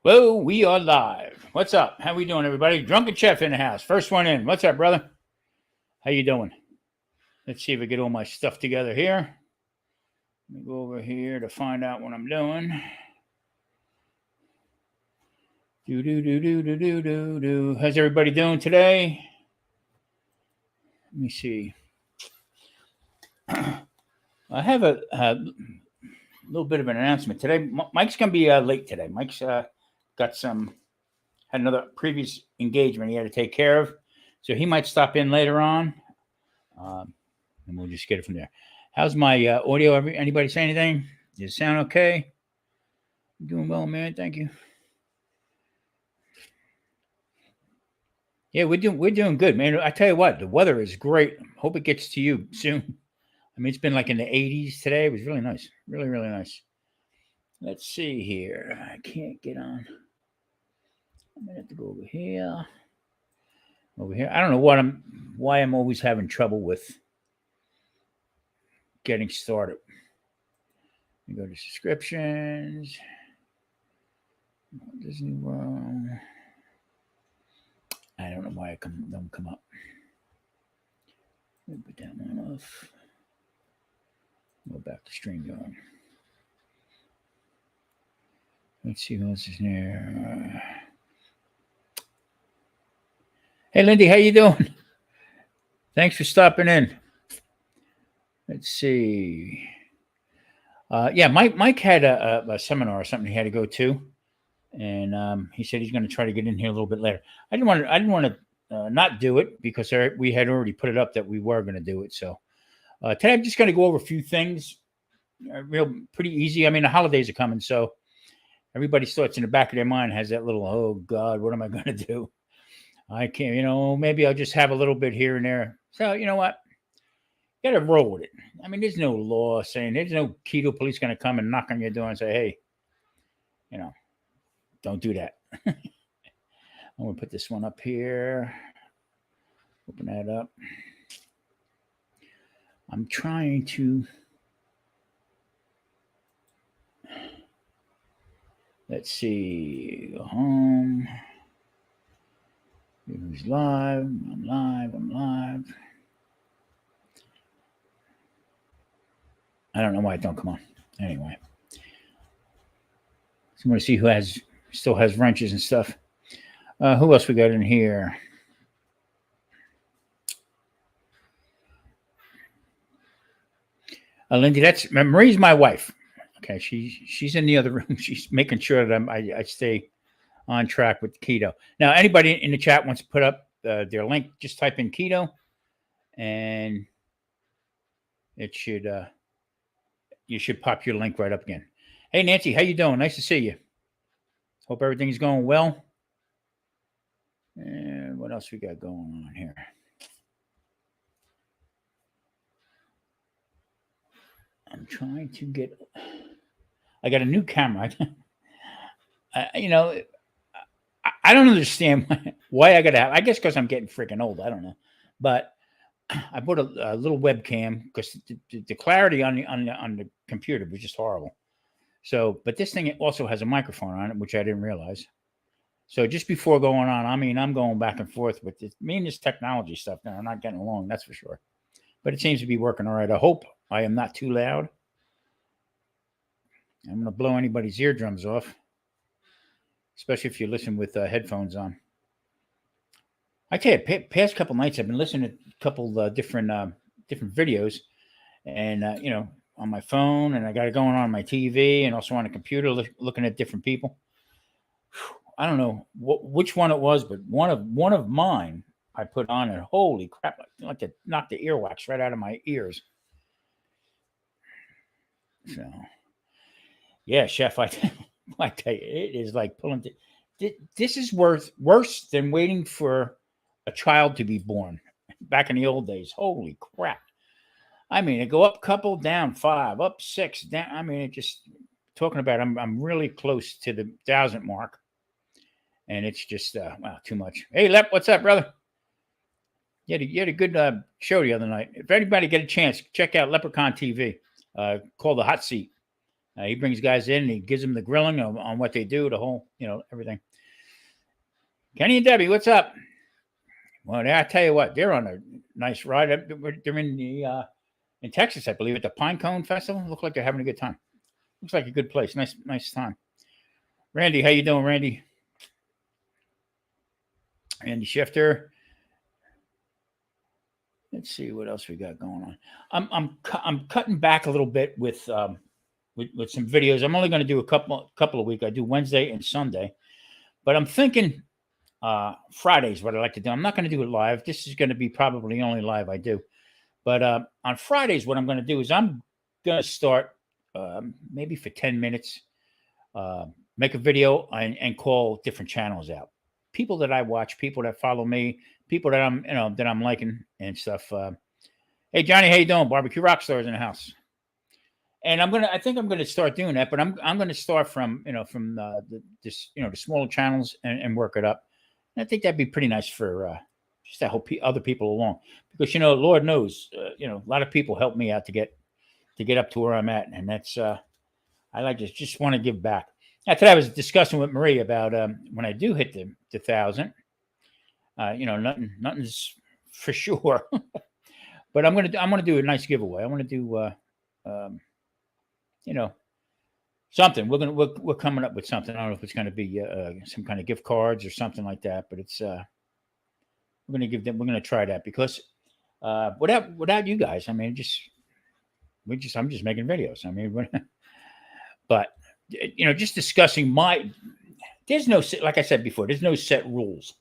Whoa, we are live. What's up? How we doing, everybody? Drunken Chef in the house. First one in. What's up, brother? How you doing? Let's see if I get all my stuff together here. Let me go over here to find out what I'm doing. Do. How's everybody doing today? Let me see. I have a little bit of an announcement today. Mike's gonna be late today. Mike's got had another previous engagement he had to take care of, so he might stop in later on, and we'll just get it from there. How's my audio? Anybody say anything? Does it sound okay? I'm doing well, man. Thank you. Yeah, we're doing good, man. I tell you what, the weather is great. Hope it gets to you soon. I mean, it's been like in the 80s today. It was really nice, really nice. Let's see here. I can't get on. I'm gonna have to go over here. I don't know why I'm always having trouble with getting started. You go to subscriptions. Disney World. I don't know why it don't come up. Let me put that one off. Go back to stream going. Let's see who else is there. Hey, Lindy, how you doing? Thanks for stopping in. Let's see. Yeah, Mike had a seminar or something he had to go to, and he said he's going to try to get in here a little bit later. I didn't want to not do it because we had already put it up that we were going to do it. So today I'm just going to go over a few things, pretty easy. I mean, the holidays are coming, so everybody's thoughts in the back of their mind has that little, oh God, what am I going to do? I can't, maybe I'll just have a little bit here and there. So you know what? You got to roll with it. I mean, there's no law saying there's no keto police going to come and knock on your door and say, hey, don't do that. I'm going to put this one up here. Open that up. I'm trying to. Let's see. Go home. Who's live? I'm live. I don't know why it don't come on. Anyway. So I'm going to see who still has wrenches and stuff. Who else we got in here? Lindy, that's Marie's my wife. Okay, she's in the other room. She's making sure that I stay on track with keto. Now, anybody in the chat wants to put up their link, just type in keto, and it should you should pop your link right up again. Hey, Nancy, how you doing? Nice to see you. Hope everything's going well. And what else we got going on here? I'm trying to get. I got a new camera. I don't understand why I got to have. I guess because I'm getting freaking old. I don't know, but I bought a little webcam because the clarity on the computer was just horrible. So, but this thing also has a microphone on it, which I didn't realize. So just before going on, I mean, I'm going back and forth with it. Me and this technology stuff now, I'm not getting along, that's for sure. But it seems to be working all right. I hope I am not too loud. I'm going to blow anybody's eardrums off, especially if you listen with headphones on. I tell you, past couple nights I've been listening to a couple different videos, and on my phone, and I got it going on my TV, and also on a computer, looking at different people. I don't know which one it was, but one of mine I put on, and holy crap, like it knocked the earwax right out of my ears. So, yeah, Chef, I tell you, it is like pulling. This is worse than waiting for a child to be born back in the old days. Holy crap. I mean, it go up couple, down 5, up 6, down. I mean, it just talking about, I'm really close to the 1,000 mark. And it's just, wow, too much. Hey, Lep, what's up, brother? You had a good show the other night. If anybody get a chance, check out Leprechaun TV, called The Hot Seat. He brings guys in and he gives them the grilling on what they do, the whole, everything. Kenny and Debbie, what's up? Well, I tell you what, they're on a nice ride. They're in Texas, I believe, at the Pine Cone Festival. Look like they're having a good time. Looks like a good place. Nice time. Randy, how you doing, Randy? Andy Shifter. Let's see what else we got going on. I'm cutting back a little bit with some videos. I'm only going to do a couple of weeks. I do Wednesday and Sunday, but I'm thinking Fridays what I like to do. I'm not going to do it live. This is going to be probably the only live I do. But on Fridays, what I'm going to do is I'm going to start maybe for 10 minutes, make a video and call different channels out. People that I watch, people that follow me, people that I'm liking and stuff. Hey Johnny, how you doing? Barbecue Rockstars in the house. And I think I'm gonna start doing that, but I'm gonna start from the smaller channels and work it up. And I think that'd be pretty nice for just to help other people along, because Lord knows, a lot of people help me out to get up to where I'm at, and that's I like to just want to give back. Today I was discussing with Marie about when I do hit the 1,000. Nothing's for sure, but I'm gonna do a nice giveaway. I want to do something. We're coming up with something. I don't know if it's going to be some kind of gift cards or something like that, but it's we're going to try that, because without you guys, I mean, I'm just making videos. I mean, but just discussing there's no, like I said before, there's no set rules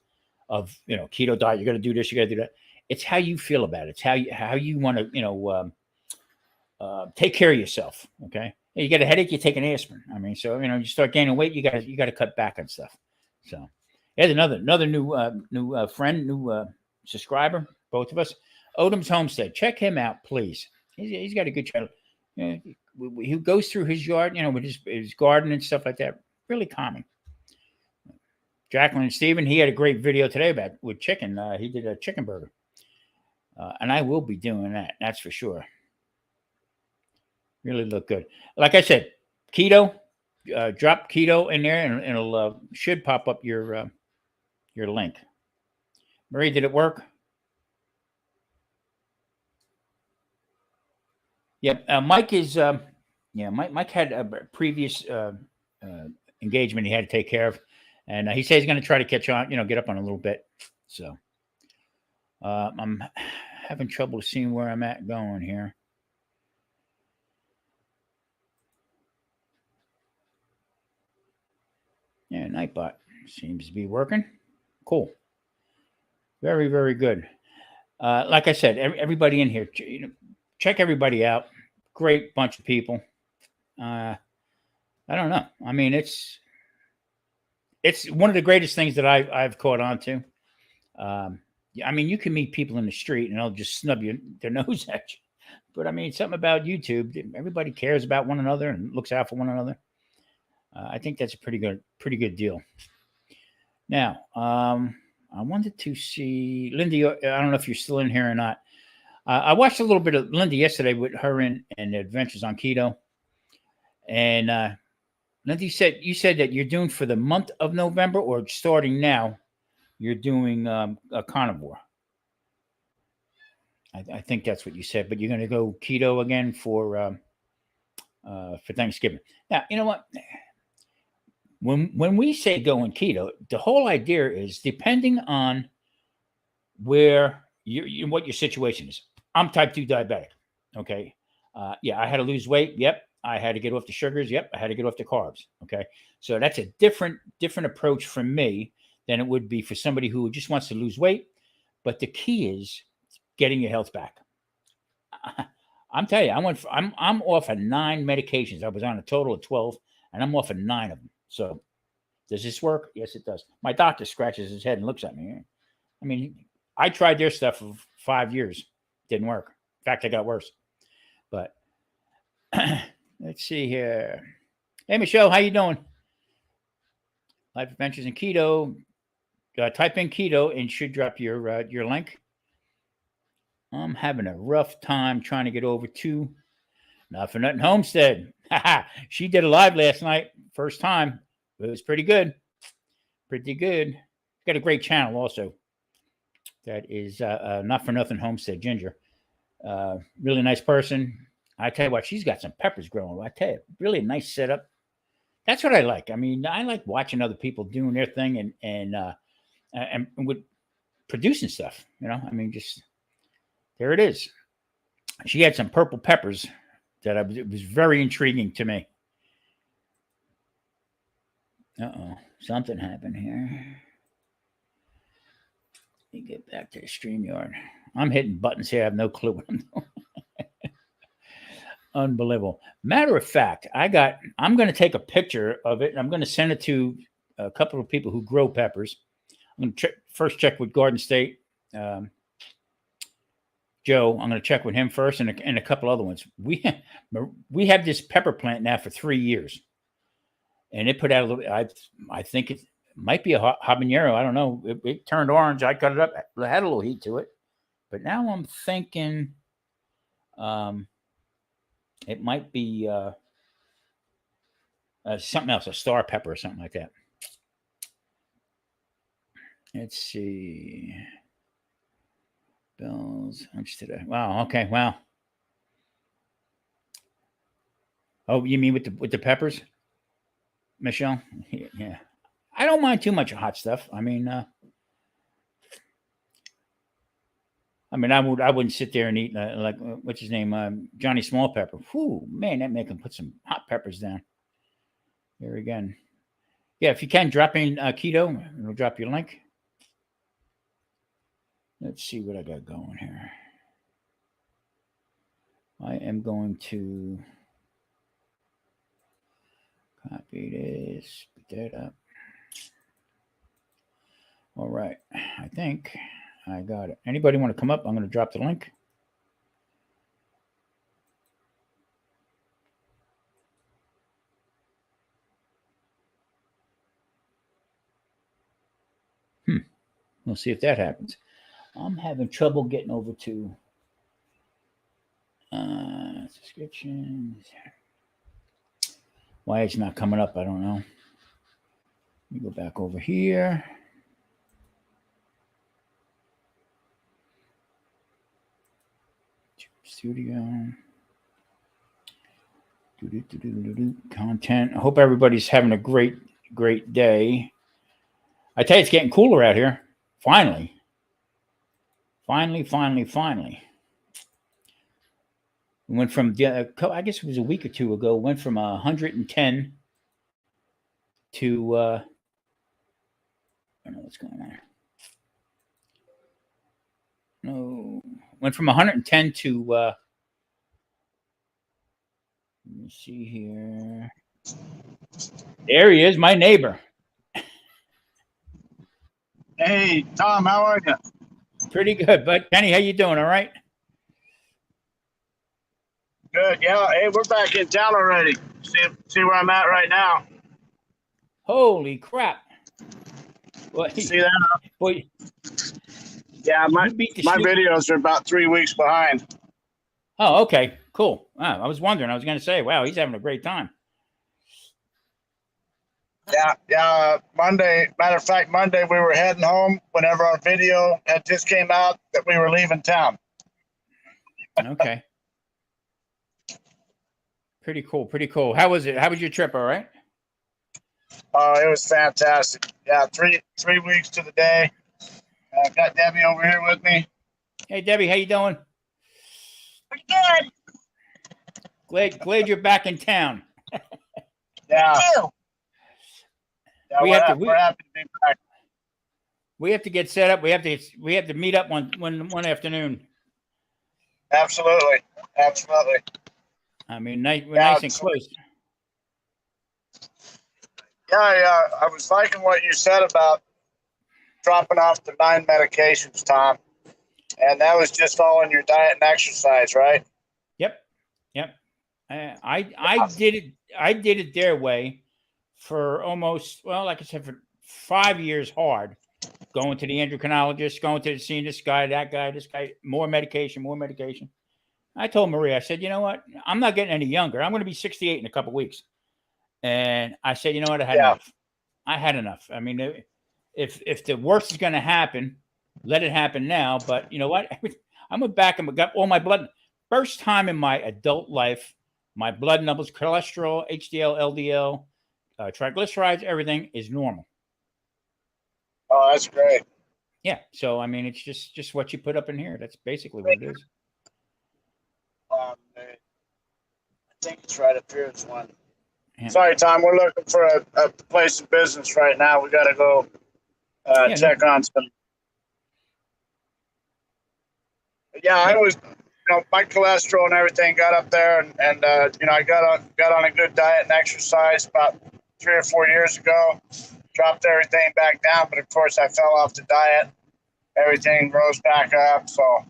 of keto diet. You got to do this, you got to do that. It's how you feel about it. It's how you want to take care of yourself. Okay, you get a headache, you take an aspirin. I mean, so you start gaining weight, you got to cut back on stuff. So here's another new friend, new subscriber, both of us. Odom's Homestead. Check him out, please. He's got a good channel. He goes through his yard, with his garden and stuff like that. Really calming. Jacqueline and Steven, he had a great video today with chicken. He did a chicken burger. And I will be doing that. That's for sure. Really look good. Like I said, keto, drop keto in there and it'll should pop up your link. Marie, did it work? Yeah, Mike is. Mike had a previous engagement he had to take care of, and he says he's going to try to catch on. Get up on a little bit. So I'm having trouble seeing where I'm at going here. Yeah, Nightbot seems to be working. Cool. Very, very good. Like I said, everybody in here, check everybody out. Great bunch of people. I don't know. I mean, it's one of the greatest things that I've caught on to. I mean, you can meet people in the street and they'll just snub their nose at you. But I mean, something about YouTube, everybody cares about one another and looks out for one another. I think that's a pretty good deal. Now, I wanted to see Lindy. I don't know if you're still in here or not. I watched a little bit of Lindy yesterday with her and Adventures on Keto. And Lindy you said that you're doing for the month of November, or starting now, you're doing a carnivore. I think that's what you said, but you're going to go keto again for Thanksgiving. Now, you know what? When we say going keto, the whole idea is depending on where what your situation is. I'm type 2 diabetic. Okay. I had to lose weight. Yep. I had to get off the sugars. Yep. I had to get off the carbs. Okay. So that's a different approach for me than it would be for somebody who just wants to lose weight. But the key is getting your health back. I'm telling you, I'm off of 9 medications. I was on a total of 12, and I'm off of 9 of them. So does this work? Yes, it does. My doctor scratches his head and looks at me. I mean, I tried their stuff for 5 years. Didn't work. In fact, I got worse. But let's see here. Hey, Michelle, how you doing? Life Adventures in Keto. Type in keto and should drop your link. I'm having a rough time trying to get over to Not for nothing, Homestead. She did a live last night, first time. It was pretty good. Pretty good. Got a great channel also. That is Not for Nothing Homestead Ginger. Really nice person. I tell you what, she's got some peppers growing. I tell you, really nice setup. That's what I like. I mean, I like watching other people doing their thing and with producing stuff. You know, I mean, just there it is. She had some purple peppers that it was very intriguing to me. Uh-oh, something happened here. Let me get back to the StreamYard. I'm hitting buttons here. I have no clue what I'm doing. Unbelievable. Matter of fact, I'm going to take a picture of it and I'm going to send it to a couple of people who grow peppers. I'm going to first check with Garden State. Joe, I'm going to check with him first and a couple other ones. We have this pepper plant now for 3 years. And it put out a little bit, I think it might be a habanero. I don't know. It turned orange. I cut it up. It had a little heat to it. But now I'm thinking it might be something else, a star pepper or something like that. Let's see. Bills lunch today. Wow. Okay. Wow. Oh, you mean with the peppers, Michelle? Yeah. I don't mind too much hot stuff. I mean, I wouldn't sit there and eat like what's his name, Johnny Small Pepper. Whew, man, that make him put some hot peppers down. Here again. Yeah, if you can drop in keto, it'll drop your link. Let's see what I got going here. I am going to copy this, put that up. All right, I think I got it. Anybody want to come up? I'm going to drop the link. We'll see if that happens. I'm having trouble getting over to subscriptions. Why it's not coming up, I don't know. Let me go back over here. Studio. Content. I hope everybody's having a great day. I tell you, it's getting cooler out here. Finally. We went from, I guess it was a week or two ago, went from 110 to, I don't know what's going on. No, went from 110 to, let me see here. There he is, my neighbor. Hey, Tom, how are you? Pretty good, bud. Kenny, how you doing? All right? Good, yeah. Hey, we're back in town already. See where I'm at right now. Holy crap. Boy, see that? Boy, yeah, my videos are about 3 weeks behind. Oh, okay. Cool. Wow, I was wondering. I was going to say, wow, he's having a great time. Yeah. Monday, matter of fact, Monday we were heading home whenever our video had just came out that we were leaving town. Okay. Pretty cool. How was it? How was your trip? All right? Oh, it was fantastic. Yeah, three weeks to the day. I've got Debbie over here with me. Hey, Debbie, how you doing? Pretty good. Glad you're back in town. Yeah. Me too. Yeah, we're happy to be back. We have to get set up. We have to meet up one afternoon. Absolutely. I mean, we're nice and close. Yeah. I was liking what you said about dropping off the 9 medications, Tom. And that was just all in your diet and exercise, right? Yep. I did it their way for almost, well, like I said, for 5 years hard. Going to the endocrinologist, seeing this guy, that guy, this guy, more medication. I told Maria, I said, you know what? I'm not getting any younger. I'm going to be 68 in a couple of weeks. And I said, you know what? I had Yeah. enough. I had enough. I mean, if the worst is going to happen, let it happen now. But you know what? I'm back and got all my blood. First time in my adult life, my blood numbers, cholesterol, HDL, LDL, triglycerides, everything is normal. Oh, that's great. Yeah. So I mean, it's just what you put up in here. That's basically what it is. I think it's right up here. It's one. Yeah. Sorry, Tom. We're looking for a place of business right now. We got to go check on some. Yeah, I was, my cholesterol and everything got up there, and I got on a good diet and exercise about 3 or 4 years ago. Dropped everything back down, but of course I fell off the diet. Everything rose back up, so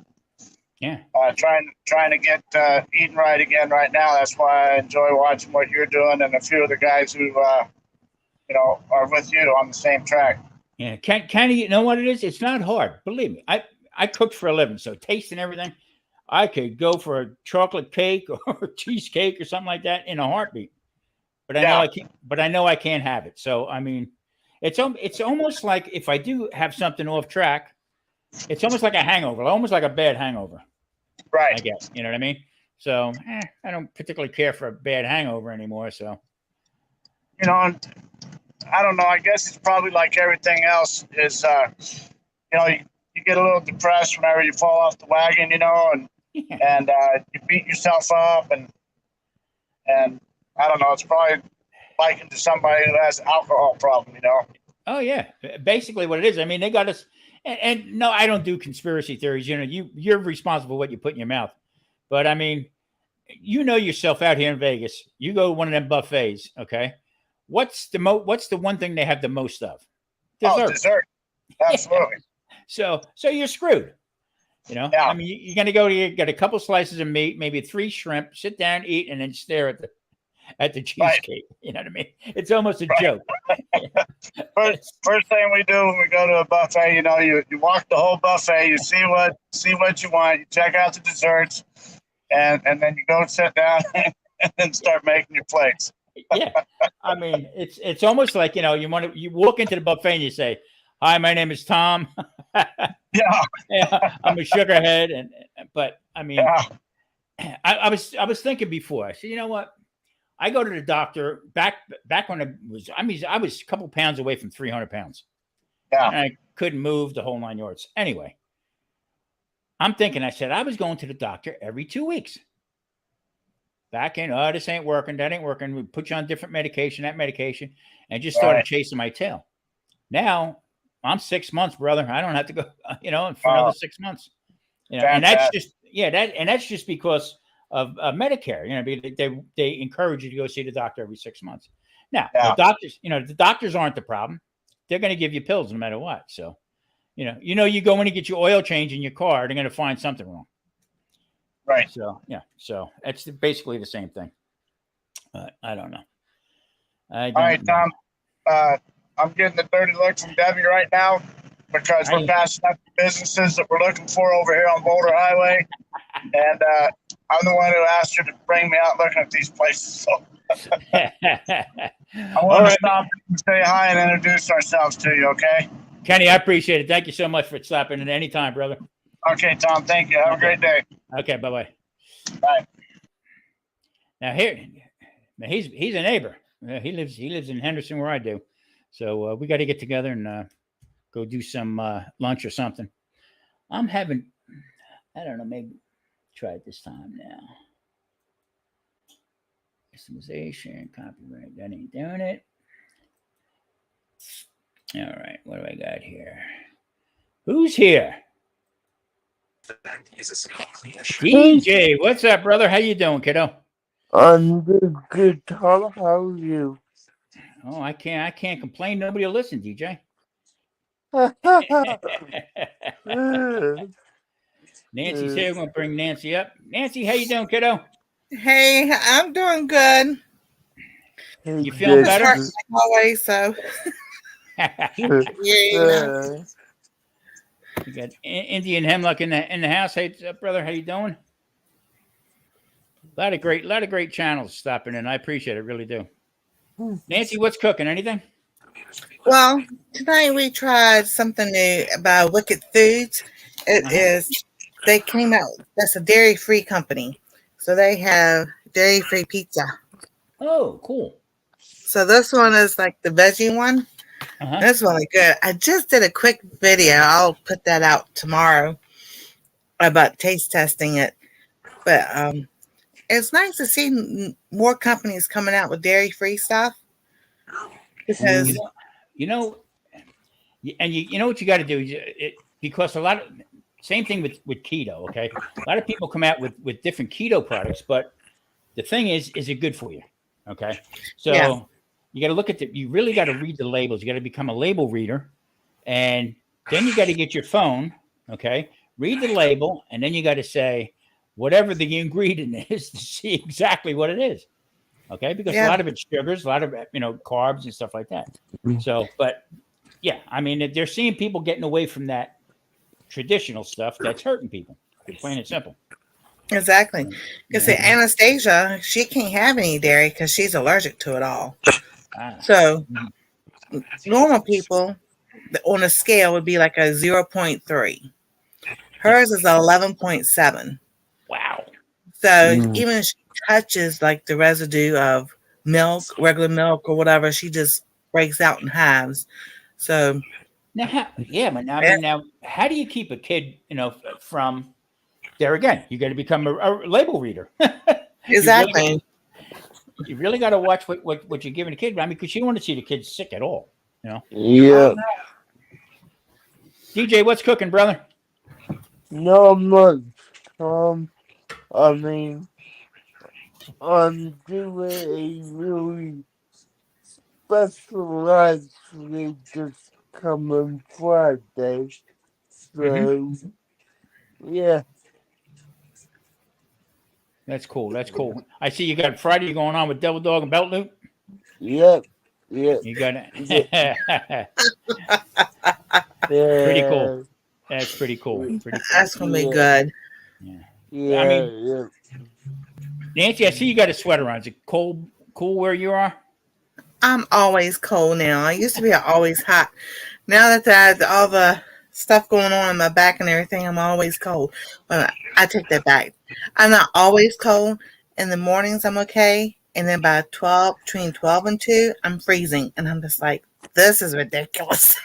yeah, trying to get eating right again right now. That's why I enjoy watching what you're doing and a few of the guys who are with you on the same track. Yeah, kind of. You know what it is? It's not hard. Believe me, I cook for a living, so taste and everything. I could go for a chocolate cake or cheesecake or something like that in a heartbeat. But I know I can't. But I know I can't have it. So I mean, it's almost like if I do have something off track, it's almost like a hangover, almost like a bad hangover. Right. I guess you know what I mean. So I don't particularly care for a bad hangover anymore. So I don't know. I guess it's probably like everything else. Is you get a little depressed whenever you fall off the wagon, and you beat yourself up, and I don't know. It's probably likened to somebody who has an alcohol problem, Oh yeah, basically what it is. I mean, they got us. And no, I don't do conspiracy theories. You're responsible for what you put in your mouth. But I mean, yourself out here in Vegas. You go to one of them buffets, okay? What's the one thing they have the most of? Dessert. Oh, dessert. Absolutely. So you're screwed. Yeah. I mean, you're going to go to get a couple slices of meat, maybe 3 shrimp, sit down, eat, and then stare at the cheesecake. Right. You know what I mean? It's almost a joke. First thing we do when we go to a buffet, you walk the whole buffet, you see what you want, you check out the desserts, and then you go sit down and start making your plates. Yeah, I mean, it's almost like you walk into the buffet and you say, "Hi, my name is Tom." Yeah, I'm a sugarhead, but I mean, I was thinking before. I said, you know what? I go to the doctor back when I was a couple pounds away from 300 pounds. Yeah. And I couldn't move the whole 9 yards. Anyway, I'm thinking, I said, I was going to the doctor every 2 weeks. Back in, this ain't working. That ain't working. We put you on different medication, that medication, and just started chasing my tail. Now I'm 6 months, brother. I don't have to go, for another 6 months. And that's just because of Medicare. They encourage you to go see the doctor every 6 months. Now, the doctors aren't the problem. They're going to give you pills no matter what. So, you go in and get your oil change in your car, they're going to find something wrong. Right. So, so that's basically the same thing. I don't know. All right, Tom. I'm getting a dirty look from Debbie right now because we're passing up the businesses that we're looking for over here on Boulder Highway. And I'm the one who asked her to bring me out looking at these places. So I want to stop and say hi and introduce ourselves to you, okay? Kenny, I appreciate it. Thank you so much for stopping at any time, brother. Okay, Tom. Thank you. Have a great day. Okay, bye-bye. Bye. Now he's a neighbor. He lives in Henderson where I do. So we got to get together and go do some lunch or something. I'm having, I don't know, maybe try it this time now. Customization, copyright, that ain't doing it. All right, what do I got here? Who's here? DJ, what's up, brother? How you doing, kiddo? I'm good, Tom. How are you? Oh, I can't complain. Nobody will listen, DJ. Nancy said we're gonna bring Nancy up. Nancy, how you doing, kiddo? Hey, I'm doing good. You feeling better? Always, so. Yeah. You got Indian Hemlock in the house. Hey, brother, how you doing? A lot of great channels stopping in. I appreciate it, really do. Nancy, what's cooking? Anything? Well, tonight we tried something new about Wicked Foods. It is, they came out, that's a dairy-free company. So they have dairy-free pizza. Oh, cool. So this one is like the veggie one. This one is good. I just did a quick video. I'll put that out tomorrow about taste testing it. But it's nice to see more companies coming out with dairy-free stuff. Because you know what you got to do, because a lot of same thing with keto. Okay, a lot of people come out with different keto products, but the thing is it good for you? Okay, so you got to look at you really got to read the labels. You got to become a label reader, and then you got to get your phone. Okay, read the label, and then you got to say whatever the ingredient is to see exactly what it is. Okay, because a lot of it's sugars, a lot of carbs and stuff like that. So, but yeah, I mean, they're seeing people getting away from that traditional stuff that's hurting people. Plain and simple. Exactly. Because Anastasia, she can't have any dairy because she's allergic to it all. So normal people on a scale would be like a 0.3. Hers is 11.7. Wow. So even if she touches like the residue of milk, regular milk or whatever, she just breaks out in halves. So now, now how do you keep a kid, from there again? You got to become a label reader. Exactly. You really got to watch what you're giving a kid. I mean, because you don't want to see the kids sick at all. Yeah. DJ, what's cooking, brother? Not much. I mean, I'm doing a really specialized food this coming Friday. So, yeah. That's cool. That's cool. I see you got Friday going on with Devil Dog and Belt Loop. Yep. Yep. You got it. Pretty cool. That's pretty cool. Pretty cool. That's gonna be good. Yeah. I mean, Nancy, I see you got a sweater on. Is it cool where you are? I'm always cold now. I used to be always hot. Now that there's all the stuff going on in my back and everything, I'm always cold. But I take that back. I'm not always cold. In the mornings, I'm okay. And then by between 12 and 2, I'm freezing. And I'm just like, this is ridiculous.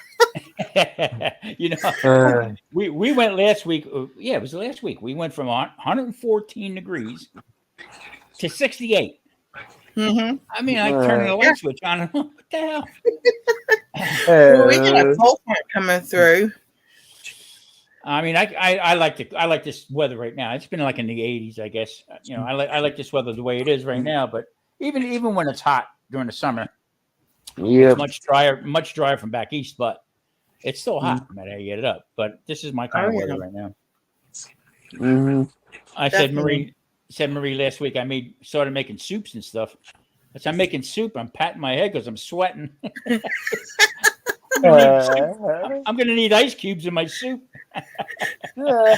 We went last week. Yeah, it was last week. We went from 114 degrees to 68. Mm-hmm. I mean, I turned the light switch on and what the hell? Well, we got a cold front coming through. I mean, I like this weather right now. It's been like in the 80s, I guess. I like this weather the way it is right now. But even when it's hot during the summer, it's much drier from back east. But it's still hot, no matter how you get it up. But this is my kind of weather right now. I said Marie last week. I started making soups and stuff. As I'm making soup, I'm patting my head because I'm sweating. I'm gonna need ice cubes in my soup. Oh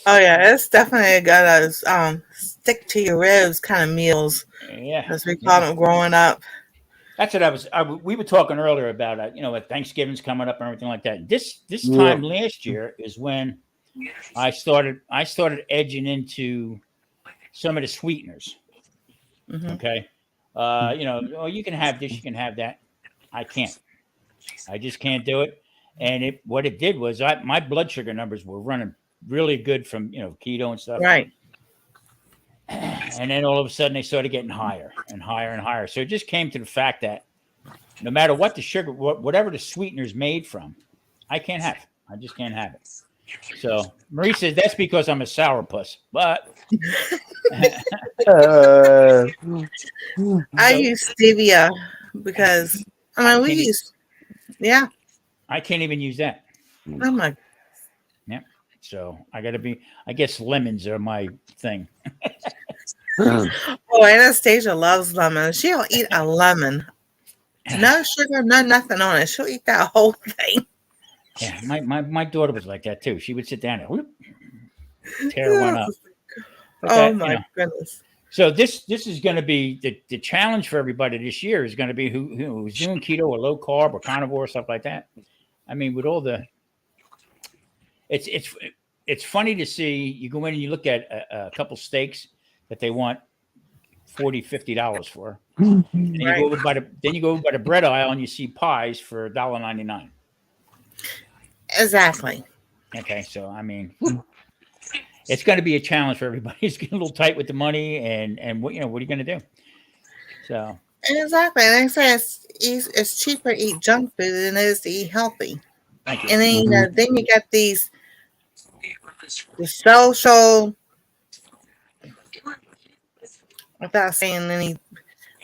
yeah, it's definitely got a stick to your ribs kind of meals. Yeah, as we called them growing up. That's what we were talking earlier about. With Thanksgiving's coming up and everything like that. This time last year is when I started edging into some of the sweeteners. Okay, you can have this, you can have that. I can't. I just can't do it. And what it did was my blood sugar numbers were running really good from keto and stuff. Right. And then all of a sudden they started getting higher and higher and higher. So it just came to the fact that no matter what the sugar, whatever the sweetener's made from, I can't have it. I just can't have it. So Marie says that's because I'm a sourpuss. But I use stevia because we use. Yeah. I can't even use that. Oh my. Yeah. So I guess lemons are my thing. Oh, Anastasia loves lemons. She'll eat a lemon. No sugar, no nothing on it. She'll eat that whole thing. Yeah, my daughter was like that too. She would sit down and tear one up. But Oh my goodness. So this is going to be the challenge for everybody this year is going to be who's doing keto or low carb or carnivore or stuff like that. I mean, with all the, it's funny to see. You go in and you look at a couple steaks that they want $40-$50 for. And you Right. go over by the bread aisle and you see pies for $1.99. Exactly. Okay, so I mean, it's going to be a challenge for everybody. It's getting a little tight with the money, and what what are you going to do? So Exactly. Like I say, it's cheaper to eat junk food than it is to eat healthy. thank you. And then then you got the social, without saying any,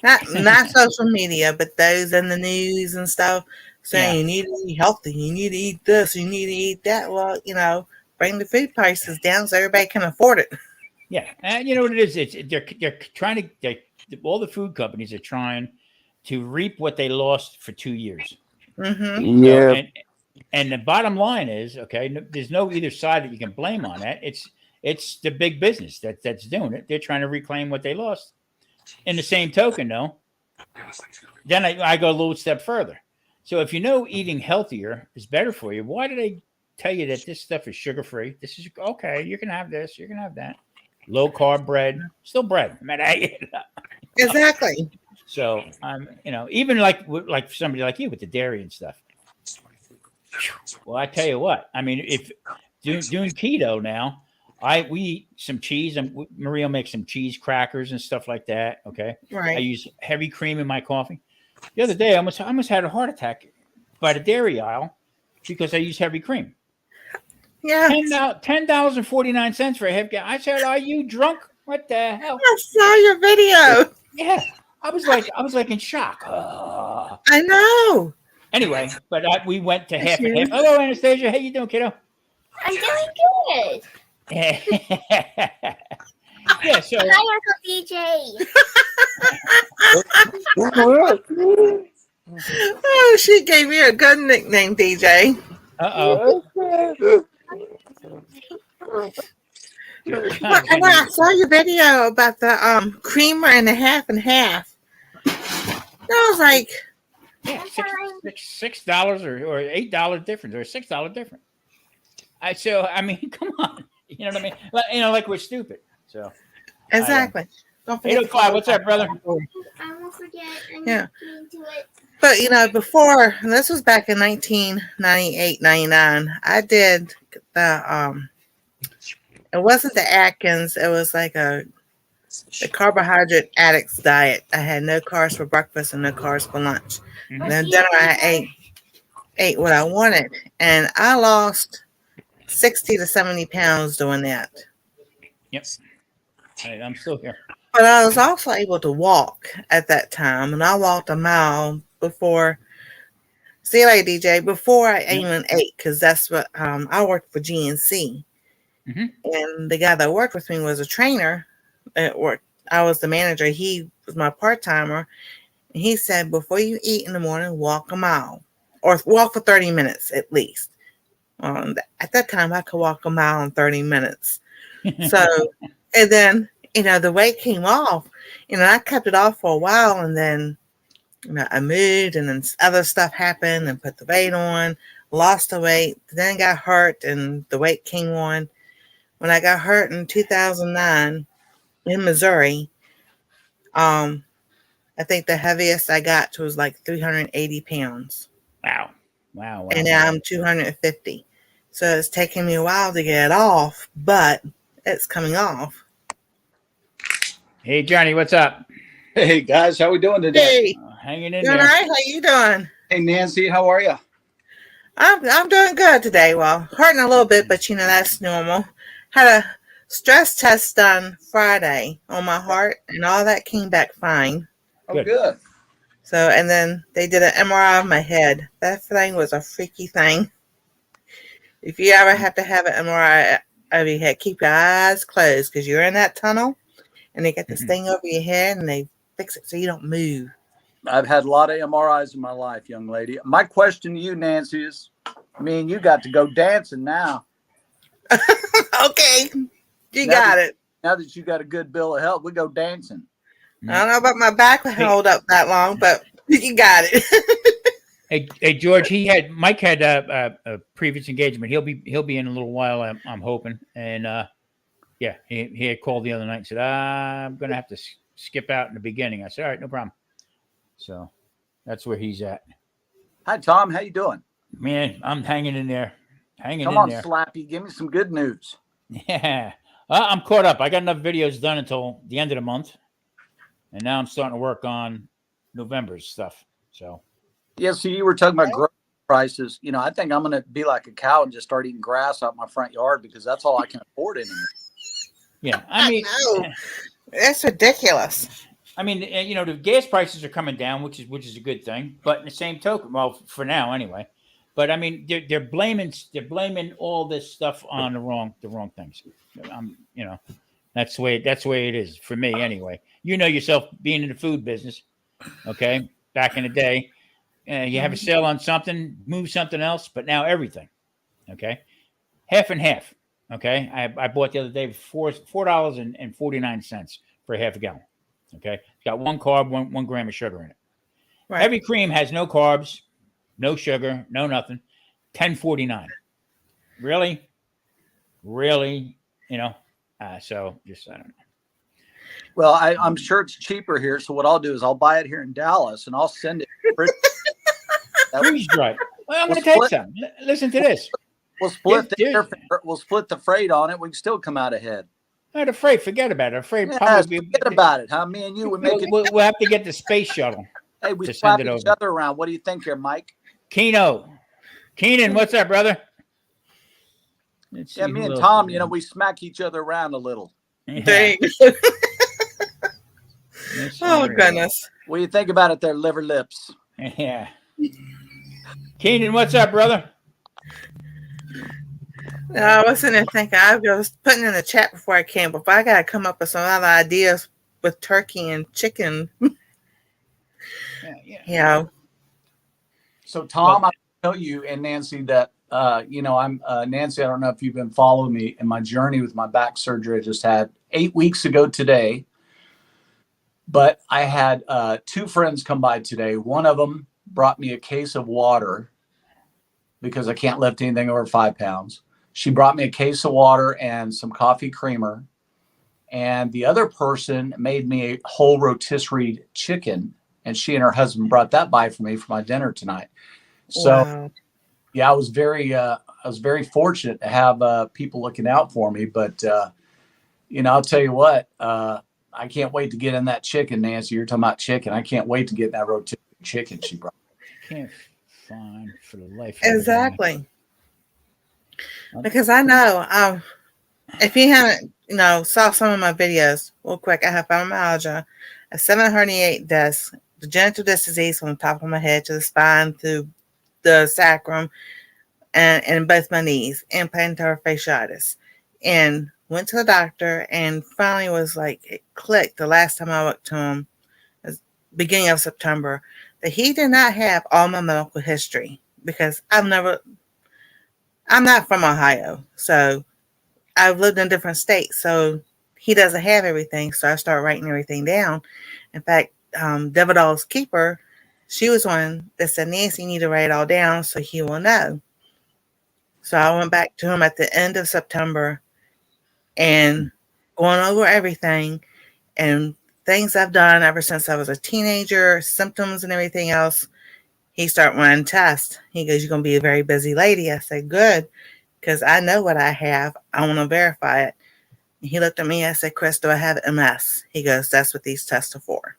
not social media, but those in the news and stuff saying you need to eat healthy, you need to eat this, you need to eat that. Well, bring the food prices down so everybody can afford it. Yeah, and you know what it is? They're trying to. All the food companies are trying to reap what they lost for 2 years. Mm-hmm. Yeah. So, and the bottom line is, okay, there's no either side that you can blame on that. It's the big business that's doing it. They're trying to reclaim what they lost. In the same token, though, then I go a little step further. So if you know eating healthier is better for you, why do they tell you that this stuff is sugar free? This is okay. You can have this. You can have that. Low carb bread, still bread. Exactly. So even like somebody like you with the dairy and stuff. Well, I tell you what. I mean, if doing keto now, we eat some cheese, and Maria makes some cheese crackers and stuff like that. Okay, Right. I use heavy cream in my coffee. The other day, I almost had a heart attack by the dairy aisle because I use heavy cream. Yeah. $10.49 for a half gallon. I said, "Are you drunk? What the hell?" I saw your video. Yeah, I was like in shock. I know. Anyway, but we went to half and half. Hello, Anastasia. How you doing, kiddo? I'm doing good. Yeah. So Hi, Uncle DJ. Oh, she gave me a good nickname, DJ. And I saw your video about the creamer and the half and half. I was like, yeah, $6 or $8 difference or $6 difference. I mean, come on. You know what I mean? Like we're stupid. So exactly. Don't forget 805. What's up, brother? I won't forget. I'm Yeah. into it. But before, and this was back in 1998, 99, I did the it wasn't the Atkins, it was like the carbohydrate addicts diet. I had no carbs for breakfast and no carbs for lunch. Mhm. And then dinner I ate what I wanted, and I lost 60 to 70 pounds doing that. Yep. I'm still here. But I was also able to walk at that time, and I walked a mile before. See you later, DJ. Before I even ate, because that's what I worked for GNC, and the guy that worked with me was a trainer at work. I was the manager. He was my part timer, and he said, before you eat in the morning, walk a mile, or walk for 30 minutes at least. At that time, I could walk a mile in 30 minutes. So, and then the weight came off. I kept it off for a while, and then I moved, and then other stuff happened, and put the weight on, lost the weight, then got hurt, and the weight came on. When I got hurt in 2009 in Missouri, I think the heaviest I got to was like 380 pounds. Wow. And now I'm 250. So it's taking me a while to get it off, but it's coming off. Hey, Johnny, what's up? Hey guys, how we doing today? Hey, Hanging in good there. night. How you doing? Hey Nancy, how are you? I'm doing good today. Well, hurting a little bit, but that's normal. Had a stress test done Friday on my heart, and all that came back fine. Oh, good. So, and then they did an MRI of my head. That thing was a freaky thing. If you ever have to have an MRI of your head, keep your eyes closed because you're in that tunnel, and they get this thing over your head, and they fix it so you don't move. I've had a lot of MRIs in my life, young lady. My question to you, Nancy, is, me and you got to go dancing now. Okay, you got it. Now that you got a good bill of health, we go dancing. I don't know about my back will hold up that long, but you got it. Hey, George. Mike had a previous engagement. He'll be in a little while. I'm hoping. And yeah, he had called the other night and said, I'm gonna have to skip out in the beginning. I said, all right, no problem. So that's where he's at. Hi, Tom. How you doing? Man, I'm hanging in there. Come on, Slappy. Give me some good news. Yeah. I'm caught up. I got enough videos done until the end of the month. And now I'm starting to work on November's stuff. So, yeah. So you were talking about grocery prices. You know, I think I'm going to be like a cow and just start eating grass out my front yard because that's all I can afford anymore. Yeah. I mean, That's ridiculous. I mean, you know, the gas prices are coming down, which is a good thing. But in the same token, well, for now anyway. But I mean, they're blaming all this stuff on the wrong things. You know, that's the way it is for me anyway. You know yourself, being in the food business. Okay, back in the day, you have a sale on something, move something else, but now everything. Okay, half and half. Okay, I bought the other day $4.49 for a half a gallon. Okay, it's got 1 carb, one gram of sugar in it. Right. Heavy cream has no carbs, no sugar, no nothing. $10.49. Really? You know. So just I don't know. Well, I'm sure it's cheaper here. So what I'll do is I'll buy it here in Dallas and I'll send it. Freeze dry. Well, I'm going to take some. Listen to this. We'll split the freight on it. We can still come out ahead. Not afraid. Forget about it. Afraid. Forget about it. Huh? Me and you would make it. We'll have to get the space shuttle. Hey, we slap each other around. What do you think here, Mike? Keenan, what's up, brother? Yeah, me and Tom, you know, we smack each other around a little. Yeah. Oh, goodness. What do you think about it there, liver lips? Yeah. Keenan, what's up, brother? I was sitting there thinking, I was putting in the chat before I came, but I got to come up with some other ideas with turkey and chicken. Yeah. So, Tom, I tell you and Nancy that, you know, I'm Nancy. I don't know if you've been following me in my journey with my back surgery I just had 8 weeks ago today. But I had 2 friends come by today. One of them brought me a case of water because I can't lift anything over 5 pounds. She brought me a case of water and some coffee creamer. And the other person made me a whole rotisserie chicken. And she and her husband brought that by for me for my dinner tonight. So, wow. Yeah, I was very fortunate to have people looking out for me. But, you know, I'll tell you what, I can't wait to get in that chicken, Nancy. You're talking about chicken. I can't wait to get in that rotisserie chicken she brought. Can't find for the life. Exactly. Because I know, if you haven't, you know, saw some of my videos, real quick, I have fibromyalgia, a 708 disc, the genital disc disease from the top of my head to the spine to the sacrum and both my knees, and plantar fasciitis. And went to the doctor and finally was like, it clicked the last time I went to him, beginning of September, that he did not have all my medical history because I'm not from Ohio. So I've lived in different states. So he doesn't have everything. So I started writing everything down. In fact, Davidall's keeper, she was one that said, Nancy, you need to write it all down so he will know. So I went back to him at the end of September and going over everything and things I've done ever since I was a teenager, symptoms and everything else. He started running tests. He goes, you're going to be a very busy lady. I said, good, because I know what I have. I want to verify it. And he looked at me. I said, Chris, do I have MS? He goes, that's what these tests are for.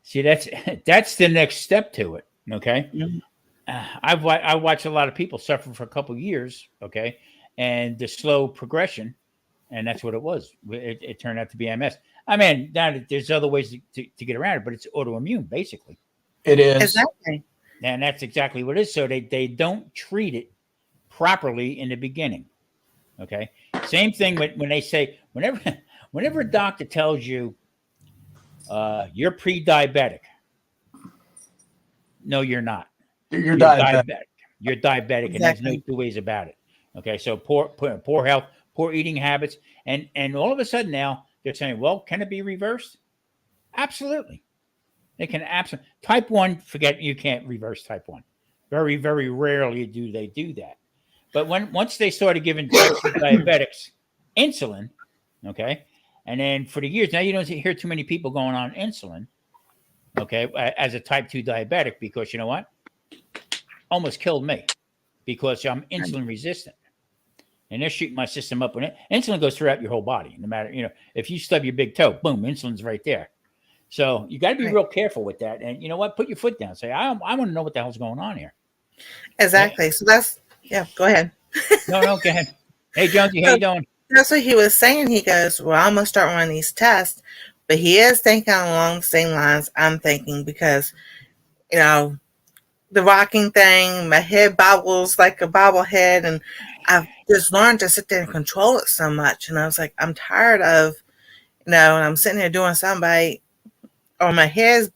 See, that's the next step to it. Okay. Mm-hmm. I watched a lot of people suffer for a couple of years. Okay. And the slow progression. And that's what it was. It turned out to be MS. I mean, now there's other ways to get around it, but it's autoimmune, basically. It is. Exactly. And that's exactly what it is. So they don't treat it properly in the beginning. Okay. Same thing when they say, whenever a doctor tells you you're pre-diabetic. No, you're not. You're diabetic. You're diabetic, exactly. And there's no 2 ways about it. Okay. So poor health, poor eating habits, and all of a sudden now they're saying, well, can it be reversed? Absolutely. They can absolutely. Type 1, forget, you can't reverse type 1. Very, very rarely do they do that. But once they started giving type 2 diabetics insulin, okay, and then for the years, now you don't hear too many people going on insulin, okay, as a type 2 diabetic, because you know what? Almost killed me because I'm insulin resistant. And they're shooting my system up with it. Insulin goes throughout your whole body. No matter, if you stub your big toe, boom, insulin's right there. So you got to be real careful with that. And you know what? Put your foot down. Say, I want to know what the hell's going on here. Exactly. So go ahead. No, go ahead. Hey, Jonesy, how you doing? That's what he was saying. He goes, well, I'm going to start one of these tests. But he is thinking along the same lines I'm thinking because, the rocking thing, my head bobbles like a bobblehead. And I've just learned to sit there and control it so much. And I was like, I'm tired of, and I'm sitting there doing somebody, or my head's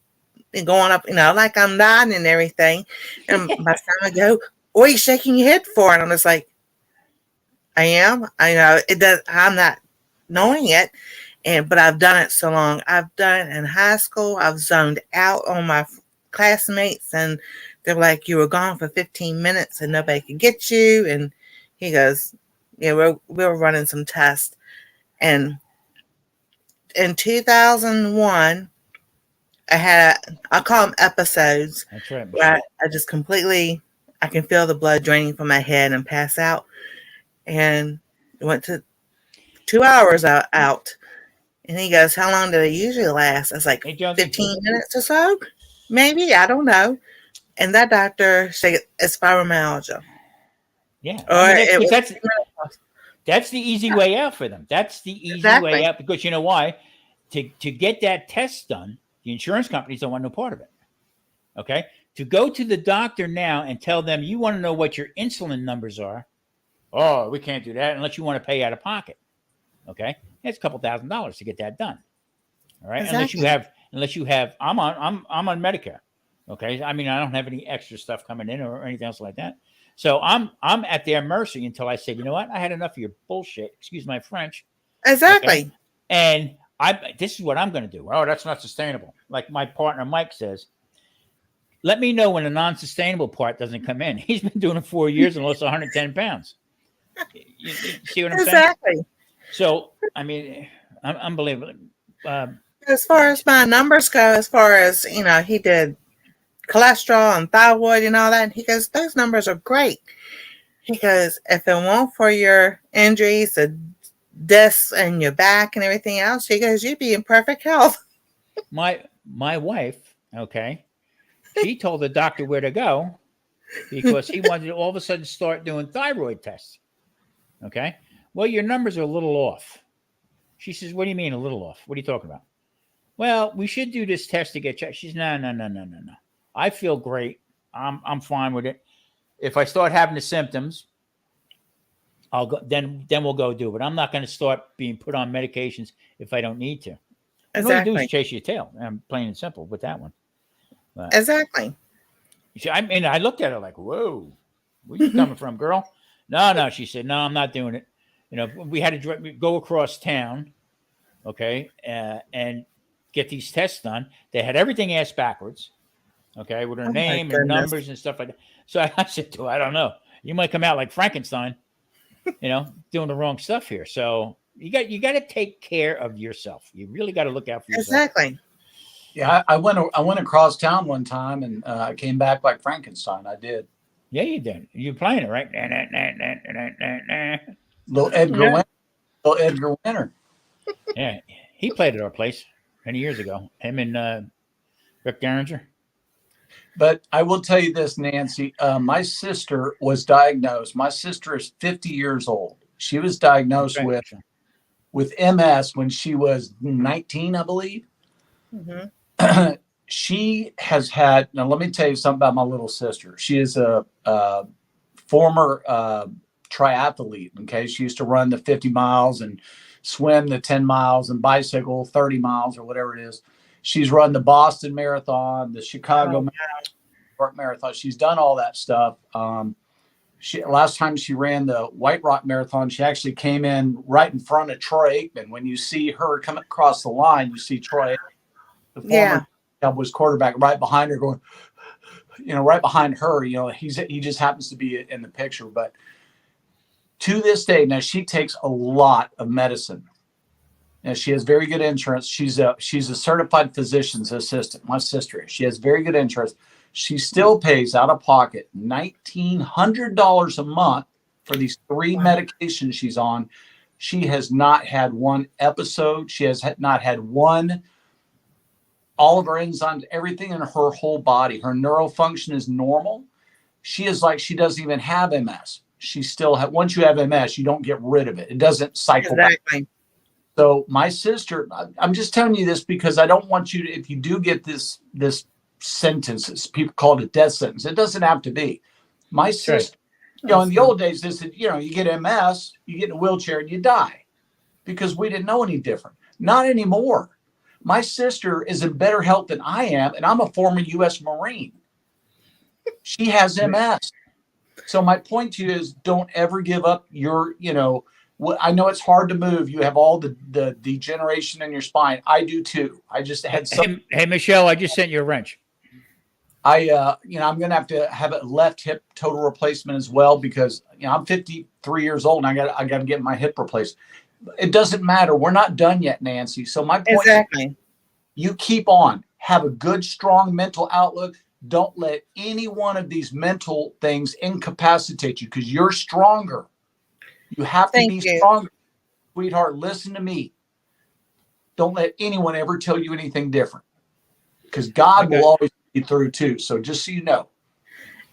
going up, like I'm nodding and everything. And by the time I go, what are you shaking your head for? And I'm just like, I am. I know it does. I'm not knowing it. But I've done it so long. I've done it in high school. I've zoned out on my classmates, and they're like, you were gone for 15 minutes and nobody could get you. And he goes, yeah, we were running some tests. And in 2001, I call them episodes. That's right. Where I just completely, I can feel the blood draining from my head and pass out. And went to 2 hours out. And he goes, how long do they usually last? I was like, 15 minutes or so, maybe. I don't know. And that doctor said it's fibromyalgia. Yeah. That's the easy way out for them. That's the easy way out, because you know why? To get that test done, the insurance companies don't want no part of it. Okay? To go to the doctor now and tell them you want to know what your insulin numbers are, oh, we can't do that unless you want to pay out of pocket. Okay? It's a couple $1,000s to get that done. All right? Exactly. Unless you have I'm on Medicare. Okay? I mean, I don't have any extra stuff coming in or anything else like that. So I'm at their mercy until I say, you know what? I had enough of your bullshit. Excuse my French. Exactly. Okay? And this is what I'm going to do. Oh, that's not sustainable. Like my partner Mike says, let me know when the non-sustainable part doesn't come in. He's been doing it 4 years and lost 110 pounds. You see what I'm saying? Exactly. So, I mean, unbelievable. As far as my numbers go, as far as, he did cholesterol and thyroid and all that, and he goes, those numbers are great. He goes, if it weren't for your injuries, the discs and your back and everything else, he goes, you'd be in perfect health. My wife, okay, she told the doctor where to go because he wanted to all of a sudden start doing thyroid tests. Okay. Well, your numbers are a little off. She says, what do you mean a little off? What are you talking about? Well, we should do this test to get checked. She's no. I feel great. I'm fine with it. If I start having the symptoms, I'll go. Then we'll go do it. But I'm not going to start being put on medications if I don't need to. Exactly. All you do is chase your tail. I'm plain and simple with that one. But, exactly. I mean, I looked at her like, whoa, where you coming from, girl? No. She said, no, I'm not doing it. We had to go across town, okay, and get these tests done. They had everything asked backwards, okay, with her name and numbers and stuff like that. So I said to her, I don't know. You might come out like Frankenstein, doing the wrong stuff here. So you got to take care of yourself. You really got to look out for yourself. Exactly. Yeah, I went across town one time and I came back like Frankenstein. I did. Yeah, you did. You playing it right? Little Edgar Winter. Yeah, he played at our place many years ago. Him and Rick Derringer. But I will tell you this, Nancy. My sister was diagnosed. My sister is 50 years old. She was diagnosed with MS when she was 19, I believe. Mm-hmm. She has had. Now, let me tell you something about my little sister. She is a former triathlete. Okay, she used to run the 50 miles and swim the 10 miles and bicycle 30 miles or whatever it is. She's run the Boston Marathon, the Chicago Marathon. She's done all that stuff. Last time she ran the White Rock Marathon, she actually came in right in front of Troy Aikman. When you see her come across the line, you see Troy, the former Cowboys quarterback, right behind her, going, right behind her. He just happens to be in the picture. But to this day, now she takes a lot of medicine. And she has very good insurance. She's a certified physician's assistant. My sister is. She has very good insurance. She still pays out of pocket $1,900 a month for these 3 medications she's on. She has not had one episode. She has not had one. All of her enzymes, everything in her whole body, her neural function is normal. She is like she doesn't even have MS. She still once you have MS, you don't get rid of it. It doesn't cycle back. So my sister, I'm just telling you this because I don't want you to, if you do get this sentences, people call it a death sentence. It doesn't have to be. My sister, in the old days, this, you get MS, you get in a wheelchair and you die because we didn't know any different. Not anymore. My sister is in better health than I am, and I'm a former U.S. Marine. She has MS. So my point to you is don't ever give up your, I know it's hard to move. You have all the degeneration in your spine. I do too. I just had some. Hey, Michelle, I just sent you a wrench. I'm going to have a left hip total replacement as well because I'm 53 years old and I got to get my hip replaced. It doesn't matter. We're not done yet, Nancy. So my point is, you keep on. Have a good, strong mental outlook. Don't let any one of these mental things incapacitate you because you're stronger. You have to be stronger. Sweetheart, listen to me. Don't let anyone ever tell you anything different because God will always be through too. So just so you know.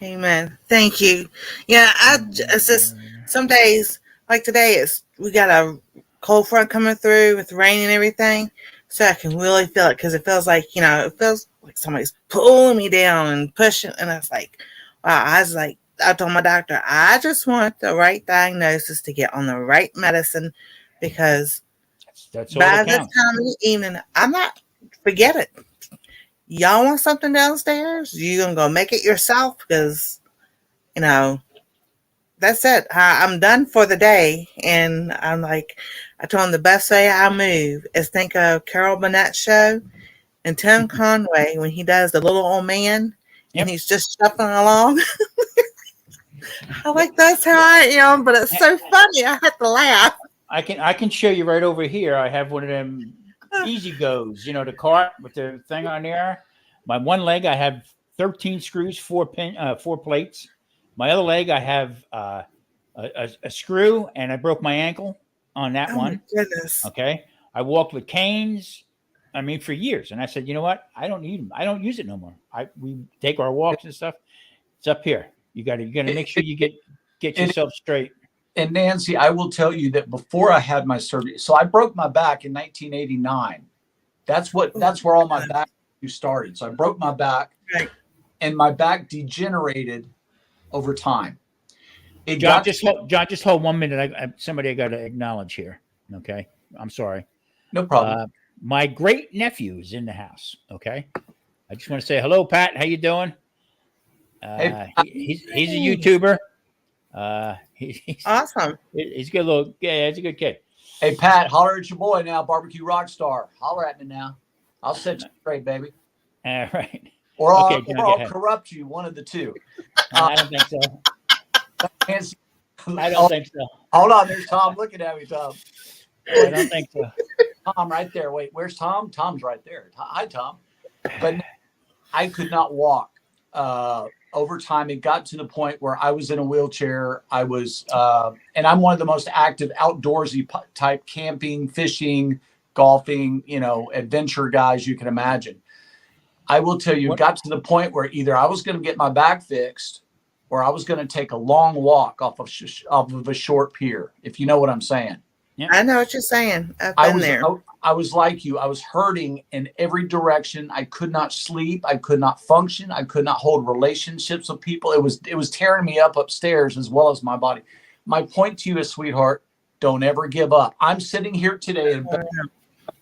Amen. Thank you. Yeah, it's just some days like today we got a cold front coming through with rain and everything. So I can really feel it because it feels like, it feels like somebody's pulling me down and pushing. And I was like, wow, I told my doctor, I just want the right diagnosis to get on the right medicine because that's all by this time of the evening, forget it. Y'all want something downstairs? You gonna go make it yourself because, that's it. I'm done for the day. And I'm like, I told him the best way I move is think of Carol Burnett's show and Tim Conway when he does the little old man and he's just shuffling along. I like that's how I am, but it's so funny. I have to laugh. I can show you right over here. I have one of them Easy Goes, the cart with the thing on there. My one leg, I have 13 screws, 4 plates. My other leg, I have a screw, and I broke my ankle on that one. My goodness. Okay. I walked with canes. For years. And I said, you know what? I don't need them. I don't use it no more. We take our walks and stuff. It's up here. You got to make sure you get yourself straight. And Nancy, I will tell you that before I had my surgery, so I broke my back in 1989. That's where all my back started. So I broke my back, and my back degenerated over time. John, just hold 1 minute. Somebody I got to acknowledge here. Okay, I'm sorry. No problem. My great nephew is in the house. Okay, I just want to say hello, Pat. How you doing? Hey, he's a YouTuber. He's awesome. He's a good little. Yeah, he's a good kid. Hey, Pat, holler at your boy now, Barbecue Rockstar. Holler at me now. I'll set you straight, baby. All right. Or I'll corrupt you, one of the two. I don't think so. I don't think so. Hold on, there's Tom looking at me, Tom. I don't think so. Tom right there. Wait, where's Tom? Tom's right there. Hi, Tom. But I could not walk. Over time, it got to the point where I was in a wheelchair. I was, and I'm one of the most active outdoorsy type camping, fishing, golfing, adventure guys you can imagine. I will tell you, it got to the point where either I was going to get my back fixed or I was going to take a long walk off of a short pier, if you know what I'm saying. Yeah. I know what you're saying. I've been there. I was like you. I was hurting in every direction. I could not sleep. I could not function. I could not hold relationships with people. It was tearing me up upstairs as well as my body. My point to you is, sweetheart, don't ever give up. I'm sitting here today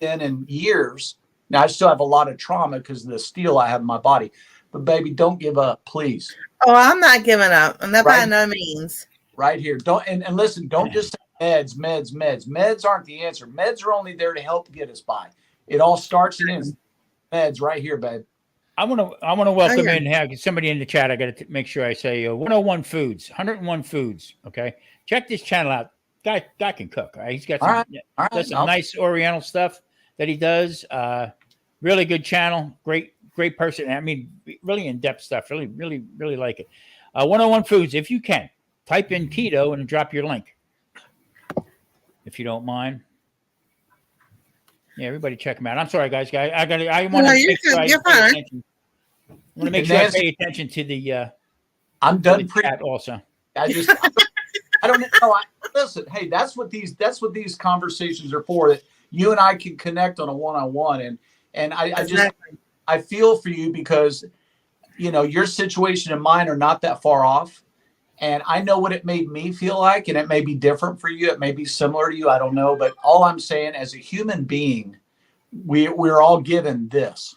and in years. Now I still have a lot of trauma because of the steel I have in my body, But baby, don't give up, please. Oh, I'm not giving up, and that by Right. no means. Right here. Don't and listen, don't just say meds. Meds aren't the answer. Meds are only there to help get us by. It all starts and ends meds right here, babe. I want to welcome yeah. in have somebody in the chat. I got to make sure I say 101 Foods, 101 Foods. Okay, check this channel out. Guy can cook. Right? He's got some, All right. does some nice Oriental stuff that he does. Really good channel. Great person. I mean, really in depth stuff. Really like it. 101 Foods. If you can, type in keto and drop your link, if you don't mind. Yeah, everybody check them out. I'm sorry, guys. I want to make sure I pay attention. I want to make sure I pay attention to the. I'm done. Chat also. I don't know. Listen, hey, that's what these conversations are for. That you and I can connect on a one-on-one, and I feel for you because, your situation and mine are not that far off. And I know what it made me feel like, and it may be different for you. It may be similar to you. I don't know. But all I'm saying, as a human being, we're all given this.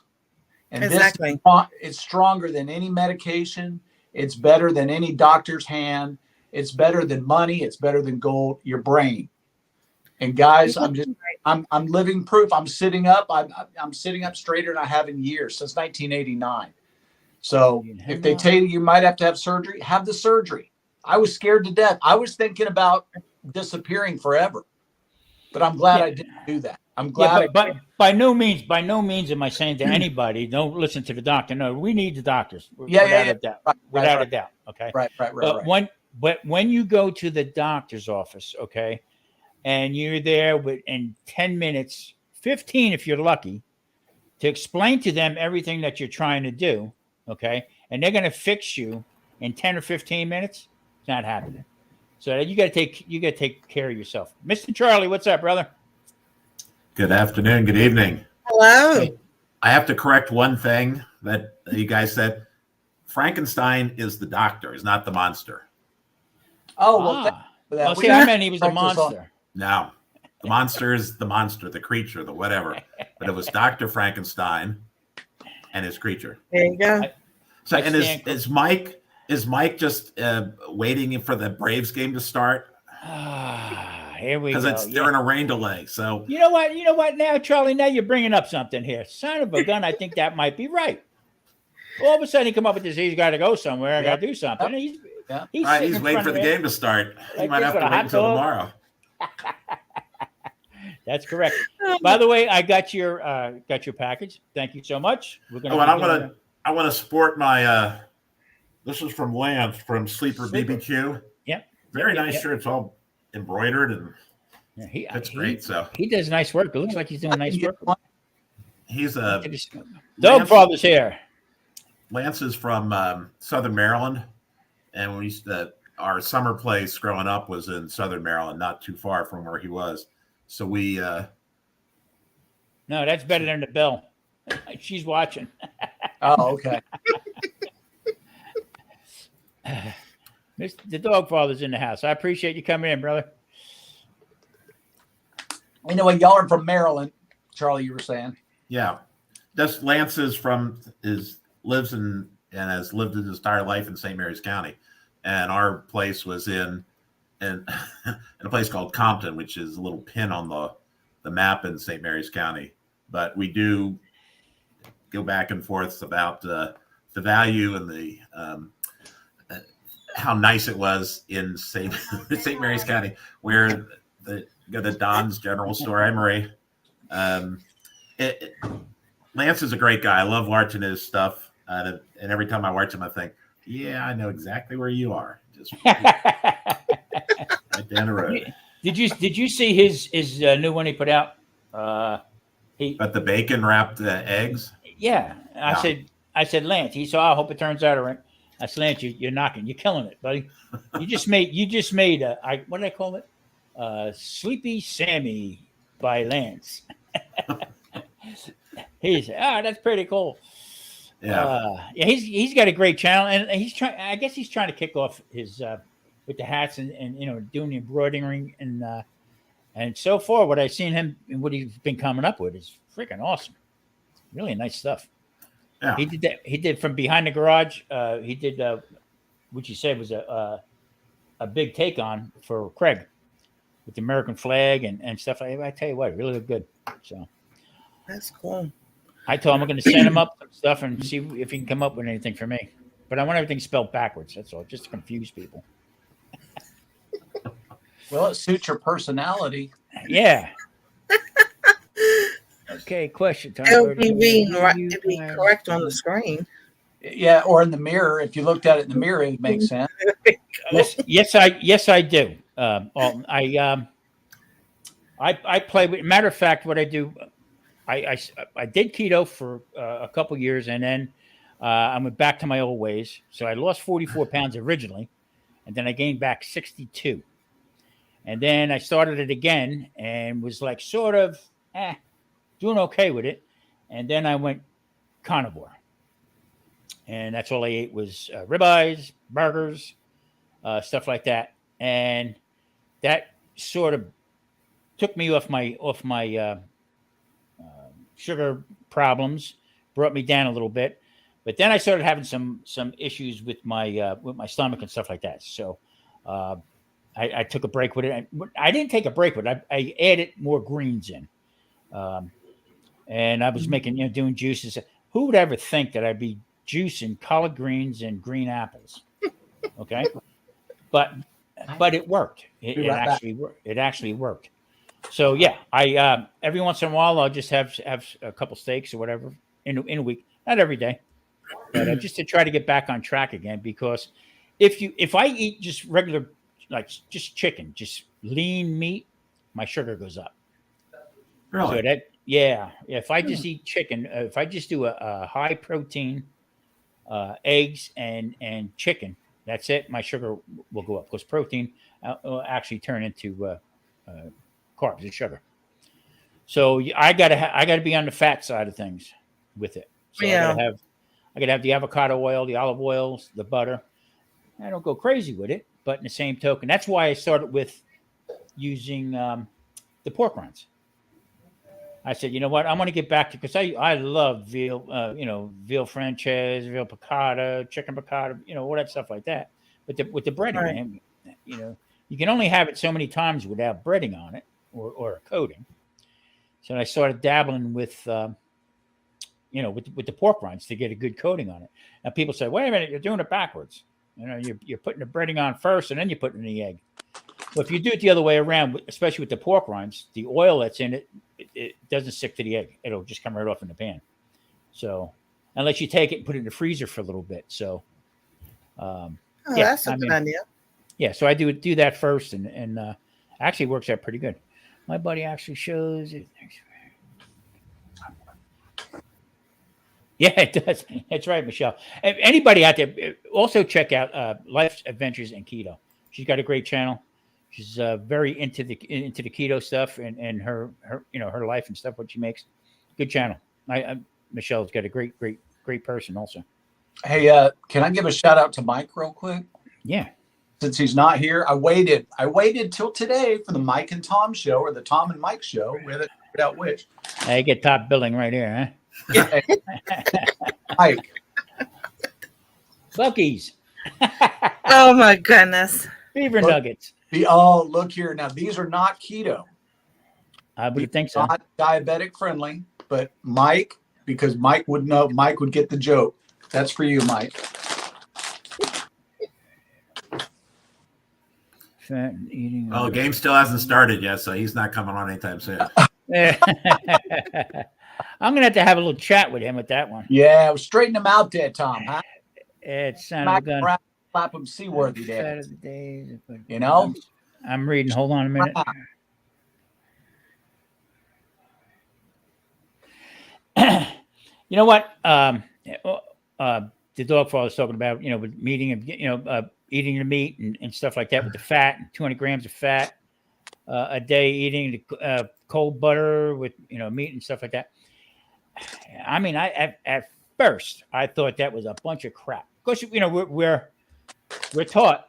And exactly. It's stronger than any medication. It's better than any doctor's hand. It's better than money. It's better than gold. Your brain. And guys, I'm living proof. I'm sitting up. I'm sitting up straighter than I have in years, since 1989. So if they tell you might have to have surgery, have the surgery. I was scared to death. I was thinking about disappearing forever, but I'm glad I didn't do that. I'm glad. Yeah, but by no means am I saying to anybody, don't listen to the doctor. No, we need the doctors. Without a doubt. Without a doubt. Okay. Right. But when you go to the doctor's office, okay, and you're there in 10 minutes, 15 if you're lucky, to explain to them everything that you're trying to do, okay, and they're going to fix you in 10 or 15 minutes, it's not happening. So you got to take care of yourself. Mr. Charlie, what's up, brother? Good afternoon. Good evening. Hello. I have to correct one thing that you guys said. Frankenstein is the doctor, is not the monster. Oh, well, see, I meant he was a monster. No, the monster is the monster, the creature, the whatever. But it was Dr. Frankenstein and his creature. There you go. So, and is Mike just waiting for the Braves game to start? Here we go. Because they're in a rain delay. So you know what? Now, Charlie, now you're bringing up something here. Son of a gun, I think that might be right. All of a sudden, he come up with this. He's got to go somewhere. I got to do something. He's waiting for the game to start. He might have to wait until tomorrow. That's correct. By the way, I got your package. Thank you so much. We're gonna. I want to sport my. This is from Lance from Sleeper BBQ. Yep. Very nice shirt. It's all embroidered and that's great. So he does nice work. It looks like he's doing nice work. He's Dog Father's here. Lance is from Southern Maryland, and we used to. Our summer place growing up was in Southern Maryland, not too far from where he was. So we. No, that's better than the Bill. She's watching. Oh, okay. The Dog Father's in the house. I appreciate you coming in, brother. You know what? Y'all are from Maryland, Charlie. You were saying. Yeah, that's Lance lives in and has lived his entire life in St. Mary's County. And our place was in a place called Compton, which is a little pin on the map in St. Mary's County. But we do go back and forth about the value and the how nice it was in St. Mary's County, where go to Don's General Store. Hi, Marie. Lance is a great guy. I love watching his stuff, and every time I watch him, I think, yeah, I know exactly where you are. Just right down the road. Did you see his new one he put out? But the bacon wrapped eggs. Yeah, I said, Lance. He said, I hope it turns out all right. I said, Lance, you're knocking, you're killing it, buddy. You just made what did I call it? Sleepy Sammy by Lance. He said, that's pretty cool. Yeah, he's got a great channel, and he's trying. I guess he's trying to kick off his with the hats and doing the embroidering and so far what I've seen him and what he's been coming up with is freaking awesome. Really nice stuff. Yeah. He did that. He did from behind the garage. He did which he said was a big take on for Craig with the American flag and stuff. I tell you what, it really looked good. So That's cool. I told him I'm going to send him up some stuff and see if he can come up with anything for me. But I want everything spelled backwards. That's all, just to confuse people. Well, it suits your personality. Yeah. Okay, question time. It'll be being right to be correct on the screen. Yeah, or in the mirror. If you looked at it in the mirror, it makes sense. Yes, I do. I play with. Matter of fact, what I do, I did keto for a couple years, and then I went back to my old ways. So I lost 44 pounds originally, and then I gained back 62, and then I started it again, and was like sort of doing okay with it, and then I went carnivore, and that's all I ate was ribeyes, burgers, stuff like that, and that sort of took me off my sugar problems, brought me down a little bit, but then I started having some issues with my stomach and stuff like that. So I took a break with it. I didn't take a break with it. I added more greens in, and I was making doing juices. Who would ever think that I'd be juicing collard greens and green apples? Okay, but it worked. It actually worked. So yeah, I every once in a while I'll just have a couple steaks or whatever in a week, not every day, but just to try to get back on track again. Because if I eat just regular, like just chicken, just lean meat, my sugar goes up. Really? So if I just eat chicken, if I just do a high protein eggs and chicken, that's it. My sugar will go up because protein will actually turn into carbs and sugar. So I gotta be on the fat side of things with it. So I gotta have the avocado oil, the olive oils, the butter. I don't go crazy with it, but in the same token, that's why I started with using the pork rinds. I said, you know what, I'm going to get back to, because I love veal, veal franchise, veal piccata, chicken piccata, all that stuff like that. But with the breading, Right. man, you can only have it so many times without breading on it or a coating. So I started dabbling with, with the pork rinds to get a good coating on it. Now people say, wait a minute, you're doing it backwards. You're putting the breading on first and then you're putting in the egg. Well, if you do it the other way around, especially with the pork rinds, the oil that's in it, it doesn't stick to the egg. It'll just come right off in the pan. So unless you take it and put it in the freezer for a little bit. So That's a good idea. Yeah, so I do that first, and actually works out pretty good. My buddy actually shows it. Yeah, it does. That's right, Michelle. Anybody out there, also check out Life's Adventures in Keto. She's got a great channel. She's very into the keto stuff and her her life and stuff. What she makes, good channel. Michelle's got a great person also. Hey, can I give a shout out to Mike real quick? Yeah. Since he's not here, I waited till today for the Mike and Tom show, or the Tom and Mike show. We haven't figured out which. I get top billing right here, huh? Mike. Buc-ee's. Oh my goodness. Beaver nuggets. Look here. Now, these are not keto. I would think so. Not diabetic friendly, but Mike, because Mike would know, Mike would get the joke. That's for you, Mike. Fat and eating. Well, the game still hasn't started yet, so he's not coming on anytime soon. I'm gonna have to have a little chat with him with that one. Yeah, straighten him out there, Tom. Huh? It's son of a gun. Slap him seaworthy there. Days, You know? I'm reading. Hold on a minute. You know what? The dog father was talking about, with meeting and, eating the meat and stuff like that with the fat, 200 grams of fat a day, eating the cold butter with, meat and stuff like that. I mean, at first I thought that was a bunch of crap. Because, we're taught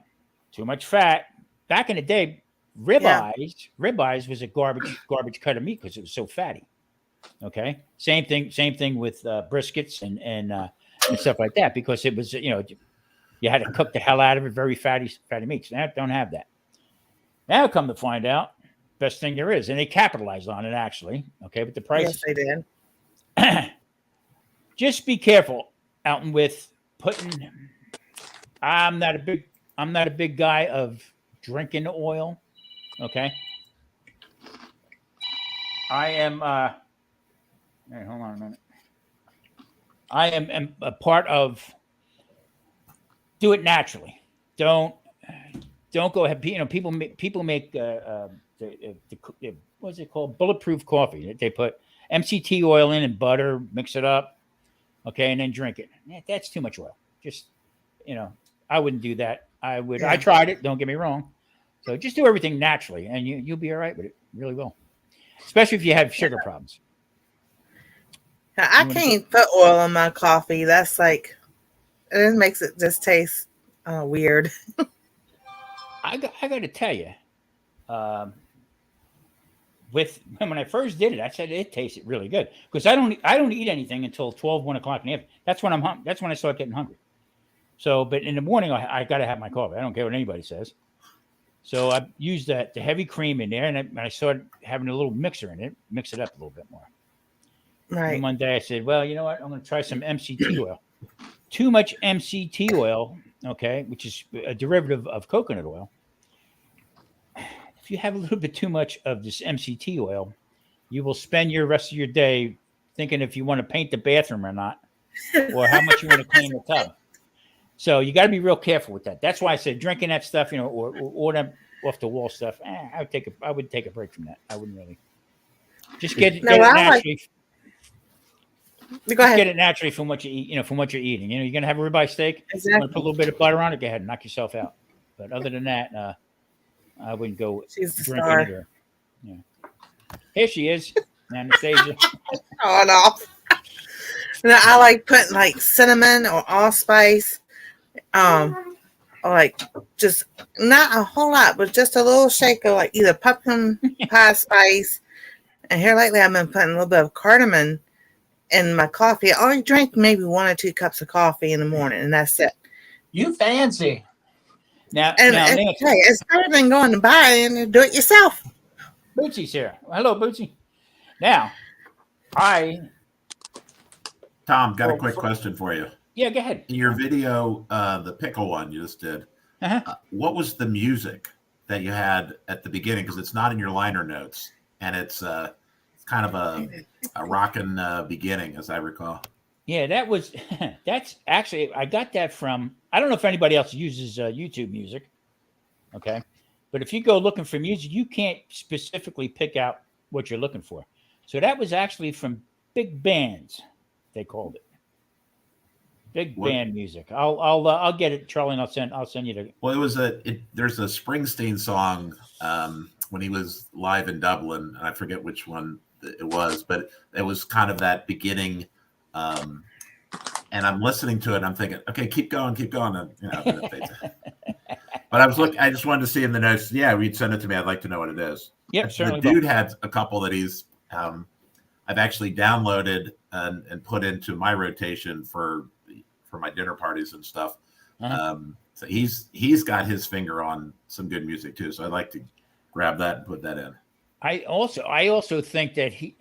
too much fat. Back in the day, ribeyes was a garbage cut of meat because it was so fatty. Okay, same thing with briskets and stuff like that, because it was, you had to cook the hell out of it, very fatty meats. Now don't have that. Now come to find out, best thing there is, and they capitalized on it actually. Okay, but the prices. Yes, they did. Just be careful out and with putting. I'm not a big guy of drinking oil. Okay, I am. Hey, hold on a minute. I am a part of. Do it naturally. Don't go ahead. People make what's it called? Bulletproof coffee. They put MCT oil in and butter, mix it up, okay, and then drink it. Yeah, that's too much oil. Just I wouldn't do that. I would. Yeah. I tried it. Don't get me wrong. So just do everything naturally, and you'll be all right with it. Really will. Especially if you have sugar problems. I can't put oil in my coffee. That's like, it makes it just taste weird. I got to tell you, when I first did it, I said it tasted really good, because I don't eat anything until 12, 1 o'clock in the afternoon. That's when that's when I start getting hungry. So, but in the morning I got to have my coffee. I don't care what anybody says. So I used the heavy cream in there, and I started having a little mixer in it, mix it up a little bit more. Right. And one day I said, well, you know what? I'm going to try some MCT oil. Too much MCT oil, okay, which is a derivative of coconut oil. If you have a little bit too much of this MCT oil, you will spend your rest of your day thinking if you want to paint the bathroom or not, or how much you want to clean the tub. So you got to be real careful with that. That's why I said drinking that stuff, or that off the wall stuff. I would take a break from that. I wouldn't really. Just get it naturally. Go ahead. Get it naturally from what you eat. From what you're eating. You're gonna have a ribeye steak. Exactly. You want to put a little bit of butter on it. Go ahead and knock yourself out. But other than that, I wouldn't go drinking it. Or, Here she is, Anastasia. On off. No, I like putting like cinnamon or allspice. Or like just not a whole lot, but just a little shake of like either pumpkin pie spice. And here lately, I've been putting a little bit of cardamom in my coffee. I only drink maybe 1 or 2 cups of coffee in the morning, and that's it. You fancy. Now, it's better than going to buy it and do it yourself. Bootsy's here. Hello, Bootsy. Now, Tom, got a quick question for you. Yeah, go ahead. In your video, the pickle one you just did, what was the music that you had at the beginning? Because it's not in your liner notes, and it's kind of a rockin' beginning, as I recall. Yeah, that's actually, I got that from, I don't know if anybody else uses YouTube music, okay? But if you go looking for music, you can't specifically pick out what you're looking for. So that was actually from big bands, they called it. Band music. I'll get it, Charlie, and I'll send you the. Well, there's a Springsteen song when he was live in Dublin. I forget which one it was, but it was kind of that beginning. And I'm listening to it. And I'm thinking, okay, keep going. And, but I just wanted to see in the notes. Yeah, we'd send it to me. I'd like to know what it is. Yep, certainly. The dude had a couple that he's I've actually downloaded and put into my rotation for my dinner parties and stuff. So he's got his finger on some good music too. So I'd like to grab that and put that in. I also think that him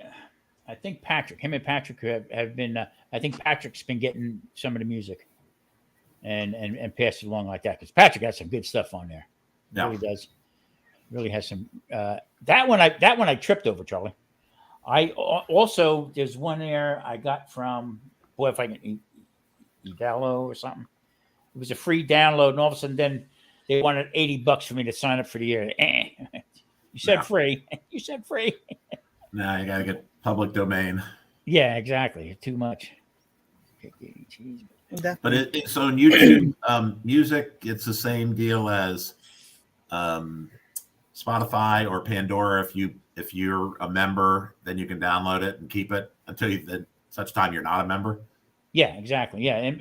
and Patrick have been. I think Patrick's been getting some of the music, and passed it along like that, because Patrick has some good stuff on there. Yeah. Really does. Really has some. That one I tripped over, Charlie. I also, there's one there I got from, boy, if I can, Edalo or something. It was a free download, and all of a sudden, then they wanted $80 for me to sign up for the year. You said free. You said free. No, you got to get public domain. Yeah, exactly. Too much. But so in YouTube music, it's the same deal as Spotify or Pandora. If you're a member, then you can download it and keep it until such time you're not a member. Yeah, exactly. Yeah, and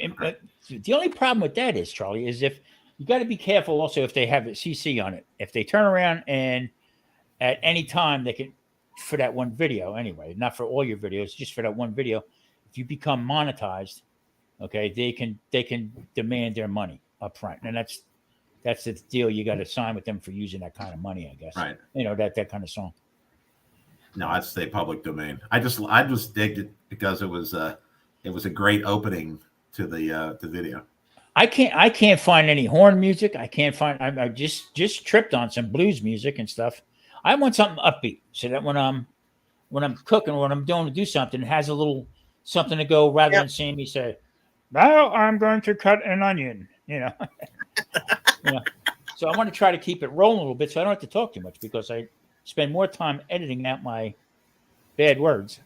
the only problem with that is, Charlie, is if you got to be careful also if they have a CC on it. If they turn around and at any time they can for that one video anyway, not for all your videos, just for that one video. If you become monetized, okay, they can demand their money up front, and that's the deal you got to sign with them for using that kind of money, I guess. Right. That kind of song. No, I'd say public domain. I just digged it because it was a great opening to the video. I can't find any horn music. I can't find. I just tripped on some blues music and stuff. I want something upbeat so that when I'm cooking or when I'm doing to do something, it has a little something to go rather than seeing me say, "Now I'm going to cut an onion." So I want to try to keep it rolling a little bit so I don't have to talk too much because I spend more time editing out my bad words.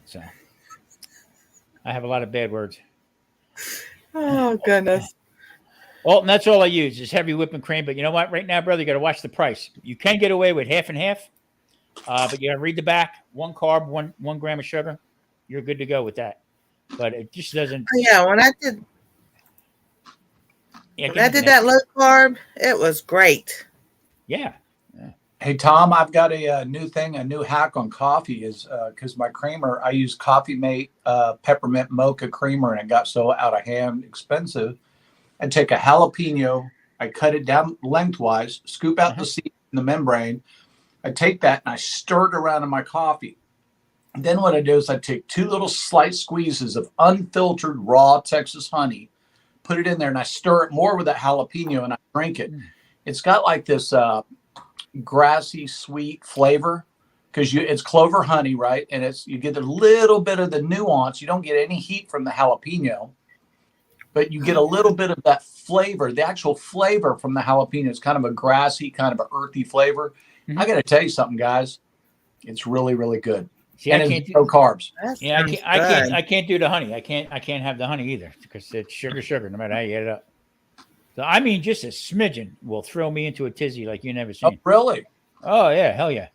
So I have a lot of bad words. Oh, goodness. Well, and that's all I use is heavy whipping cream. But you know what? Right now, brother, you got to watch the price. You can get away with half and half, but you got to read the back. 1 carb, 1 gram of sugar. You're good to go with that. But it just doesn't. Yeah, when I did that low carb, it was great. Yeah. Hey, Tom, I've got a new hack on coffee is because my creamer, I use Coffee Mate peppermint mocha creamer, and it got so out of hand expensive. I take a jalapeno, I cut it down lengthwise, scoop out the seed and the membrane. I take that and I stir it around in my coffee. And then what I do is I take 2 little slight squeezes of unfiltered raw Texas honey, put it in there, and I stir it more with that jalapeno, and I drink it. It's got like this grassy sweet flavor because it's clover honey, right? And you get a little bit of the nuance. You don't get any heat from the jalapeno, but you get a little bit of that flavor. The actual flavor from the jalapeno is kind of a grassy, kind of an earthy flavor. I got to tell you something, guys. It's really, really good. See, and it's no carbs. Yeah, I can't do the honey. I can't have the honey either because it's sugar, no matter how you add it up. So I mean, just a smidgen will throw me into a tizzy like you never seen. Oh, really? Oh yeah, hell yeah.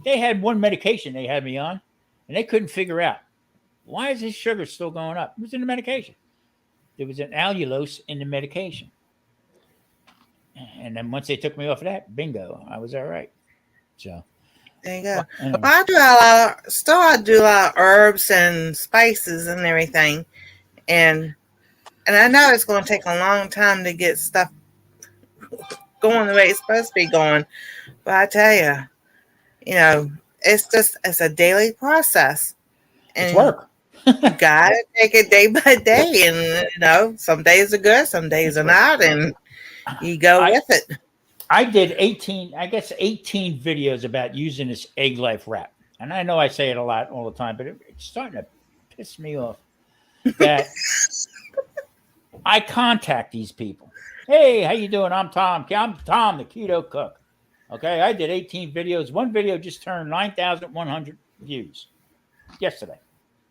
They had one medication they had me on, and they couldn't figure out why is this sugar still going up. It was in the medication. There was an allulose in the medication, and then once they took me off of that, bingo, I was all right. So there you go. Anyway. Well, I do a lot of herbs and spices and everything, and I know it's going to take a long time to get stuff going the way it's supposed to be going. But I tell you, it's a daily process. And it's work. You got to take it day by day. And, some days are good, some days are not. And you go with it. I did 18 videos about using this egg life wrap. And I know I say it a lot all the time, but it's starting to piss me off that I contact these people. Hey, how you doing? I'm Tom. I'm Tom, the keto cook. Okay, I did 18 videos. One video just turned 9,100 views yesterday.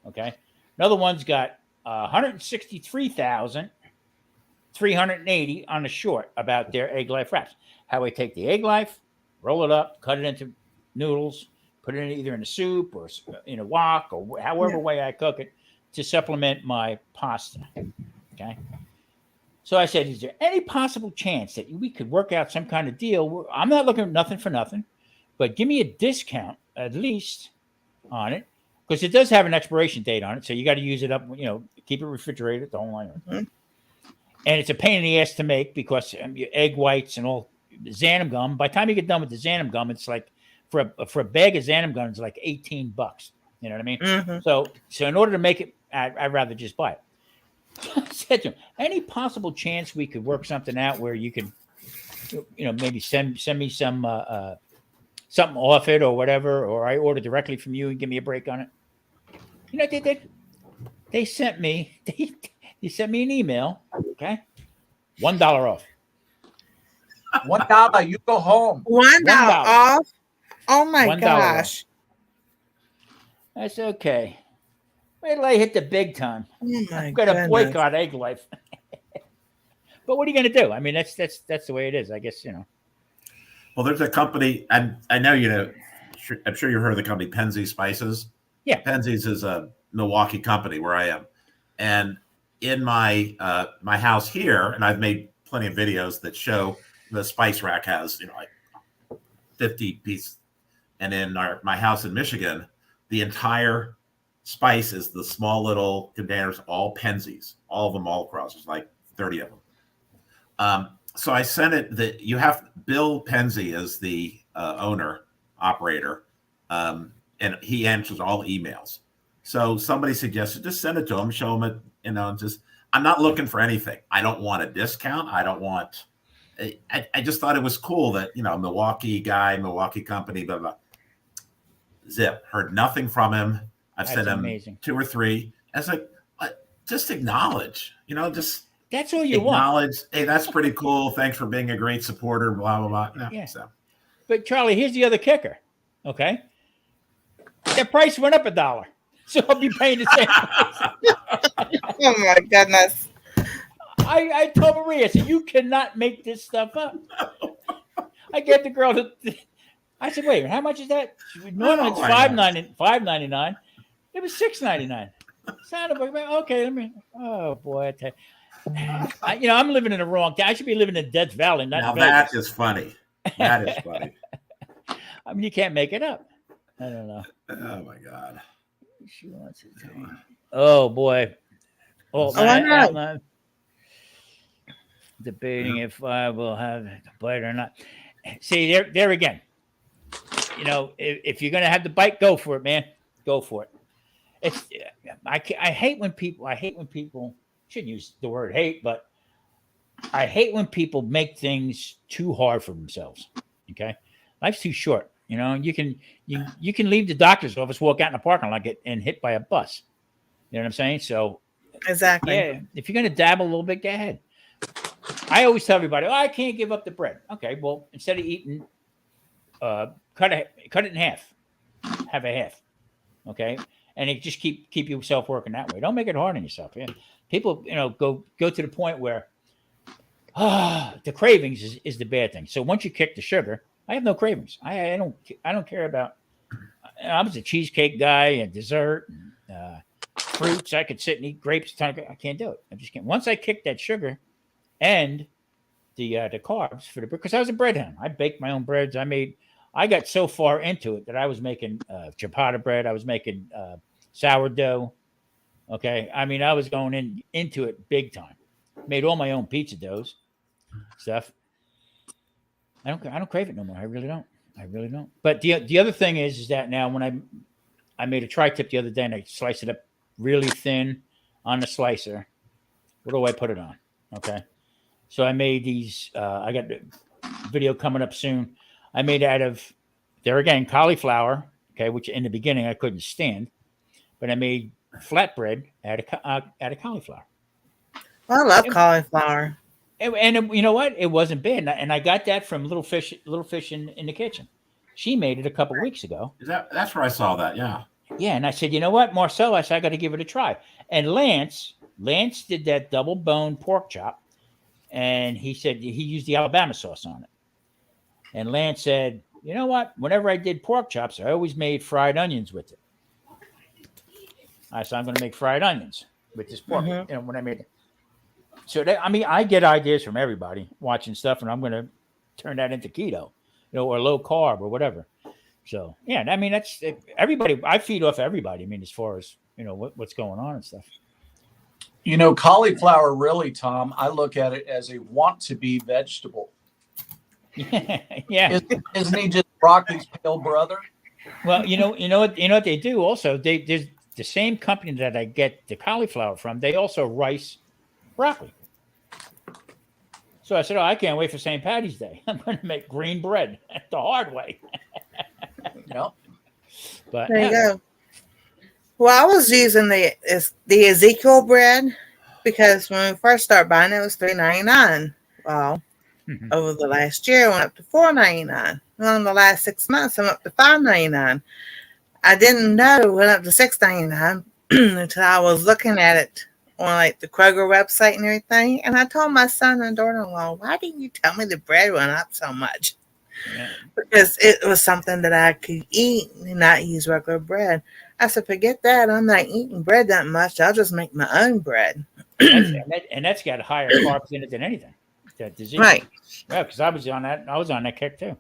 Okay, another one's got 163,380 on the short about their egg life wraps. How I take the egg life, roll it up, cut it into noodles, put it either in a soup or in a wok or however way I cook it to supplement my pasta. Okay. So I said, is there any possible chance that we could work out some kind of deal? I'm not looking at nothing for nothing, but give me a discount at least on it because it does have an expiration date on it. So you got to use it up, keep it refrigerated, the whole line. Mm-hmm. And it's a pain in the ass to make because your egg whites and all xanthan gum. By the time you get done with the xanthan gum, it's like for a bag of xanthan gum, it's like $18. You know what I mean? Mm-hmm. So in order to make it, I'd rather just buy it. I said to him, any possible chance we could work something out where you could, maybe send me some something off it or whatever, or I order directly from you and give me a break on it? You know what they did? They sent me an email. Okay, $1 off. $1, you go home. $1 off. Oh my gosh. That's okay. Wait till I hit the big time. Oh I'm going to boycott egg life. But what are you going to do? I mean, that's the way it is, I guess, Well, there's a company, I know I'm sure you've heard of the company Penzi Spices. Yeah. Penzi's is a Milwaukee company where I am. And in my my house here, and I've made plenty of videos that show the spice rack has, like 50 piece And in my house in Michigan, the entire spice is the small little containers, all Penzies, all of them all across. There's like 30 of them. So I sent it. You have Bill Penzi as the owner operator, and he answers all emails. So somebody suggested just send it to him, show him it. Just I'm not looking for anything. I don't want a discount. I don't want. I just thought it was cool that Milwaukee guy, Milwaukee company, blah blah. Zip. Heard nothing from him. I've sent him amazing. 2 or 3. I was like, just acknowledge. Just. That's all you want. Hey, that's pretty cool. Thanks for being a great supporter, blah, blah, blah. No, yeah. So. But Charlie, here's the other kicker. Okay. The price went up $1. So I'll be paying the same price. Oh my goodness. I told Maria, I said, you cannot make this stuff up. I gave the girl I said, wait, how much is that? Normally it's $5.99. It was $6.99. Okay, let me. Oh boy, I tell you. I'm living in the wrong town. I should be living in Death Valley. Now that is funny. That is funny. I mean, you can't make it up. I don't know. Oh my God. She wants it. Oh boy. I'm debating if I will have the bite or not. See, there again. If you're gonna have the bite, go for it, man. Go for it. I hate when people shouldn't use the word hate, but I hate when people make things too hard for themselves. Okay, life's too short. You can leave the doctor's office, walk out in the parking lot, and hit by a bus. You know what I'm saying? So exactly. Yeah, if you're gonna dabble a little bit, go ahead. I always tell everybody, I can't give up the bread. Okay, well, instead of eating, cut it in half. Have a half. Okay. And it just keep yourself working that way. Don't make it hard on yourself. Yeah. People, go to the point where the cravings is the bad thing. So once you kick the sugar, I have no cravings. I don't care about. I was a cheesecake guy and dessert, and, fruits. I could sit and eat grapes. I can't do it. I just can't. Once I kicked that sugar, and the carbs because I was a bread hound. I baked my own breads. I got so far into it that I was making ciabatta bread. I was making sourdough. Okay. I mean, I was going into it big time. Made all my own pizza doughs stuff. I don't crave it no more. I really don't. But the other thing is that now when I made a tri-tip the other day and I sliced it up really thin on the slicer. What do I put it on? Okay. So I made these, I got the video coming up soon. I made out of, there again, cauliflower, okay, which in the beginning I couldn't stand, but I made flatbread out of cauliflower. I love cauliflower. And you know what? It wasn't bad. And I got that from Little Fish in the Kitchen. She made it a couple weeks ago. That's where I saw that, yeah. Yeah, and I said, you know what, Marcel, I got to give it a try. And Lance did that double bone pork chop, and he said he used the Alabama sauce on it. And Lance said, you know what? Whenever I did pork chops, I always made fried onions with it. I said, I'm going to make fried onions with this pork. Mm-hmm. When I made it. So I get ideas from everybody watching stuff, and I'm going to turn that into keto, or low carb or whatever. So yeah, I mean that's everybody. I feed off everybody. I mean, as far as what's going on and stuff. Cauliflower, really, Tom. I look at it as a want-to-be vegetable. Yeah. Isn't he just broccoli's pale brother? Well, you know what they do also. There's the same company that I get the cauliflower from. They also rice broccoli. So I said, I can't wait for St. Patty's Day. I'm going to make green bread the hard way. But there you go. Well, I was using the Ezekiel bread because when we first started buying it was $3.99. Well, over the last year, I went up to $4.99. Well, in the last 6 months, I'm up to $5.99. I didn't know it went up to $6.99 until I was looking at it on like the Kroger website and everything. And I told my son and daughter-in-law, why didn't you tell me the bread went up so much? Yeah. Because it was something that I could eat and not use regular bread. I said, forget that. I'm not eating bread that much. I'll just make my own bread. and that's got higher carbs in it than anything. Right. Yeah, because I was on that kick too.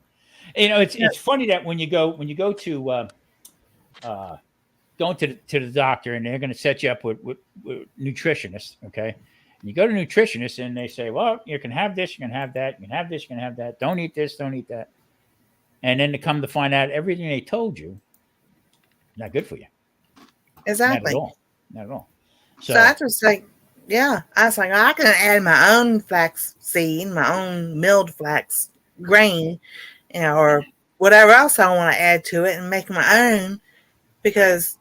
It's funny that when you go to going to the doctor and they're going to set you up with nutritionists, okay? And you go to nutritionists and they say, well, you can have this, you can have that, you can have this, you can have that. Don't eat this, don't eat that. And then to come to find out everything they told you, not good for you. Exactly. Not at all. So I was like, I was like, I can add my own flax seed, my own milled flax grain, or whatever else I want to add to it and make my own, because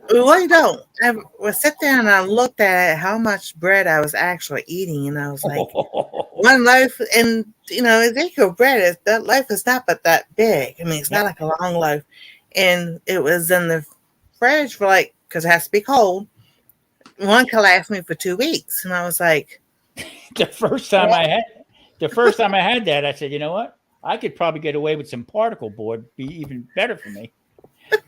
we really don't. I would sit there and I looked at how much bread I was actually eating, and I was like, one loaf, and Ezekiel bread, that loaf is not but that big. I mean, it's not like a long loaf, and it was in the fridge for because it has to be cold. One could last me for 2 weeks, and I was like, the first time I had that, I said, you know what? I could probably get away with some particle board, be even better for me.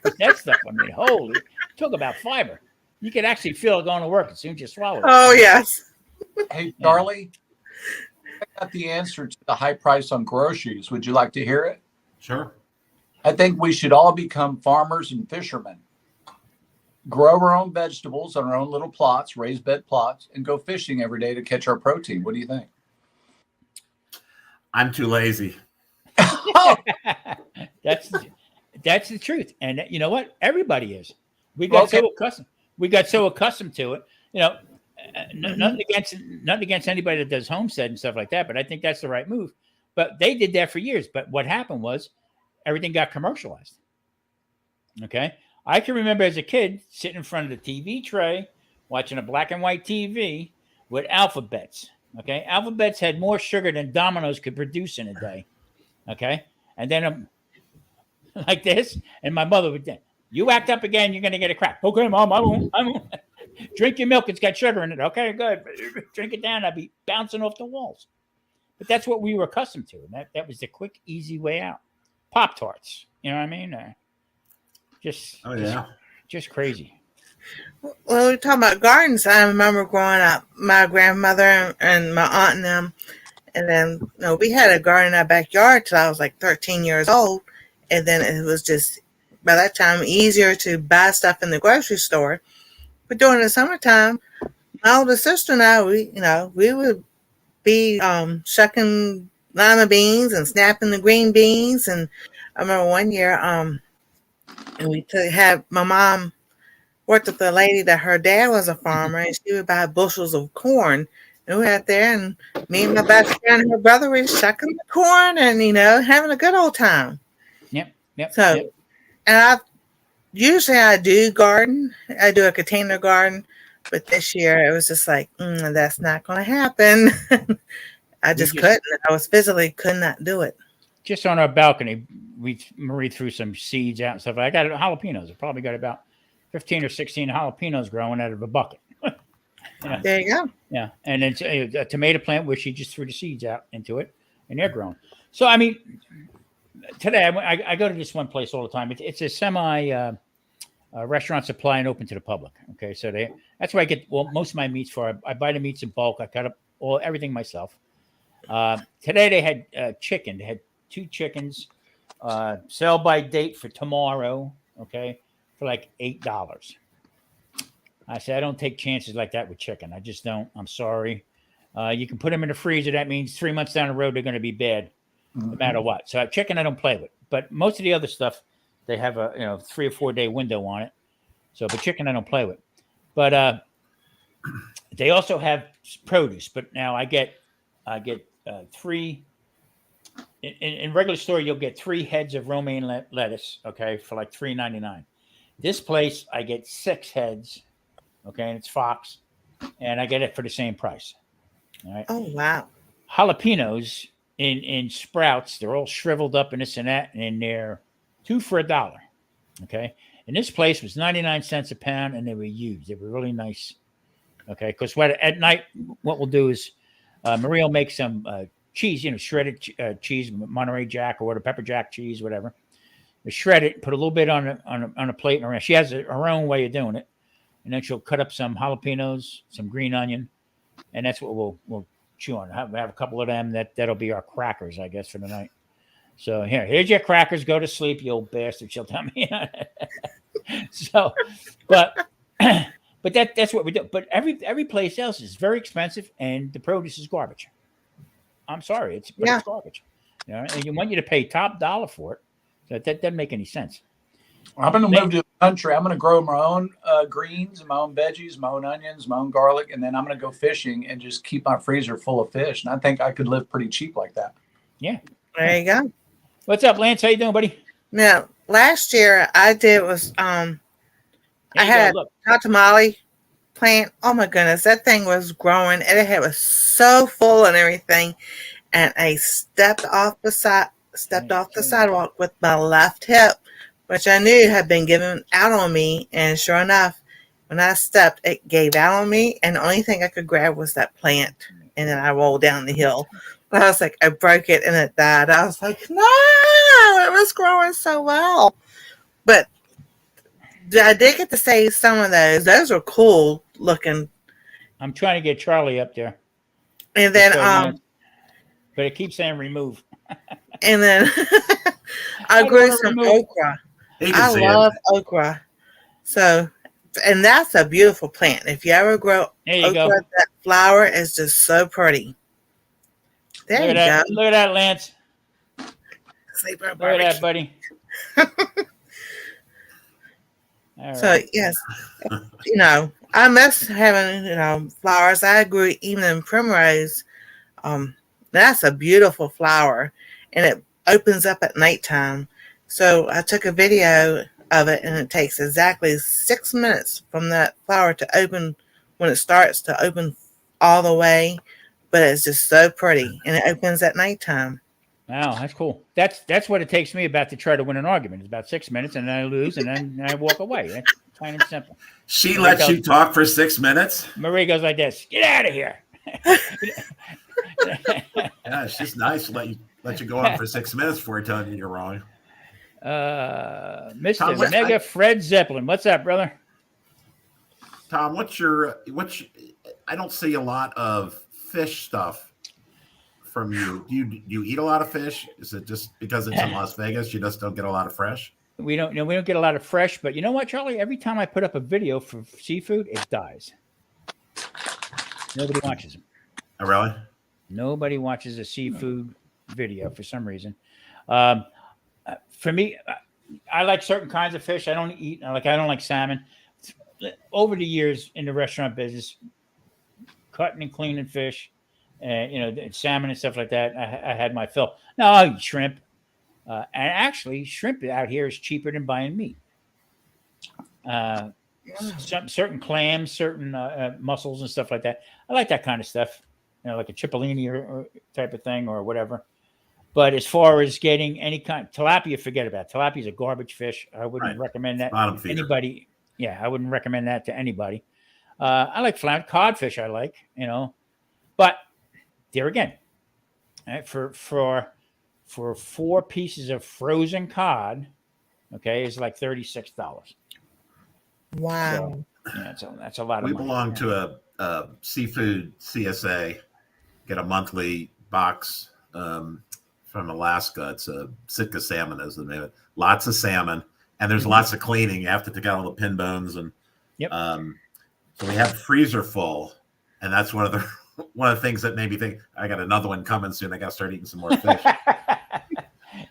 But that stuff, I mean, holy, talk about fiber. You could actually feel it going to work as soon as you swallow it. Oh, yes. Hey, Charlie, I got the answer to the high price on groceries. Would you like to hear it? Sure. I think we should all become farmers and fishermen. Grow our own vegetables on our own little plots, raised bed plots, and go fishing every day to catch our protein. What do you think? I'm too lazy. That's the truth. And you know what? Everybody is. We got so accustomed to it. Nothing against anybody that does homestead and stuff like that, but I think that's the right move. But they did that for years. But what happened was everything got commercialized. Okay. I can remember as a kid sitting in front of the TV tray, watching a black and white TV with alphabets. Okay. Alphabets had more sugar than Domino's could produce in a day. Okay. And then like this. And my mother would say, you act up again, you're going to get a crack. Okay, Mom, I won't. Drink your milk. It's got sugar in it. Okay, good. Drink it down. I'd be bouncing off the walls. But that's what we were accustomed to. And that was the quick, easy way out. Pop-Tarts. You know what I mean? Just crazy. Well, we're talking about gardens. I remember growing up, my grandmother and my aunt and them, and then we had a garden in our backyard till I was like 13 years old, and then it was just by that time easier to buy stuff in the grocery store. But during the summertime, my older sister and I, we would be shucking lima beans and snapping the green beans. And I remember one year, and we had my mom worked with a lady that her dad was a farmer, and she would buy bushels of corn. And we were out there, and me and my best friend and her brother were shucking the corn and having a good old time. Yep. So, and usually I do garden. I do a container garden, but this year it was just like, that's not going to happen. I just couldn't. I was physically could not do it. Just on our balcony, Marie threw some seeds out and stuff. I got jalapenos. I probably got about 15 or 16 jalapenos growing out of a bucket. There you go. Yeah, and it's a tomato plant where she just threw the seeds out into it, and they're growing. So I mean, today I go to this one place all the time. It's a semi restaurant supply and open to the public. Okay, so that's where I get most of my meats for. I buy the meats in bulk. I cut up everything myself. Today they had chicken. They had 2 chickens. Sell by date for tomorrow. Okay, for like $8. I said I don't take chances like that with chicken. I just don't. I'm sorry. You can put them in the freezer. That means 3 months down the road they're going to be bad, no matter what. So chicken I don't play with. But most of the other stuff, they have a 3 or 4 day window on it. So, but chicken I don't play with. But they also have produce. But now I get 3. In regular store, you'll get 3 heads of romaine lettuce. Okay, for like $3.99. This place I get 6 heads. Okay, and it's Fox, and I get it for the same price. All right. Oh wow! Jalapenos in Sprouts, they're all shriveled up and this and that, and they're 2 for $1. Okay, and this place was 99 cents a pound, and they were huge. They were really nice. Okay, because at night, what we'll do is Maria will make some cheese, shredded cheese, Monterey Jack or whatever, pepper jack cheese, whatever. We shred it, put a little bit on a plate, and around. She has her own way of doing it. And then she'll cut up some jalapenos, some green onion, and that's what we'll chew on. Have a couple of them. That'll be our crackers, I guess, for the night. So here's your crackers. Go to sleep, you old bastard. She'll tell me. So, but that's what we do. But every place else is very expensive, and the produce is garbage. I'm sorry, it's garbage. You know, and you want you to pay top dollar for it. So that doesn't make any sense. I'm going to move to the country. I'm going to grow my own greens, my own veggies, my own onions, my own garlic, and then I'm going to go fishing and just keep my freezer full of fish. And I think I could live pretty cheap like that. Yeah. There you go. What's up, Lance? How you doing, buddy? Now, last year I did was I had a tamale plant. Oh my goodness, that thing was growing and it was so full and everything. And I stepped off the sidewalk with my left hip, which I knew had been given out on me. And sure enough, when I stepped, it gave out on me. And the only thing I could grab was that plant. And then I rolled down the hill. But I was like, I broke it and it died. I was like, no, it was growing so well. But I did get to save some of those. Those were cool looking. I'm trying to get Charlie up there. And then, but it keeps saying remove. And then I grew some okra. I love okra. So, and that's a beautiful plant. If you ever grow okra, that flower is just so pretty. There you go. Look at that, Lance. Sleeper look at that, buddy. So, yes, you know, I miss having, you know, flowers. I grew even in primrose. That's a beautiful flower, and it opens up at nighttime. So I took a video of it, and it takes exactly 6 minutes from that flower to open when it starts to open all the way. But it's just so pretty, and it opens at nighttime. Wow, that's cool. That's what it takes me about to try to win an argument. It's about 6 minutes, and then I lose, and then I walk away. That's plain and simple. She lets you talk for 6 minutes? Marie goes like this: "Get out of here." Yeah, it's just nice to let you go on for 6 minutes before telling you you're wrong. Mr. Tom, Mega Fred Zeppelin, what's up, brother? Tom, what's your I don't see a lot of fish stuff from you. Do you eat a lot of fish? Is it just because it's in Las Vegas you just don't get a lot of fresh? We don't get a lot of fresh, but you know what, Charlie? Every time I put up a video for seafood, it dies. Nobody watches them. Oh, really? Nobody watches a seafood video for some reason. For me, I like certain kinds of fish. I don't like salmon. Over the years in the restaurant business, cutting and cleaning fish, and salmon and stuff like that, I had my fill. Now I eat shrimp, and actually, shrimp out here is cheaper than buying meat. Some certain clams, certain mussels and stuff like that. I like that kind of stuff, like a cipollini or type of thing or whatever. But as far as getting any kind tilapia, forget about it. Tilapia is a garbage fish. I wouldn't recommend that to anybody. Yeah, I wouldn't recommend that to anybody. I like codfish. I like, but there again, right, for 4 pieces of frozen cod, okay, is like $36. Wow. So, that's a lot of money. We belong to a seafood CSA. Get a monthly box from Alaska. It's a Sitka salmon, is the name of it. Lots of salmon, and there's lots of cleaning. You have to take out all the pin bones, and so we have the freezer full, and that's one of the things that made me think I got another one coming soon. I got to start eating some more fish.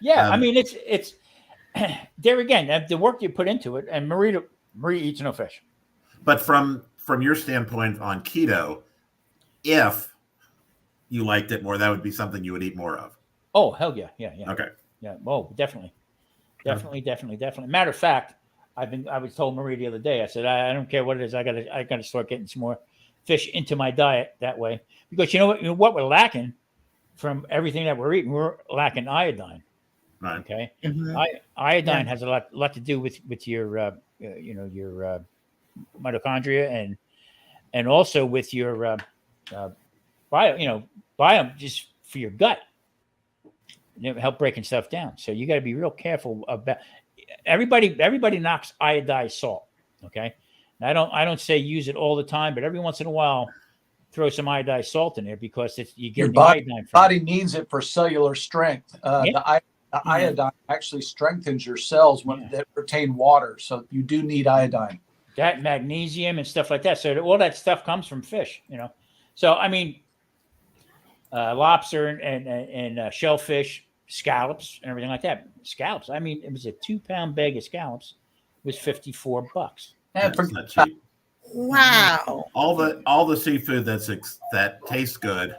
Yeah, I mean it's there again. The work you put into it, and Marie eats no fish. But from your standpoint on keto, if you liked it more, that would be something you would eat more of. Oh, hell yeah. Okay. Yeah. Oh, definitely. Matter of fact, I was told Marie the other day, I said, I don't care what it is. I gotta start getting some more fish into my diet that way. Because you know what we're lacking from everything that we're eating, we're lacking iodine. Right. Okay. Mm-hmm. Iodine has a lot to do with your your mitochondria and also with your biome just for your gut. Help breaking stuff down. So you got to be real careful about everybody knocks iodized salt. Okay. And I don't say use it all the time, but every once in a while throw some iodized salt in there because you get your the iodine from body needs it for cellular strength. The iodine iodine actually strengthens your cells when they retain water. So you do need iodine. That magnesium and stuff like that. So all that stuff comes from fish, So I mean, lobster and shellfish, scallops, and everything like that. Scallops. I mean, it was a 2-pound bag of scallops. It was $54. And That's not cheap. Wow. All the seafood that tastes good,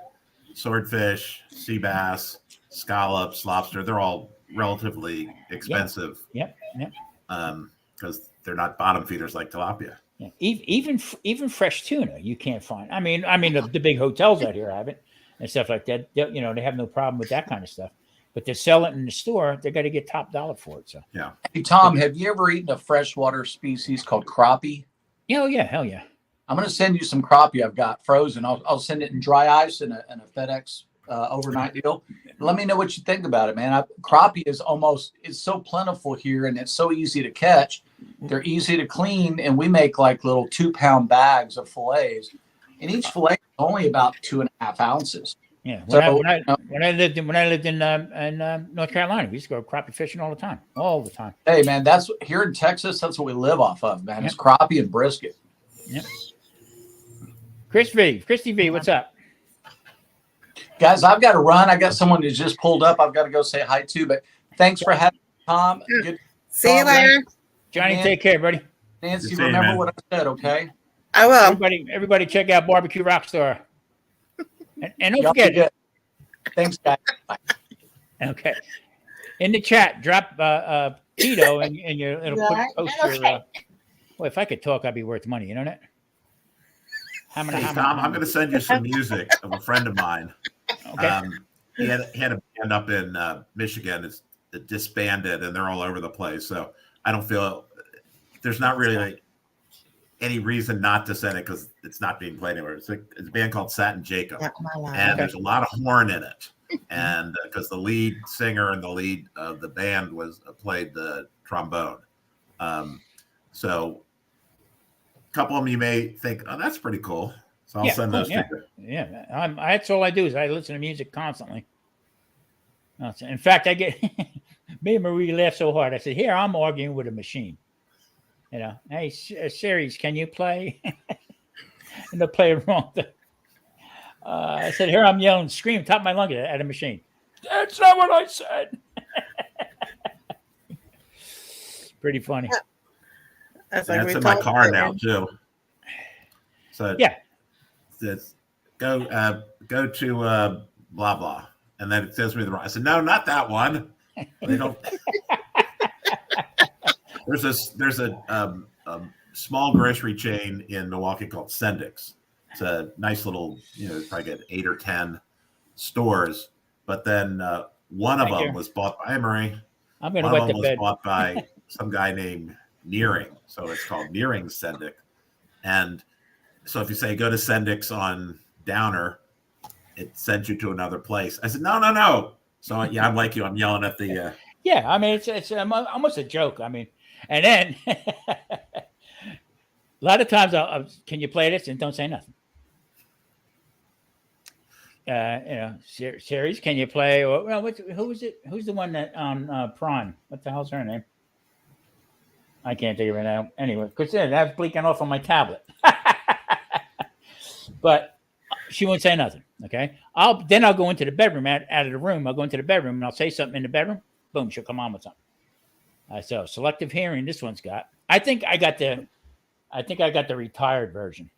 swordfish, sea bass, scallops, lobster, they're all relatively expensive. Yep. Because they're not bottom feeders like tilapia. Yeah. Even fresh tuna you can't find. I mean the big hotels out here have it and stuff like that. They have no problem with that kind of stuff. But to sell it in the store, they got to get top dollar for it. So yeah. Hey Tom, have you ever eaten a freshwater species called crappie? Oh yeah, hell yeah. I'm going to send you some crappie I've got frozen. I'll send it in dry ice in a FedEx overnight deal. Let me know what you think about it, man. Crappie it's so plentiful here and it's so easy to catch. They're easy to clean, and we make like little 2-pound bags of fillets, and each fillet is only about 2.5 ounces. Yeah. When I lived in North Carolina, we used to go crappie fishing all the time. Hey man, that's here in Texas. That's what we live off of, man. Yep. It's crappie and brisket. Yep. Christy V, what's up? Guys, I've got to run. I got someone who just pulled up. I've got to go say hi to. But thanks for having me, Tom. Good. See you later, Johnny. Take care, buddy. Nancy, remember what I said, okay? I will. Everybody, check out Barbecue Rockstar. And don't forget. Thanks, guys. Bye. Okay. In the chat, drop keto and it'll post your. Well, if I could talk, I'd be worth money. You know that? Tom, I'm going to send you some music of a friend of mine. Okay. He had a band up in Michigan. It's disbanded, and they're all over the place. So I don't feel there's not really any reason not to send it because it's not being played anywhere. It's a band called Satin Jacob, and there's a lot of horn in it. And because the lead singer and the lead of the band played the trombone, so a couple of them you may think, oh, that's pretty cool. So I'll send those to you. Yeah, that's all I do is I listen to music constantly. In fact, I get me and Marie laugh so hard. I said, "Here, I'm arguing with a machine." Hey, Series, can you play? And they'll play it wrong. I said, "Here, I'm yelling, screaming, top of my lungs at a machine." That's not what I said. Pretty funny. That's in my car now too. So it's go to blah blah, and then it says me the wrong. I said, no, not that one. They don't. There's a small grocery chain in Milwaukee called Sendik's. It's a nice little, probably get 8 or 10 stores. But then one of them was bought by Marie. I'm going to wet the bed. Was bought by some guy named Nearing. So it's called Nearing Sendik. And so if you say go to Sendik's on Downer, it sends you to another place. I said, no. So yeah, I'm like you. I'm yelling at the. Yeah, I mean it's almost a joke. I mean, and then a lot of times I'll can you play this and don't say nothing. Series, can you play? Or who is it? Who's the one that on Prime? What the hell's her name? I can't think of it now. Anyway, because that's blinking off on my tablet. But she won't say nothing. Okay. I'll go into the bedroom out of the room. I'll go into the bedroom and I'll say something in the bedroom. Boom, she'll come on with something. So selective hearing, this one's got. I think I got the retired version.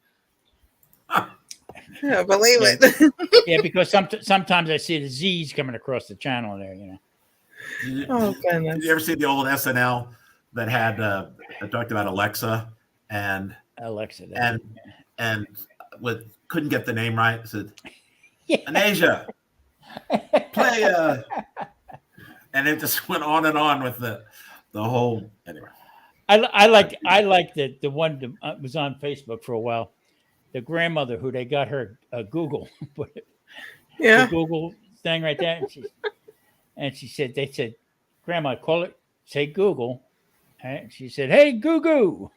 Yeah, believe it. Yeah, because sometimes I see the Z's coming across the channel there. Oh goodness! Did you ever see the old SNL that had talked about Alexa and couldn't get the name right? It said, Anasia, play and it just went on and on with the whole. Anyway, I like the one that was on Facebook for a while. The grandmother who they got her Google, the Google thing right there, and she said, they said, "Grandma, call it, say Google," and she said, "Hey, Goo."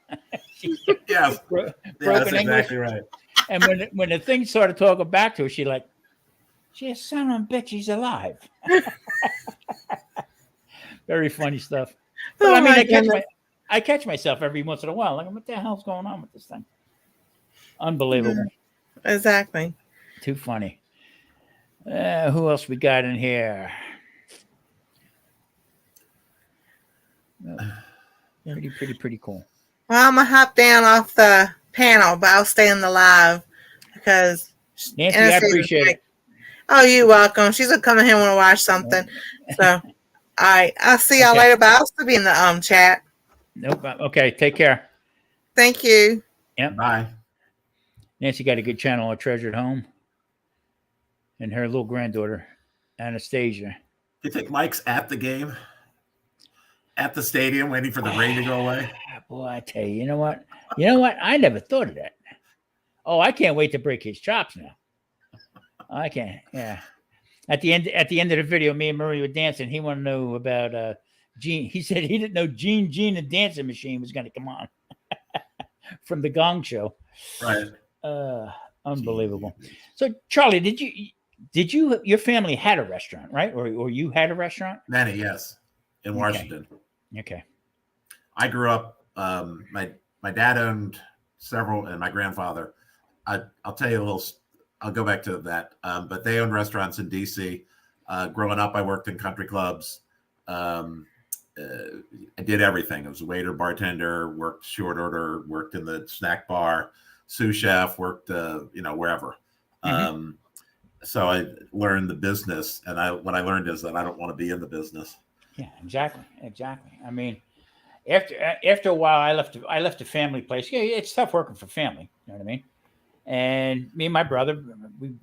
Yes, broken that's English. exactly right. And when the thing started talking back to her, she son of a bitch, he's alive. Very funny stuff. But Oh I mean, my goodness. I catch myself every once in a while. Like, what the hell's going on with this thing? Unbelievable. Exactly. Too funny. Who else we got in here? Pretty cool. Well, I'm gonna hop down off the panel, but I'll stay in the live because Nancy, I appreciate it. Oh, you're welcome. She's gonna come in here and want to watch something. So, all right, I'll see y'all later. But I'll still be in the chat. Nope. Okay. Take care. Thank you. Yep. Bye. Nancy got a good channel, A Treasured Home, and her little granddaughter, Anastasia. Do you think Mike's at the game? At the stadium waiting for the rain to go away? Boy, I tell you, you know what? I never thought of that. Oh, I can't wait to break his chops now. I can't. Yeah. At the end of the video, me and Murray were dancing. He wanted to know about Gene. He said he didn't know Gene the Dancing Machine was going to come on from the Gong Show. Right. Unbelievable. So, Charlie, did you your family had a restaurant, right? Or you had a restaurant? Many, yes, in Washington. Okay. I grew up. My dad owned several, and my grandfather. I'll tell you a little. I'll go back to that. But they owned restaurants in D.C. Growing up, I worked in country clubs. I did everything. I was a waiter, bartender, worked short order, worked in the snack bar, sous chef, worked wherever. Mm-hmm. So I learned the business, and what I learned is that I don't want to be in the business. Yeah, exactly. I mean, after a while, I left the family place. Yeah, it's tough working for family. You know what I mean? And me and my brother,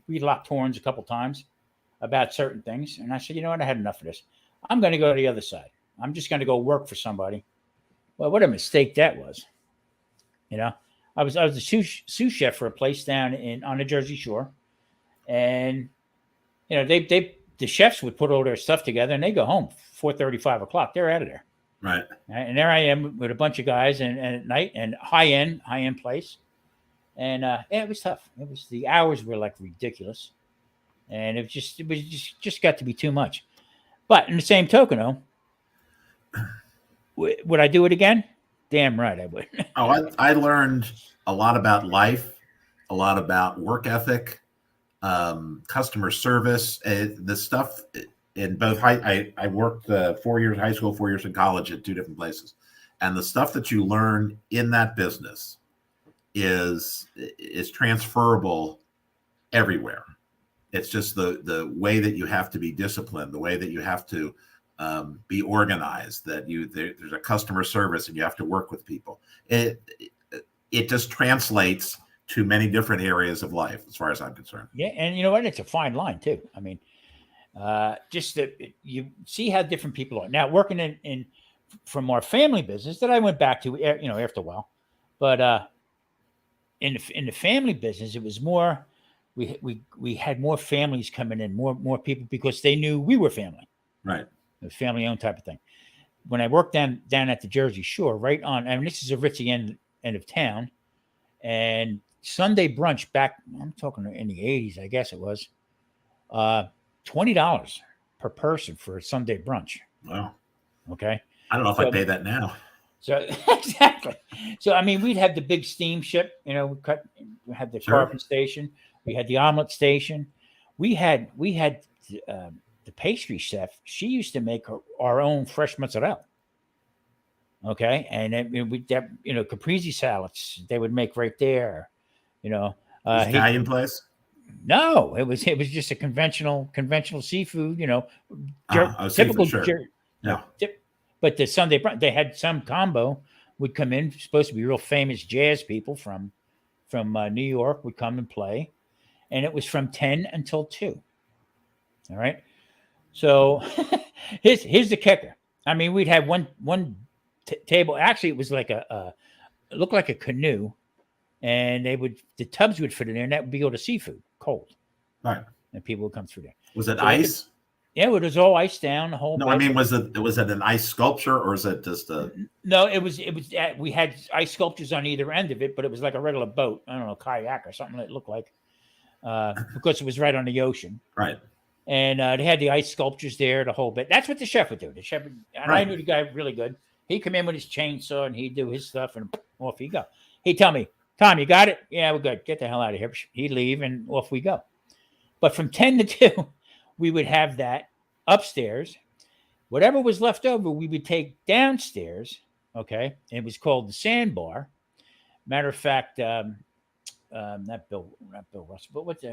we locked horns a couple times about certain things. And I said, you know what? I had enough of this. I'm going to go to the other side. I'm just going to go work for somebody. Well, what a mistake that was. I was a sous chef for a place down on the Jersey Shore. And, the chefs would put all their stuff together and they go home 4:30, 5 o'clock. They're out of there. Right. And there I am with a bunch of guys and at night and high end place. And it was tough. The hours were like ridiculous. And it just got to be too much. But in the same token, though, would I do it again? Damn right I would. I learned a lot about life, a lot about work ethic, customer service, the stuff in both I worked 4 years high school, 4 years in college at two different places. And the stuff that you learn in that business is transferable everywhere. It's just the way that you have to be disciplined, the way that you have to be organized, that there's a customer service and you have to work with people. It just translates to many different areas of life, as far as I'm concerned. Yeah, and you know what? It's a fine line too. I mean, just that you see how different people are now working in from our family business that I went back to, after a while, but in the family business, it was more. We had more families coming in, more people because they knew we were family. Right. A family owned type of thing. When I worked down at the Jersey Shore, right on, I mean, this is a ritzy end of town, and Sunday brunch back, I'm talking in the 80s, I guess it was, $20 per person for a Sunday brunch. Wow. Okay. I don't know if I pay that now. So exactly. So I mean, we'd have the big steamship. We had the carpet station. We had the omelet station. We had the pastry chef. She used to make our own fresh mozzarella. Okay, and then we caprese salads they would make right there. Italian place? No, it was just a conventional seafood. Typical. Sure. Yeah. But the Sunday brunch, they had some combo would come in. Supposed to be real famous jazz people from New York would come and play, and it was from 10 until 2. All right. So here's the kicker. I mean, we'd have one table. Actually, it was like it looked like a canoe, and the tubs would fit in there, and that would be all the seafood, cold. Right. And people would come through there. Was it ice? Yeah, it was all iced down the whole. No, I mean, was it an ice sculpture or is it just a? No, it was. We had ice sculptures on either end of it, but it was like a regular boat. I don't know, kayak or something that looked like, because it was right on the ocean. Right. And they had the ice sculptures there, the whole bit. That's what the chef would do. The chef, and I Right. knew the guy really good. He'd come in with his chainsaw and he'd do his stuff, and off he'd go. He'd tell me, Tom, you got it? Yeah, we're good. Get the hell out of here. He'd leave and off we go. But from 10 to 2, we would have that upstairs. Whatever was left over, we would take downstairs. Okay. It was called the Sandbar. Matter of fact, not Bill Russell, but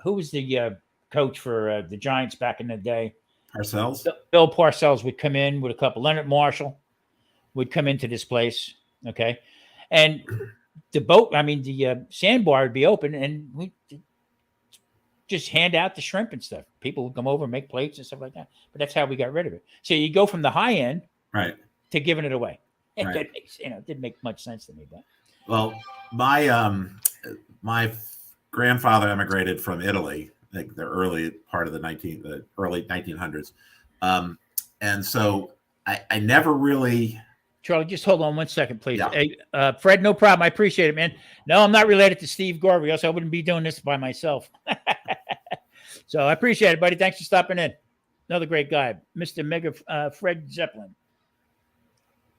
who was the coach for the Giants back in the day? Parcells. Bill Parcells would come in with a couple. Leonard Marshall would come into this place. Okay. And the Sandbar would be open, and we just hand out the shrimp and stuff. People would come over and make plates and stuff like that. But that's how we got rid of it. So you go from the high end Right. to giving it away. It Right. didn't make much sense to me. But Well, my grandfather emigrated from Italy, like the early part of the early 1900s, and so I never really. Charlie, just hold on 1 second, please. Yeah. Hey, Fred, no problem. I appreciate it, man. No, I'm not related to Steve Garvey, else I wouldn't be doing this by myself. So I appreciate it, buddy. Thanks for stopping in. Another great guy, Mr. Mega Fred Zeppelin.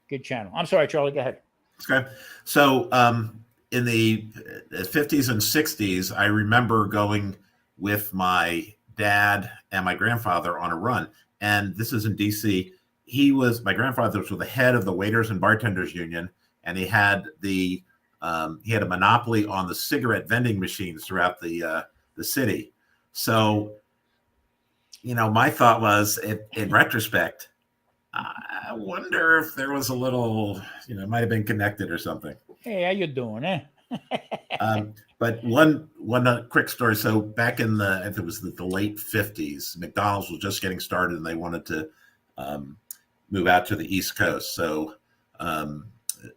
Good channel. I'm sorry, Charlie. Go ahead. Okay. So in the 50s and 60s, I remember going with my dad and my grandfather on a run. And this is in DC. My grandfather was the head of the Waiters and Bartenders Union, and he had a monopoly on the cigarette vending machines throughout the city. So, my thought was, in retrospect, I wonder if there was a little, it might have been connected or something. Hey, how you doing, eh? But one quick story. So back in I think it was the late 50s, McDonald's was just getting started, and they wanted to move out to the East Coast. So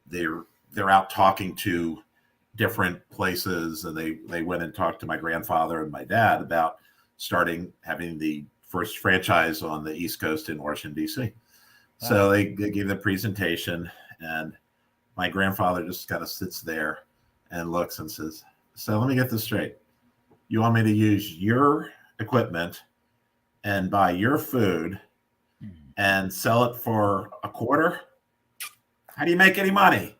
they're out talking to different places, and they went and talked to my grandfather and my dad about having the first franchise on the East Coast in Washington, D.C. So they gave the presentation, and my grandfather just kind of sits there and looks and says, "So let me get this straight. You want me to use your equipment and buy your food and sell it for a quarter? How do you make any money?"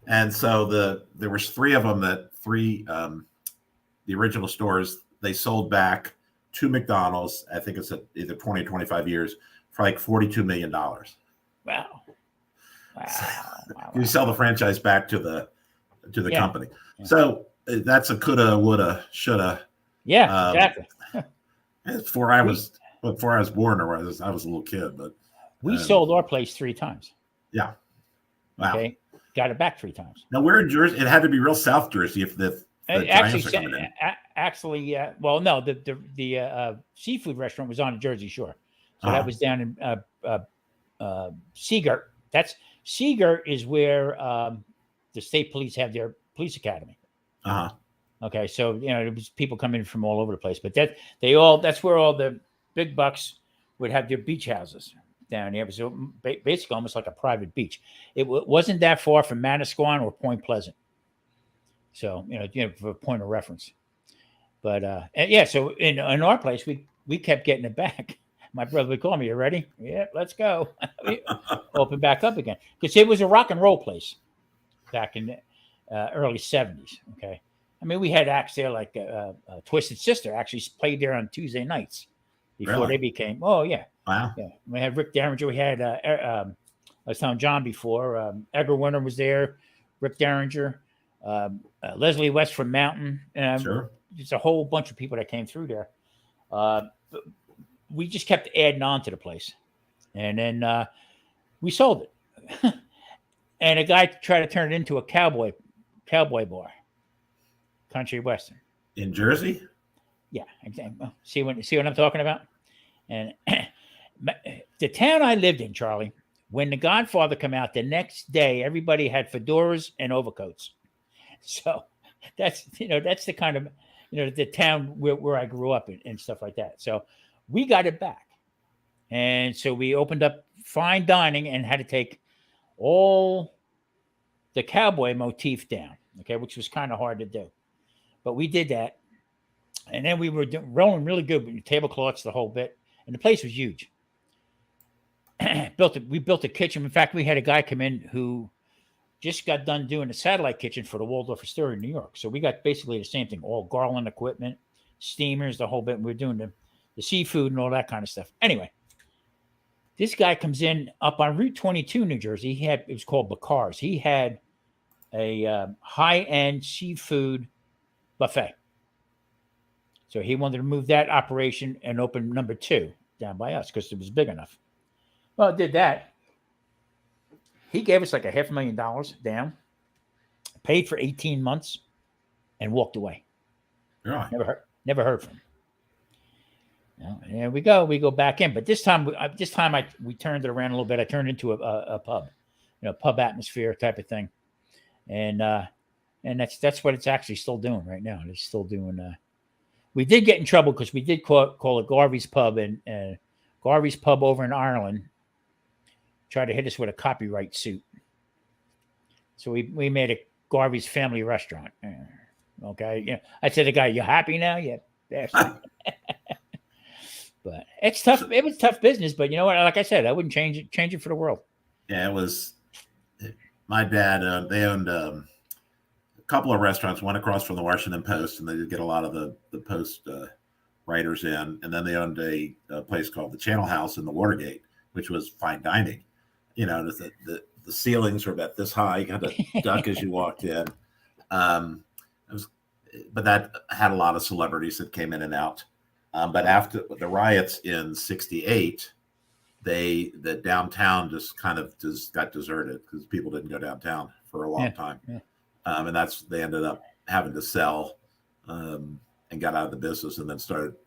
And so there was three of them the original stores, they sold back to McDonald's. I think it's either 20 or 25 years for like $42 million. Wow. You sell the franchise back to the company. Yeah. So that's a coulda, woulda, shoulda. Yeah, exactly. Before I was born, or I was a little kid, but we sold our place 3 times. Yeah. Wow. Okay. Got it back 3 times. Now we're in Jersey. It had to be real South Jersey if the Giants are coming in. Actually, well, no, the seafood restaurant was on the Jersey Shore, so that was down in Seagirt. Seagirt is where the state police have their police academy. Okay, so there was people coming from all over the place, but that's where all the big bucks would have their beach houses down there. It was basically almost like a private beach. It wasn't that far from Manasquan or Point Pleasant. So, for a point of reference. But so in our place, we kept getting it back. My brother would call me, "You ready?" "Yeah, let's go." Open back up again. Because it was a rock and roll place back in the early 70s. Okay. I mean, we had acts there like Twisted Sister actually played there on Tuesday nights before they became, wow. Yeah. We had Rick Derringer. We had, I was telling John before, Edgar Winter was there, Rick Derringer, Leslie West from Mountain. Sure. There's a whole bunch of people that came through there. We just kept adding on to the place. And then we sold it. And a guy tried to turn it into a cowboy bar. Country Western. In Jersey? Yeah. See what I'm talking about? And the town I lived in, Charlie, when The Godfather came out, the next day, everybody had fedoras and overcoats. So that's the kind of, the town where I grew up and stuff like that. So we got it back. And so we opened up fine dining and had to take all the cowboy motif down, okay, which was kind of hard to do. But we did that. And then we were rolling really good with tablecloths, the whole bit. And the place was huge. We built a kitchen. In fact, we had a guy come in who just got done doing a satellite kitchen for the Waldorf Astoria in New York. So we got basically the same thing, all Garland equipment, steamers, the whole bit. And we were doing the seafood and all that kind of stuff. Anyway, this guy comes in up on Route 22, New Jersey. It was called Bacar's. He had a high-end seafood buffet. So he wanted to move that operation and open number 2 down by us because it was big enough. Well, it did that. He gave us like $500,000 down, paid for 18 months, and walked away. Yeah. Never heard from him. And there we go. We go back in, but this time we turned it around a little bit. I turned into a pub, pub atmosphere type of thing, and that's what it's actually still doing right now. It's still doing. We did get in trouble because we did call it Garvey's Pub, and Garvey's Pub over in Ireland tried to hit us with a copyright suit. So we made it Garvey's Family Restaurant. Okay, I said to the guy, "You happy now?" Yeah. But it's tough. It was tough business, but you know what? Like I said, I wouldn't change it for the world. Yeah, it was. My dad, they owned a couple of restaurants, one across from the Washington Post, and they did get a lot of the Post writers in. And then they owned a place called the Channel House in the Watergate, which was fine dining. The ceilings were about this high. You got to duck as you walked in. But that had a lot of celebrities that came in and out. But after the riots in '68, the downtown just got deserted because people didn't go downtown for a long time. Yeah. And they ended up having to sell and got out of the business, and then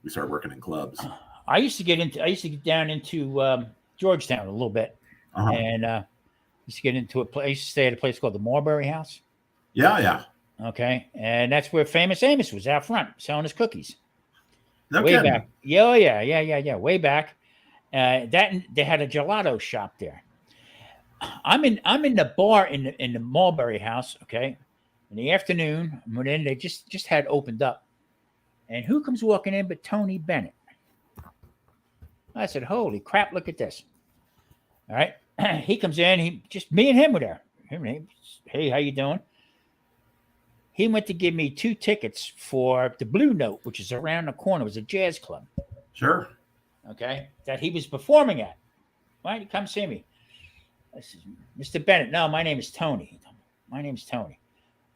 we started working in clubs. I used to get down into Georgetown a little bit, and used to get into a place. I used to stay at a place called the Marbury House. Yeah. Okay, and that's where Famous Amos was out front selling his cookies. No way kidding. Back. Yeah. Way back. That they had a gelato shop there. I'm in the bar in the Marbury House. Okay, in the afternoon, I went in. They just had opened up, and who comes walking in but Tony Bennett? I said, "Holy crap! Look at this!" All right, he comes in. Me and him were there. Hey, how you doing? He went to give me 2 tickets for the Blue Note, which is around the corner. It was a jazz club. Sure. Okay, that he was performing at. Why did he come see me? I said, Mr. Bennett, no, my name is Tony. My name's Tony.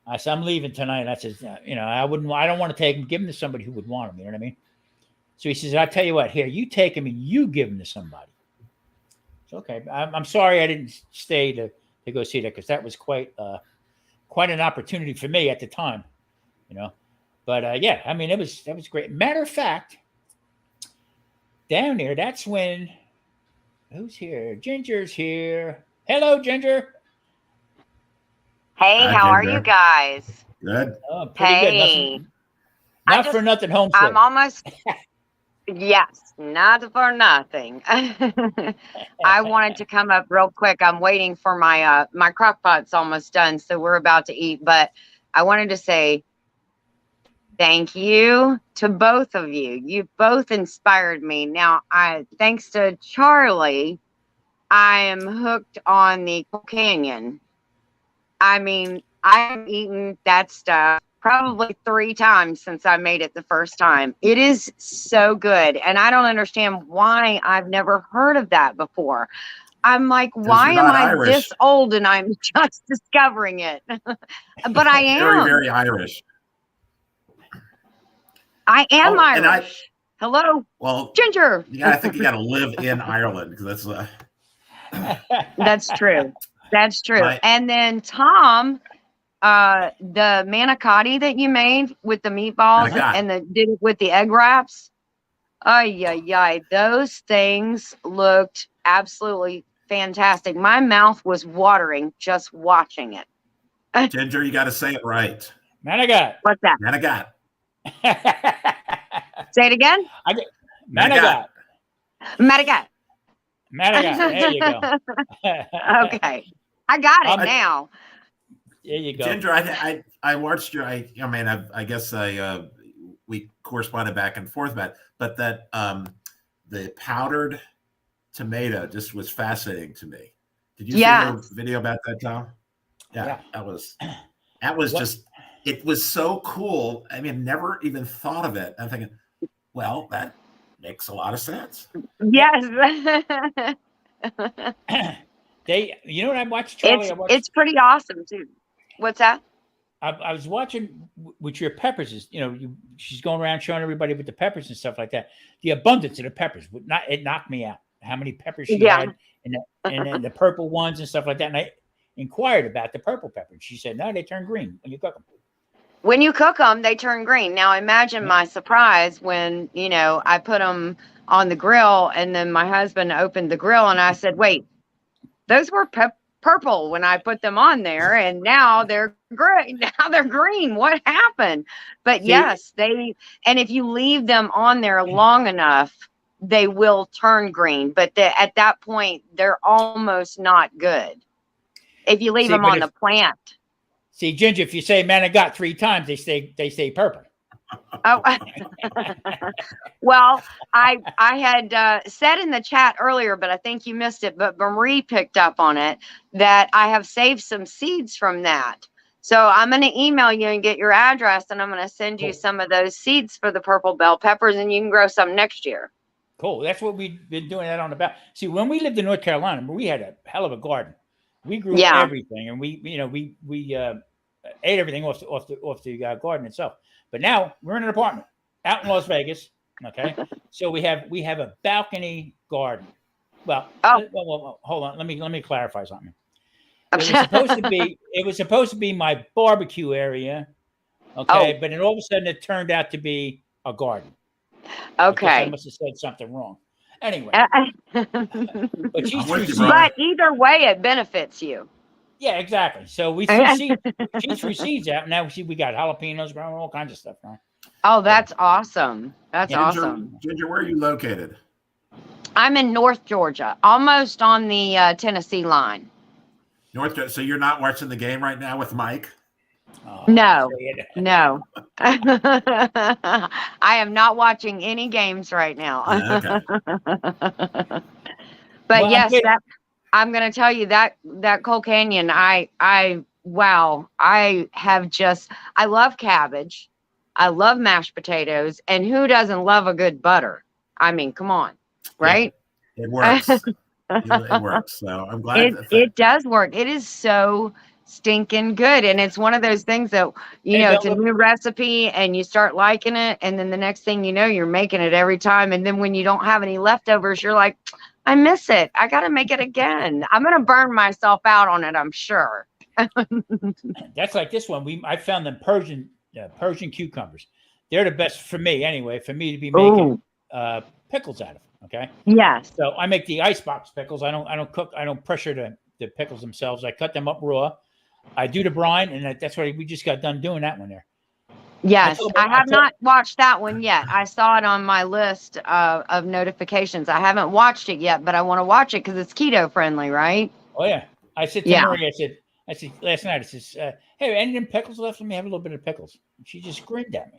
I said, I'm leaving tonight. I said, I don't want to take him. Give him to somebody who would want him. You know what I mean? So he says, I'll tell you what, here, you take him and you give him to somebody. It's okay. I'm sorry I didn't stay to go see that because that was quite an opportunity for me at the time, But that was great. Matter of fact, down there, that's when who's here? Ginger's here. Hello, Ginger. Hey, Hi, how are Ginger. you guys? Good. Oh, pretty Hey. good. Not for nothing, homestead. I'm almost, yes, not for nothing. I wanted to come up real quick. I'm waiting for my crock pot's almost done, so we're about to eat. But I wanted to say thank you to both of you. You both inspired me. Now, thanks to Charlie, I am hooked on the Canyon. I mean, I've eaten that stuff probably 3 times since I made it the first time. It is so good. And I don't understand why I've never heard of that before. I'm like, why am I Irish. this old and I'm just discovering it? But I am. Very, very Irish. I am Irish. Hello, Well, Ginger. I think you got to live in Ireland because That's true. That's true. And then Tom, the manicotti that you made with the meatballs and did it with the egg wraps. Ay. Those things looked absolutely fantastic. My mouth was watering just watching it. Ginger, you got to say it right. Manigat. What's that? Manigat. Say it again. Manigat. Manigat. There you go. Okay. I got it now. There you go. Ginger, I watched your. I guess we corresponded back and forth about, but that the powdered tomato just was fascinating to me. Did you see the video about that, Tom? Yeah. that was just, it was so cool. I mean, never even thought of it. I'm thinking, well, that makes a lot of sense. Yes. You know what I watched, Charlie? It's pretty awesome too. What's that? I was watching with your peppers. Is she's going around showing everybody with the peppers and stuff like that. The abundance of the peppers it knocked me out. How many peppers she had, and the purple ones and stuff like that. And I inquired about the purple peppers. She said, no, they turn green when you cook them. When you cook them, they turn green. Now imagine my surprise when I put them on the grill, and then my husband opened the grill, and I said, "Wait, those were purple when I put them on there, and now they're green. Now they're green. What happened?" But yes, and if you leave them on there long enough, they will turn green. But at that point, they're almost not good if you leave them on the plant. See, Ginger, if you say "man, I got" 3 times, they stay purple. Oh, well, I had said in the chat earlier, but I think you missed it. But Marie picked up on it that I have saved some seeds from that. So I'm going to email you and get your address, and I'm going to send you some of those seeds for the purple bell peppers, and you can grow some next year. Cool. That's what we've been doing that on the back. See, when we lived in North Carolina, we had a hell of a garden. We grew everything, and we ate everything off the garden itself. But now we're in an apartment out in Las Vegas. Okay, so we have a balcony garden. Well, hold on. Let me clarify something. It was supposed to be my barbecue area. Okay, but then all of a sudden it turned out to be a garden. Okay, I must have said something wrong. Anyway, but either way, it benefits you. Yeah, exactly. So we threw seeds out. Now we got jalapenos growing, all kinds of stuff now. Oh, that's awesome. That's awesome. Ginger, where are you located? I'm in North Georgia, almost on the Tennessee line. So you're not watching the game right now with Mike? Oh, no. I am not watching any games right now. Okay. But yes, I'm going to tell you that Coal Canyon, I love cabbage. I love mashed potatoes. And who doesn't love a good butter? I mean, come on. Right? Yeah, it works. It works. So I'm glad. It does work. It is so stinking good. And it's one of those things that, it's a new recipe and you start liking it. And then the next thing you know, you're making it every time. And then when you don't have any leftovers, you're like, I miss it. I got to make it again. I'm going to burn myself out on it, I'm sure. That's like this one. I found them Persian cucumbers. They're the best for me anyway, for me to be making pickles out of. Okay. Yes. So I make the icebox pickles. I don't cook. I don't pressure the pickles themselves. I cut them up raw. I do the brine, and that's what we just got done doing that one there. Yes, I have not watched that one yet. I saw it on my list of notifications. I haven't watched it yet, but I want to watch it because it's keto friendly, right? Oh yeah. I said to Marie, I said last night, I says, hey, any of them pickles left? Let me have a little bit of pickles. And she just grinned at me.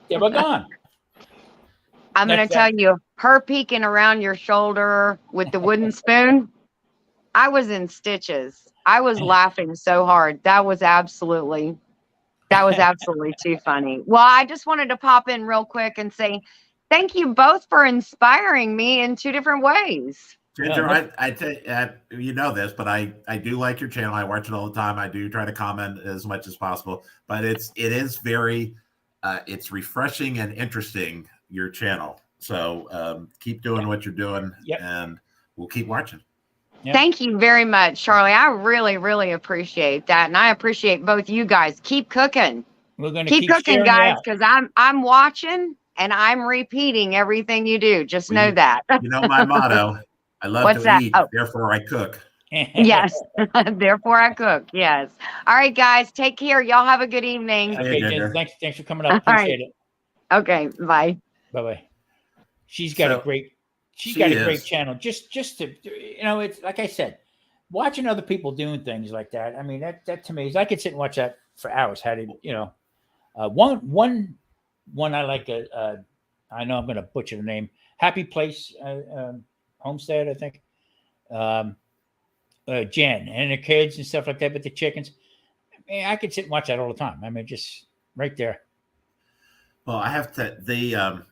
They were gone. I'm going to tell you, her peeking around your shoulder with the wooden spoon, I was in stitches. I was laughing so hard. That was absolutely too funny. Well, I just wanted to pop in real quick and say thank you both for inspiring me in 2 different ways. Ginger, you know this, but I do like your channel. I watch it all the time. I do try to comment as much as possible, but it is very, it's refreshing and interesting, your channel. So keep doing what you're doing, and we'll keep watching. Yep. Thank you very much, Charlie. I really, really appreciate that. And I appreciate both you guys. Keep cooking. We're going to keep cooking, guys, because I'm watching and I'm repeating everything you do. Just know that. You know my motto. I love to eat, therefore I cook. Yes. Therefore I cook. Yes. All right, guys. Take care. Y'all have a good evening. Okay, Jen, thanks for coming up. Appreciate it. Okay. Bye. Bye-bye. She's got a great channel. Just to, it's like I said, watching other people doing things like that. I mean, that to me is, I could sit and watch that for hours. One I like. I know I'm going to butcher the name. Happy Place Homestead, I think. Jen and the kids and stuff like that, with the chickens. I could sit and watch that all the time. I mean, just right there. Well, I have to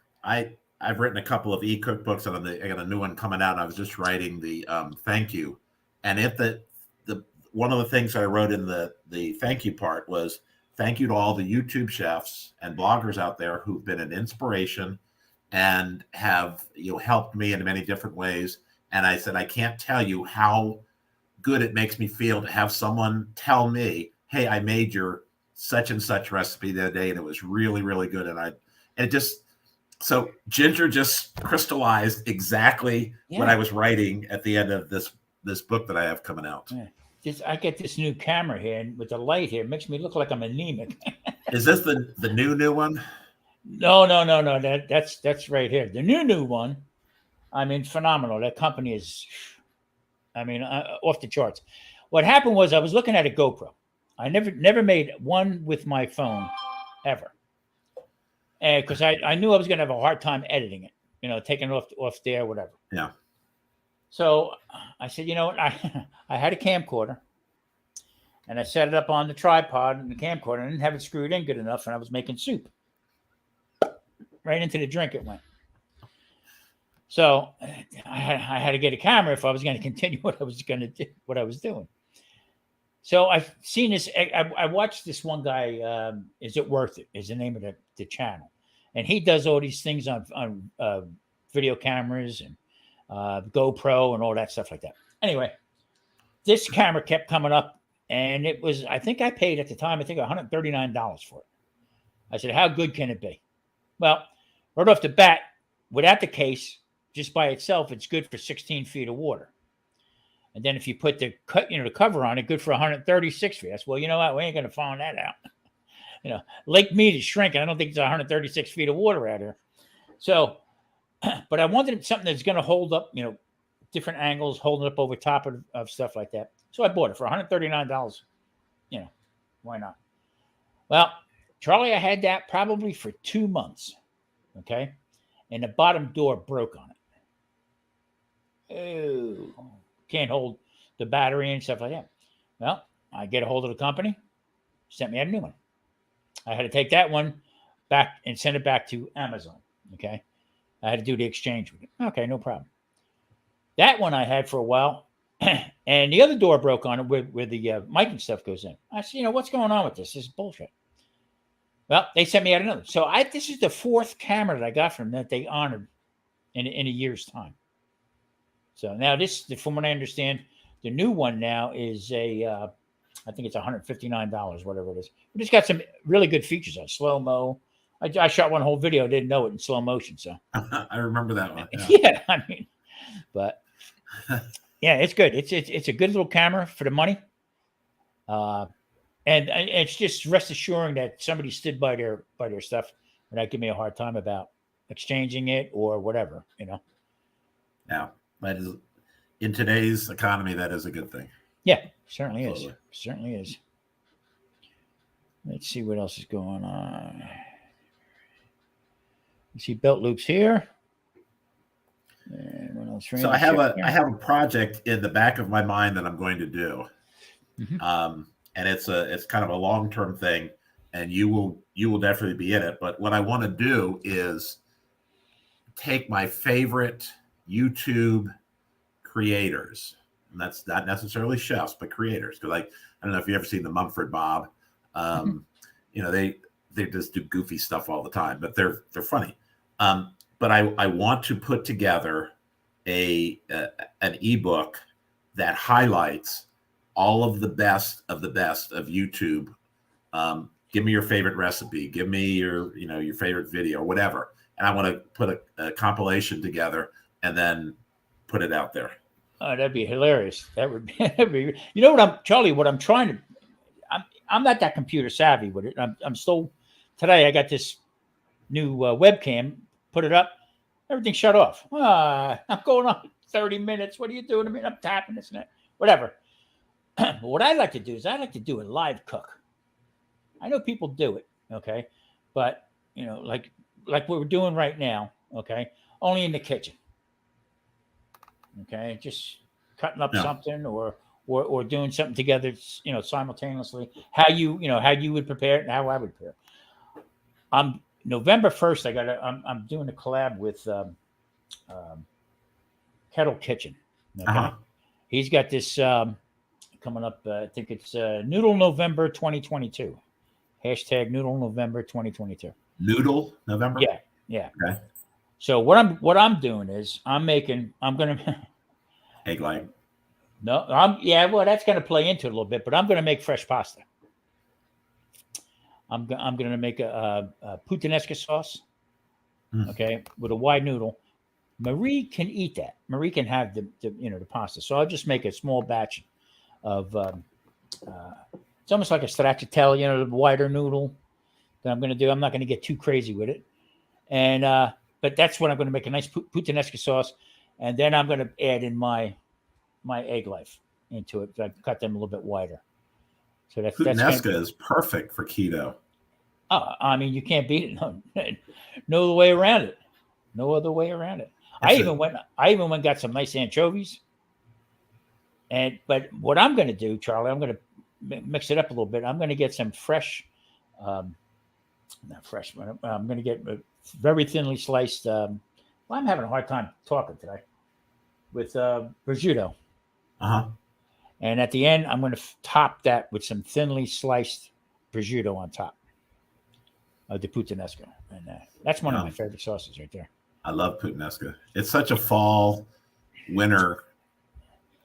I've written a couple of e-cookbooks, and I got a new one coming out. And I was just writing the thank you, and the one of the things I wrote in the thank you part was thank you to all the YouTube chefs and bloggers out there who've been an inspiration and have helped me in many different ways. And I said I can't tell you how good it makes me feel to have someone tell me, hey, I made your such and such recipe the other day, and it was really, really good. So Ginger just crystallized exactly what I was writing at the end of this book that I have coming out. Yeah. I get this new camera here, and with the light here, it makes me look like I'm anemic. Is this the new one? No. That's right here. The new one. I mean, phenomenal. That company is, off the charts. What happened was I was looking at a GoPro. I never made one with my phone ever. And because I knew I was going to have a hard time editing it, taking it off there, whatever. Yeah. So I said, you know what? I had a camcorder, and I set it up on the tripod and the camcorder, and I didn't have it screwed in good enough, and I was making soup. Right into the drink it went. So I had to get a camera if I was going to continue what I was doing. So I've seen this. I watched this one guy. Is It Worth It? Is the name of the channel, and he does all these things on video cameras and GoPro and all that stuff like that. Anyway, this camera kept coming up, and it was, I think I paid at the time, $139 for it. I said, how good can it be? Well, right off the bat, without the case, just by itself, it's good for 16 feet of water. And then if you put the cover on it, good for 136 feet. That's, well, you know what? We ain't going to find that out. Lake Mead is shrinking. I don't think it's 136 feet of water out here. So, but I wanted something that's going to hold up, different angles, holding up over top of stuff like that. So I bought it for $139. Why not? Well, Charlie, I had that probably for 2 months. Okay. And the bottom door broke on it. Oh, can't hold the battery and stuff like that. Well, I get a hold of the company, sent me a new one. I had to take that one back and send it back to Amazon. Okay. I had to do the exchange with it. Okay, no problem. That one I had for a while, and the other door broke on it where the mic and stuff goes in. I said, what's going on with this? This is bullshit. Well, they sent me out another. So this is the fourth camera that I got from them that they honored in a year's time. So now this, from what I understand, the new one now is I think it's $159, whatever it is. But it's got some really good features on slow-mo. I shot one whole video, didn't know it in slow motion. So I remember that one. Yeah, but yeah, it's good. It's a good little camera for the money. And it's just rest assuring that somebody stood by their stuff and not give me a hard time about exchanging it or whatever, Yeah, that is, in today's economy, that is a good thing. Yeah, certainly is. Certainly is. Let's see what else is going on. You see belt loops here. And what else? So I have a project in the back of my mind that I'm going to do. Mm-hmm. And it's kind of a long-term thing, and you will definitely be in it. But what I want to do is take my favorite YouTube creators, and that's not necessarily chefs, but creators. Because I don't know if you ever seen the Mumford Mob. They just do goofy stuff all the time, but they're funny. But I want to put together an ebook that highlights all of the best of YouTube. Give me your favorite recipe. Give me your favorite video or whatever. And I want to put a compilation together and then put it out there. Oh, that'd be hilarious. That would be, what I'm trying to, I'm not that computer savvy with it. I'm still, today I got this new webcam, put it up, everything shut off. I'm going on 30 minutes. What are you doing to me? I'm tapping this and that, whatever. But what I like to do is I like to do a live cook. I know people do it. Okay. But, like what we're doing right now. Okay. Only in the kitchen. Okay. Just cutting up something or doing something together, simultaneously. How you would prepare it and how I would prepare it. November 1st, I'm doing a collab with Kettle Kitchen. Okay. He's got this coming up. I think it's Noodle November 2022. Hashtag Noodle November 2022. Noodle November? Yeah. Okay. So what I'm doing is I'm gonna egg light. No, well, that's gonna play into it a little bit, but I'm gonna make fresh pasta. I'm gonna make a puttanesca sauce. Okay, with a wide noodle. Marie can eat that. Marie can have the pasta. So I'll just make a small batch of it's almost like a stracciatella, the wider noodle that I'm going to do. I'm not going to get too crazy with it. And but that's what I'm going to make, a nice puttanesca sauce, and then I'm going to add in my egg life into it. I cut them a little bit wider. So puttanesca is perfect for keto. I mean, you can't beat it. No other way around it. No other way around it. I even went and got some nice anchovies. But what I'm going to do, Charlie, I'm going to mix it up a little bit. I'm going to get some fresh, not fresh, but I'm going to get very thinly sliced. I'm having a hard time talking today with prosciutto. And at the end, I'm going to top that with some thinly sliced prosciutto on top of the puttanesca. And that's one of my favorite sauces right there. I love puttanesca. It's such a fall, winter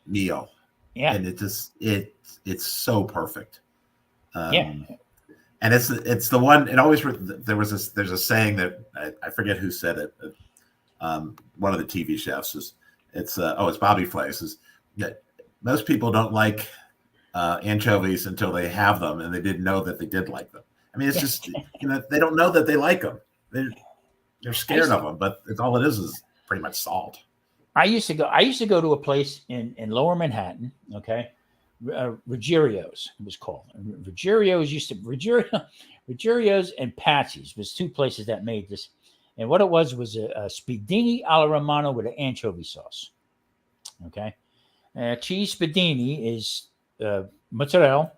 meal. Yeah. And it's so perfect. Yeah. And it's the one, it always, there's a saying that I forget who said it. One of the TV chefs it's Bobby Flay says that most people don't like anchovies until they have them, and they didn't know that they did like them. I mean, it's just, they don't know that they like them. They're scared of them, but all it is pretty much salt. I used to go to a place in Lower Manhattan. Okay. Ruggierios it was called. Ruggierios and Patsy's was two places that made this. And what it was a spiedini alla romano with an anchovy sauce. Okay. Cheese spiedini is mozzarella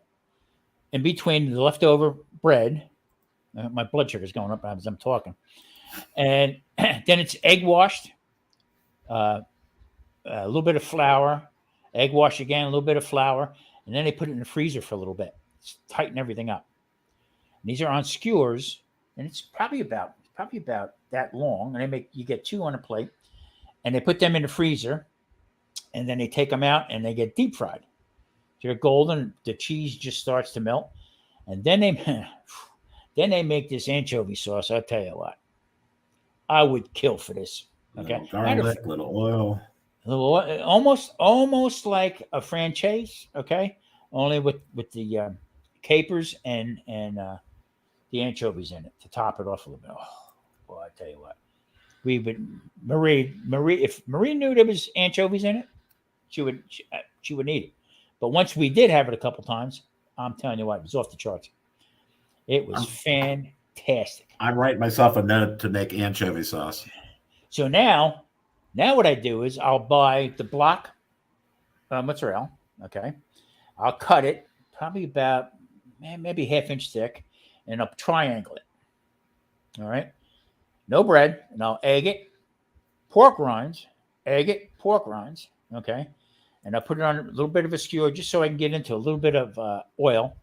in between the leftover bread. My blood sugar is going up as I'm talking. And then it's egg washed, a little bit of flour, egg wash again, a little bit of flour, and then they put it in the freezer for a little bit. Tighten everything up. And these are on skewers, and it's probably about that long. And you get two on a plate, and they put them in the freezer, and then they take them out and they get deep fried. They're golden. The cheese just starts to melt, and then they make this anchovy sauce. I'll tell you what, I would kill for this. Okay, little garlic, little oil. Almost like a franchise, okay? Only with the capers and the anchovies in it to top it off a little bit. Oh, boy, I tell you what, Marie, if Marie knew there was anchovies in it, she would eat it. But once we did have it a couple times, I'm telling you what, it was off the charts. It was fantastic. I'm writing myself a note to make anchovy sauce. So now what I do is I'll buy the block mozzarella. Okay. I'll cut it probably about maybe half-inch thick, and I'll triangle it. All right. No bread. And I'll egg it. Pork rinds. Egg it. Pork rinds. Okay. And I'll put it on a little bit of a skewer just so I can get into a little bit of oil.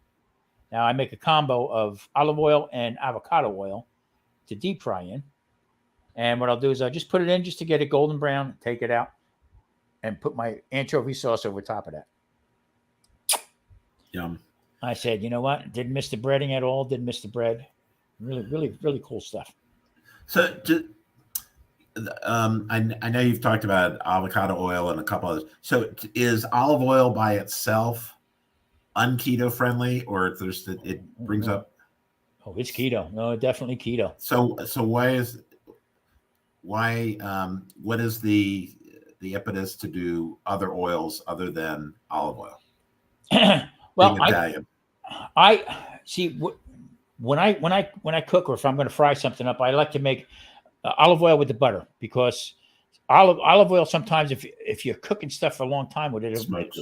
Now I make a combo of olive oil and avocado oil to deep fry in. And what I'll do is I'll just put it in just to get it golden brown, take it out, and put my anchovy sauce over top of that. Yum. I said, you know what? Didn't miss the breading at all. Didn't miss the bread. Really, really, really cool stuff. So I know you've talked about avocado oil and a couple others. So is olive oil by itself un-keto friendly, or it brings up? Oh, it's keto. No, definitely keto. So what is the impetus to do other oils other than olive oil? Well, Italian. I see. when I cook, or if I'm going to fry something up, I like to make olive oil with the butter, because olive oil sometimes, if you're cooking stuff for a long time with it, Smokes.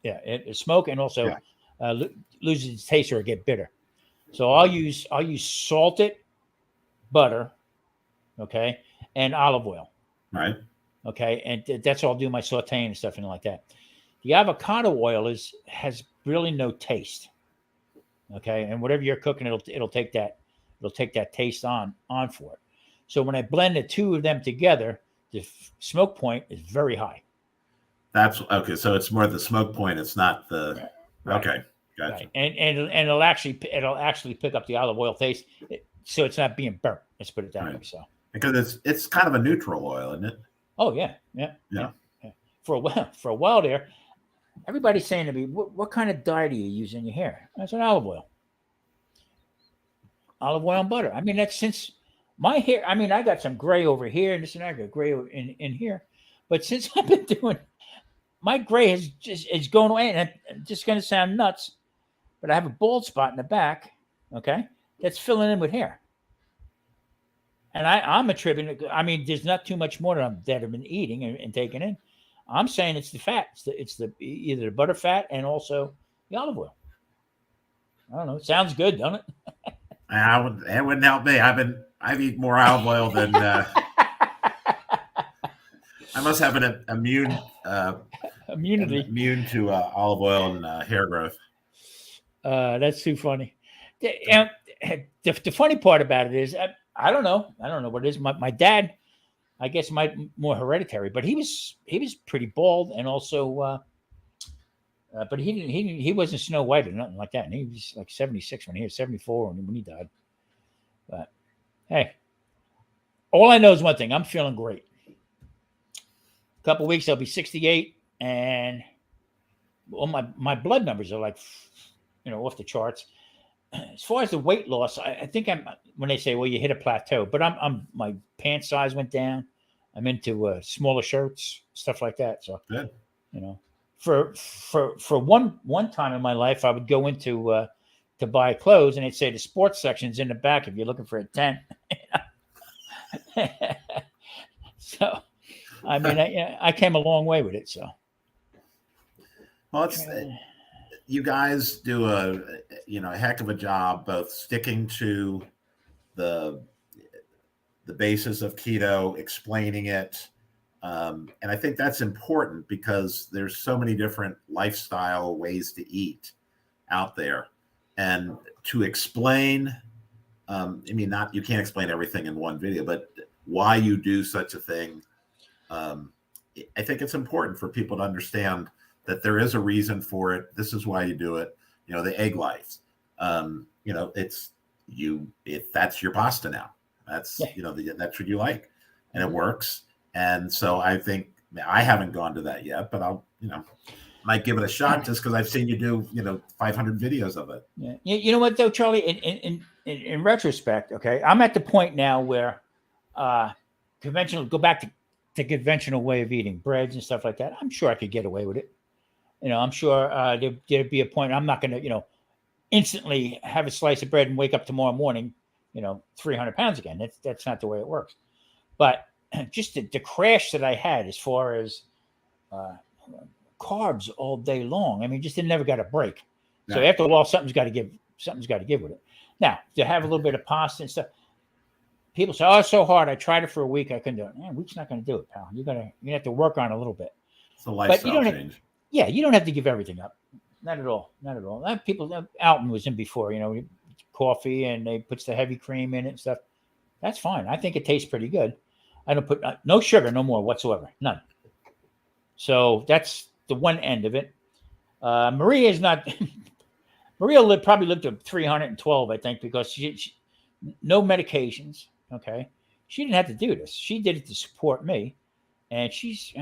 it smoke, and also Yeah. loses its taste or get bitter. So I'll use salted butter, okay, and olive oil, Right. okay, and that's all I'll do my sauteing and stuff and like that. The avocado oil has really no taste, okay, and whatever you're cooking, it'll take that taste on for it. So when I blend the two of them together, the smoke point is very high. That's okay. So it's more the smoke point. It's not the Right. Okay. Gotcha. Right. And it'll actually pick up the olive oil taste, so it's not being burnt. Let's put it that way. So because it's kind of a neutral oil, isn't it? oh yeah. For a while there, everybody's saying to me, "What kind of dye do you use in your hair?" I said, olive oil and butter. I mean, that's since my hair. I mean, I got some gray over here and this and that. I got gray in here, but since I've been doing, my gray is going away, and it's just going to sound nuts, but I have a bald spot in the back, okay, that's filling in with hair. And I'm attributing it. I mean, there's not too much more that I've been eating and taking in. I'm saying it's the fat. It's the either the butter fat and also the olive oil. I don't know. It sounds good, doesn't it? It wouldn't help me. I've eaten more olive oil than I must have an immunity immune to olive oil and hair growth. That's too funny. The funny part about it is I don't know what it is. My dad, I guess, more hereditary, but he was pretty bald, and also, but he wasn't Snow White or nothing like that. And he was like 76 when he was 74 when he died. But hey, all I know is one thing: I'm feeling great. A couple of weeks, I'll be 68, and well, my blood numbers are like, off the charts. As far as the weight loss, I think when they say, well, you hit a plateau, but my pant size went down. I'm into smaller shirts, stuff like that. So, good. For one time in my life, I would go into to buy clothes, and they'd say the sports section's in the back if you're looking for a tent. So, I mean, I came a long way with it. So, well, you guys do a heck of a job both sticking to the basis of keto, explaining it, and I think that's important because there's so many different lifestyle ways to eat out there, and to explain. You can't explain everything in one video, but why you do such a thing. I think it's important for people to understand that there is a reason for it. This is why you do it. The egg life. If that's your pasta now. That's that's what you like, and it works. And so I think I haven't gone to that yet, but I'll might give it a shot just because I've seen you do 500 videos of it. Yeah, you know what though, Charlie? In retrospect, okay, I'm at the point now where go back to conventional way of eating breads and stuff like that. I'm sure I could get away with it. I'm sure there'd be a point. I'm not going to, instantly have a slice of bread and wake up tomorrow morning, 300 pounds again. That's not the way it works. But just the crash that I had as far as carbs all day long. I mean, just never got a break. So after a while, something's got to give with it. Now, to have a little bit of pasta and stuff, people say, "Oh, it's so hard. I tried it for a week. I couldn't do it." Man, a week's not going to do it, pal. You have to work on it a little bit. It's a lifestyle change. You don't have to give everything up. Not at all. Alton was in before, coffee, and they puts the heavy cream in it and stuff. That's fine. I think it tastes pretty good. I don't put no sugar, no more whatsoever. None. So that's the one end of it. Maria is not. Maria probably lived to 312, I think, because she no medications. Okay. She didn't have to do this. She did it to support me. And she's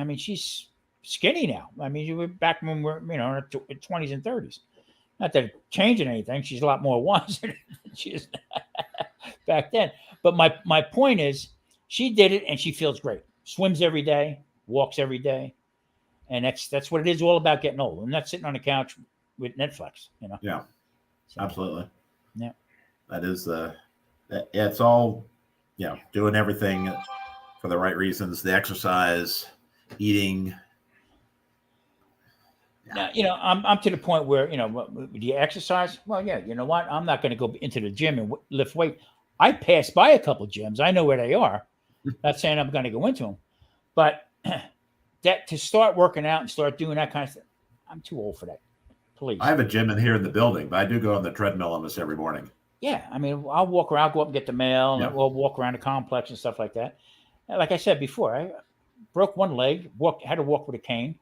skinny now. I mean, you were back when we're, in our 20s and 30s. Not that it's changing anything. She's a lot more wiser than she is back then. But my point is, she did it and she feels great. Swims every day, walks every day. And that's what it is all about getting old. I'm not sitting on the couch with Netflix, Yeah, So, absolutely. yeah. That is it's all, doing everything for the right reasons. The exercise, eating. Now, I'm to the point where, do you exercise? Well, yeah, you know what? I'm not going to go into the gym and lift weight. I pass by a couple gyms. I know where they are. Not saying I'm going to go into them, but that to start working out and start doing that kind of stuff, I'm too old for that. Please. I have a gym in here in the building, but I do go on the treadmill almost every morning. Yeah, I mean, I'll walk around, go up and get the mail, Yeah. and we'll walk around the complex and stuff like that. And like I said before, I broke one leg, had to walk with a cane.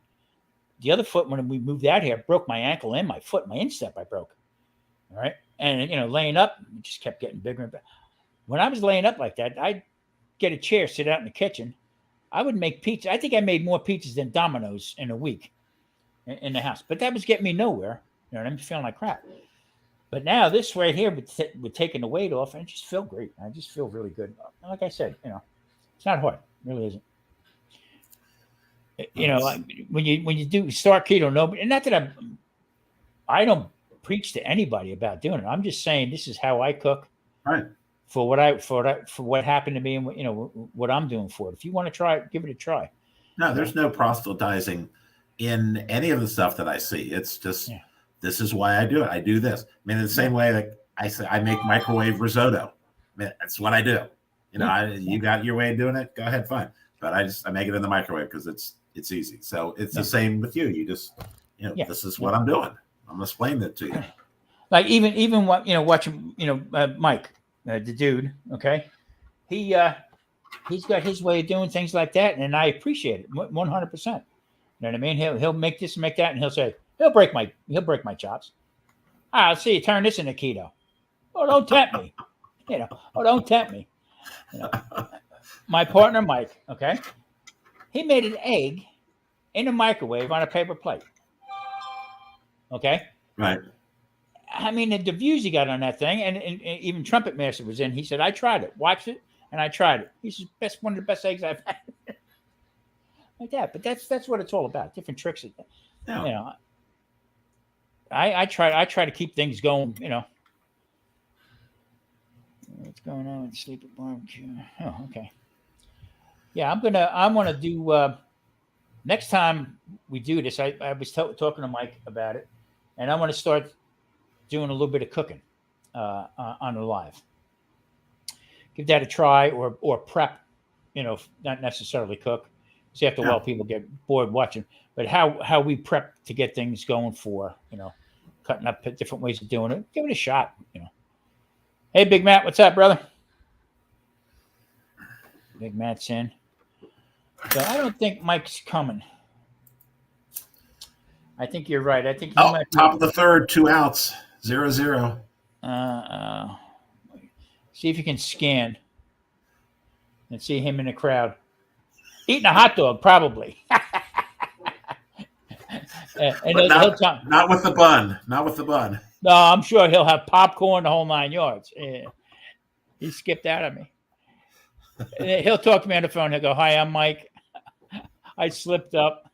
The other foot, when we moved out here, broke my ankle and my foot, my instep I broke. All right. And, laying up, it just kept getting bigger and bigger. When I was laying up like that, I'd get a chair, sit out in the kitchen. I would make pizza. I think I made more pizzas than Domino's in a week in the house. But that was getting me nowhere. You know what I mean? Feeling like crap. But now this right here with taking the weight off, and I just feel great. I just feel really good. Like I said, it's not hard. It really isn't. Like when you do start keto, nobody, and not that I don't preach to anybody about doing it. I'm just saying this is how I cook. Right. For what happened to me and what I'm doing for it. If you want to try it, give it a try. No, there's no proselytizing in any of the stuff that I see. It's just this is why I do it. I do this. I mean, in the same way that I say I make microwave risotto. I mean, that's what I do. You got your way of doing it. Go ahead, fine. But I make it in the microwave because it's easy. So it's the same with you. You just this is what I'm doing. I'm explaining it to you. Like even what watching Mike, the dude. Okay, he's got his way of doing things like that, and I appreciate it 100%. You know what I mean? He'll make this and make that, and he'll say he'll break my chops. I'll see you turn this into keto. Oh, don't tempt me. Don't tempt me. My partner Mike. Okay, he made an egg in a microwave on a paper plate. Okay. Right. I mean, the views he got on that thing, and even Trumpet Master was in. He said, I tried it, watched it, and I tried it. He said, one of the best eggs I've had. Like that. But that's what it's all about. Different tricks. Yeah. I try to keep things going, What's going on with Sleep at Barbecue? Oh, okay. Yeah, I'm gonna do next time we do this, I was talking to Mike about it, and I want to start doing a little bit of cooking on the live. Give that a try, or prep, not necessarily cook. See, after a while, people get bored watching. But how we prep to get things going for, cutting up different ways of doing it. Give it a shot, Hey, Big Matt, what's up, brother? Big Matt's in. So I don't think Mike's coming. I think you're right. I think top of the third, 2 outs, 0-0. See if you can scan and see him in the crowd eating a hot dog, probably. and not with the bun. Not with the bun. No, I'm sure he'll have popcorn the whole 9 yards. Yeah. He skipped out on me. And he'll talk to me on the phone. He'll go, "Hi, I'm Mike. I slipped up."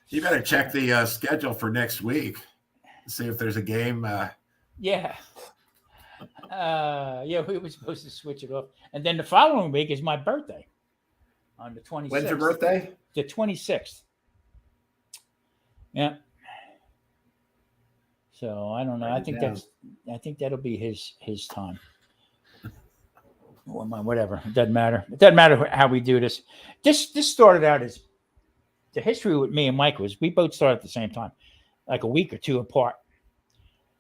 You better check the schedule for next week. See if there's a game. Yeah. We were supposed to switch it off. And then the following week is my birthday on the 26th. When's your birthday? The 26th. Yeah. So I don't know. I think that'll be his time. Or whatever. It doesn't matter. It doesn't matter how we do this. This started out as the history with me and Mike was we both started at the same time, like a week or two apart.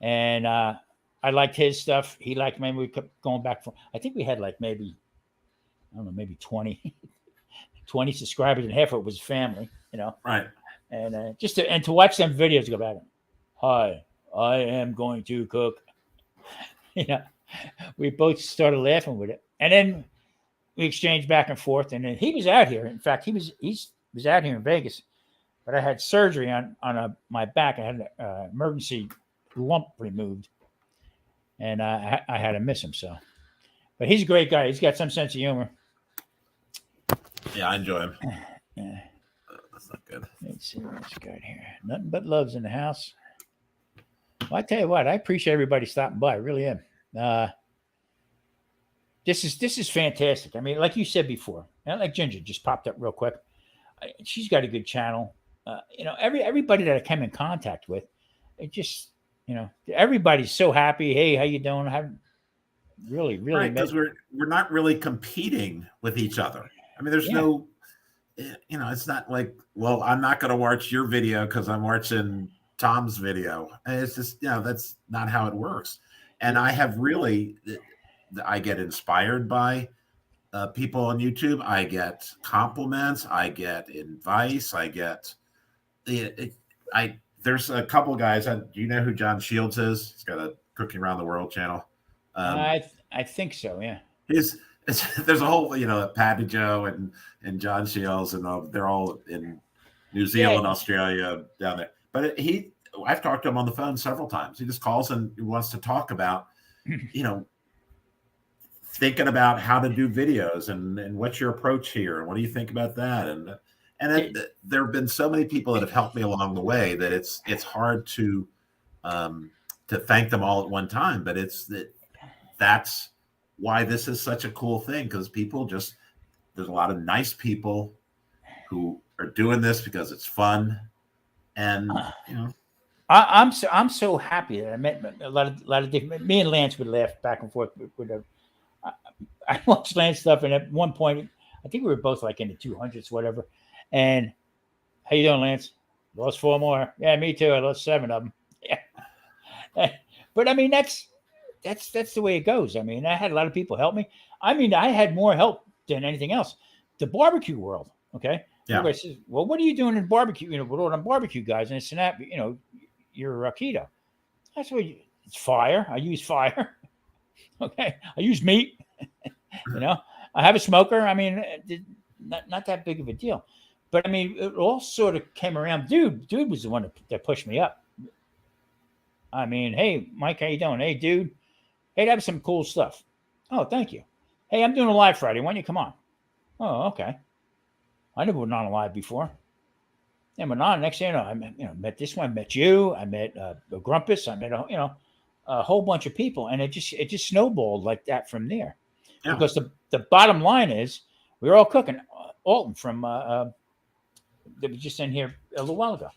And I liked his stuff. He liked maybe we kept going back I think we had like maybe 20 subscribers, and half of it was family, Right. And to watch them videos go back. Hi, I am going to cook. We both started laughing with it. And then we exchanged back and forth. And then he was out here. In fact, he was out here in Vegas, but I had surgery on my back. I had an emergency lump removed, and I had to miss him. So, but he's a great guy. He's got some sense of humor. Yeah, I enjoy him. Yeah. That's not good. Let's see what else got here. Nothing but love's in the house. Well, I tell you what, I appreciate everybody stopping by. I really am. This is fantastic. I mean, like you said before, and like Ginger just popped up real quick. She's got a good channel. Everybody that I came in contact with, it just everybody's so happy. Hey, how you doing? I haven't really right, because we're not really competing with each other. I mean, there's no, it's not like, well, I'm not going to watch your video because I'm watching Tom's video. And it's just, that's not how it works. And I have really, I get inspired by people on YouTube. I get compliments. I get advice. I get, there's a couple guys. Do you know who John Shields is? He's got a Cooking Around the World channel. I think so. Yeah. There's a whole, Patty Joe and John Shields, and they're all in New Zealand, Australia, down there. But I've talked to him on the phone several times. He just calls and he wants to talk about, thinking about how to do videos and what's your approach here and what do you think about that, and there have been so many people that have helped me along the way that it's hard to thank them all at one time. But that's why this is such a cool thing, because there's a lot of nice people who are doing this because it's fun, and I'm so happy that I met a lot of different. Me and Lance would laugh back and forth with I watched Lance stuff, and at one point, I think we were both like in the 200s, whatever. And how you doing, Lance? Lost 4 more. Yeah, me too. I lost 7 of them. Yeah. But I mean, that's the way it goes. I mean, I had a lot of people help me. I mean, I had more help than anything else. The barbecue world, okay? Yeah. Everybody says, well, what are you doing in barbecue? With all them barbecue guys and this and that, you're keto. That's what it's fire. I use fire. Okay. I use meat. I have a smoker. I mean, not that big of a deal. But I mean, it all sort of came around. Dude was the one that pushed me up. I mean, hey, Mike, how you doing? Hey, dude. Hey, that was some cool stuff. Oh, thank you. Hey, I'm doing a live Friday. Why don't you come on? Oh, okay. I never went on a live before. And went on. Next thing you know, I met this one. I met you. I met Grumpus. I met a whole bunch of people, and it just snowballed like that from there. Yeah. Because the bottom line is, we were all cooking. Alton from that was just in here a little while ago.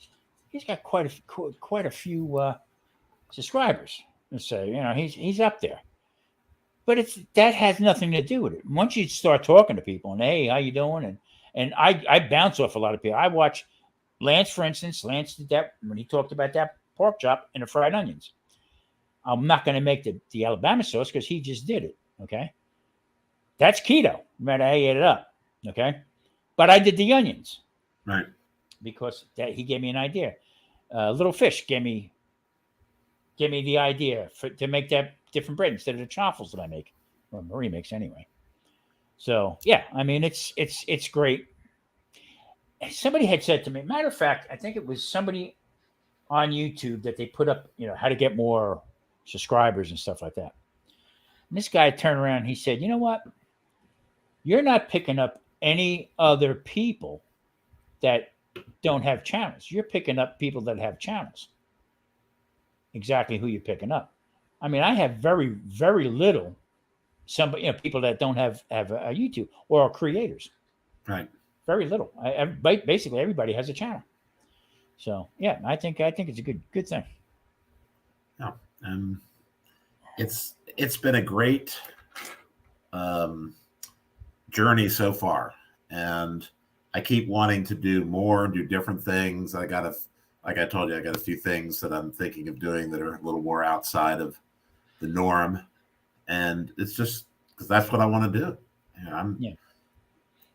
He's got quite a few subscribers. Let's say he's up there, but that has nothing to do with it. Once you start talking to people and hey, how you doing, and I bounce off a lot of people. I watch Lance, for instance. Lance did that when he talked about that pork chop and the fried onions. I'm not going to make the Alabama sauce because he just did it. Okay. That's keto, no matter how you add it up. Okay. But I did the onions. Right. Because he gave me an idea. Little Fish gave me the idea to make that different bread instead of the chaffles that I make, or Marie makes anyway. So yeah, I mean, it's great. Somebody had said to me, matter of fact, I think it was somebody on YouTube that they put up, how to get more subscribers and stuff like that. And this guy turned around and he said, you know what? You're not picking up any other people that don't have channels. You're picking up people that have channels. Exactly who you're picking up. I mean, I have very, very little people that don't have a YouTube or are creators. Right. Very little. Basically, everybody has a channel. So yeah, I think it's a good thing. Yeah. It's been a great journey so far, and I keep wanting to do more, do different things. Like I told you, I got a few things that I'm thinking of doing that are a little more outside of the norm, and it's just because that's what I want to do.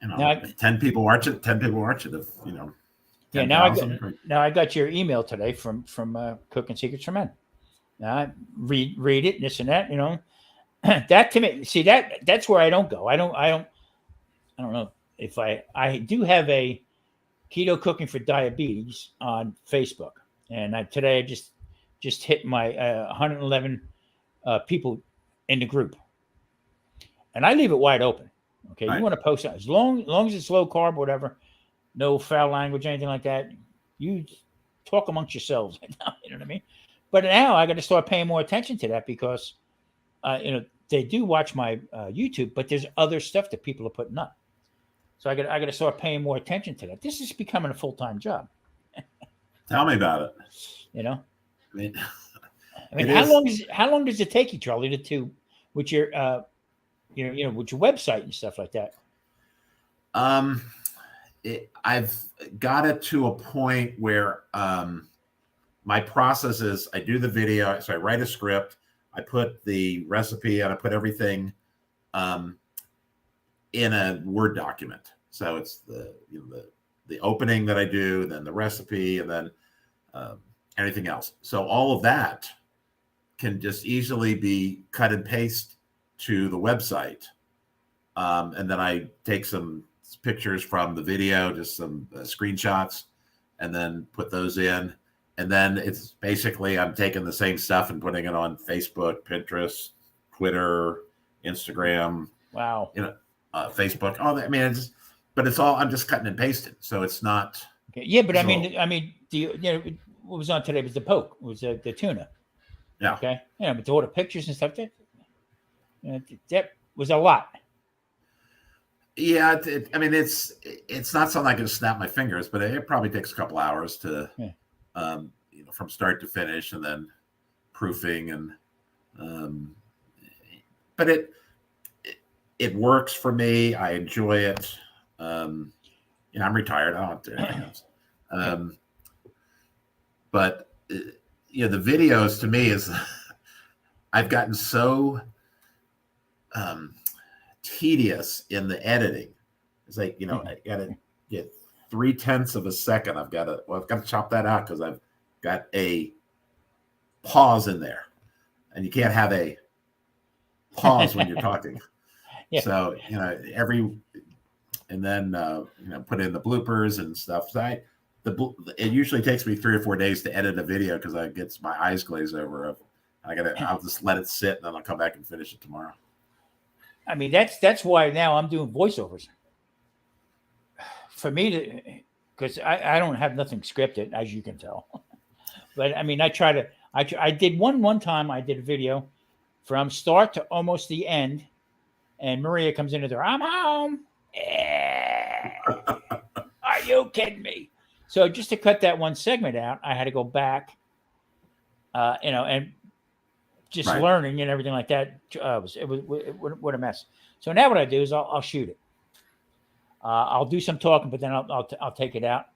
Now, 10 people watch it. 10 people watch it. If Yeah. Now I got your email today from Cooking Secrets for Men. Now I read it, this and that. That to me, see that's where I don't go. I don't know if I do have a Keto Cooking for Diabetes on Facebook, and today I just hit my 111 people in the group, and I leave it wide open. Okay, right. You want to post it as long as it's low carb, whatever, no foul language, anything like that. You talk amongst yourselves. You know what I mean? But now I got to start paying more attention to that because, they do watch my YouTube, but there's other stuff that people are putting up. So I got to start paying more attention to that. This is becoming a full-time job. Tell me about it. I mean, It how long does it take you, Charlie, to with your with your website and stuff like that? I've got it to a point where my process is I do the video, so I write a script, I put the recipe, and I put everything in a Word document. So it's the opening that I do, then the recipe, and then anything else. So all of that can just easily be cut and paste to the website, and then I take some pictures from the video, just some screenshots, and then put those in. And then it's basically I'm taking the same stuff and putting it on Facebook, Pinterest, Twitter, Instagram. Wow. Facebook. But it's all I'm just cutting and pasting. So it's not. Okay. Yeah, but I mean, what was on today was the poke, was the tuna. Yeah. Okay. But all the pictures and stuff that was a lot. Yeah, it's not something I can snap my fingers, but it probably takes a couple hours to, from start to finish, and then proofing but it works for me. I enjoy it. I'm retired. I don't have to do anything else. But the videos to me is I've gotten so tedious in the editing. It's like, I gotta get 0.3 of a second. I've got to chop that out because I've got a pause in there, and you can't have a pause when you're talking. Yeah. So and then put in the bloopers and stuff. So it usually takes me 3 or 4 days to edit a video because I get my eyes glaze over. I'll just let it sit, and then I'll come back and finish it tomorrow. I mean, that's why now I'm doing voiceovers. For me because I don't have nothing scripted, as you can tell. But I mean, I did one time. I did a video from start to almost the end, and Maria comes into there. I'm home. Are you kidding me? So just to cut that one segment out, I had to go back, and just learning and everything like that. What a mess. So now what I do is I'll shoot it. I'll do some talking, but then I'll take it out,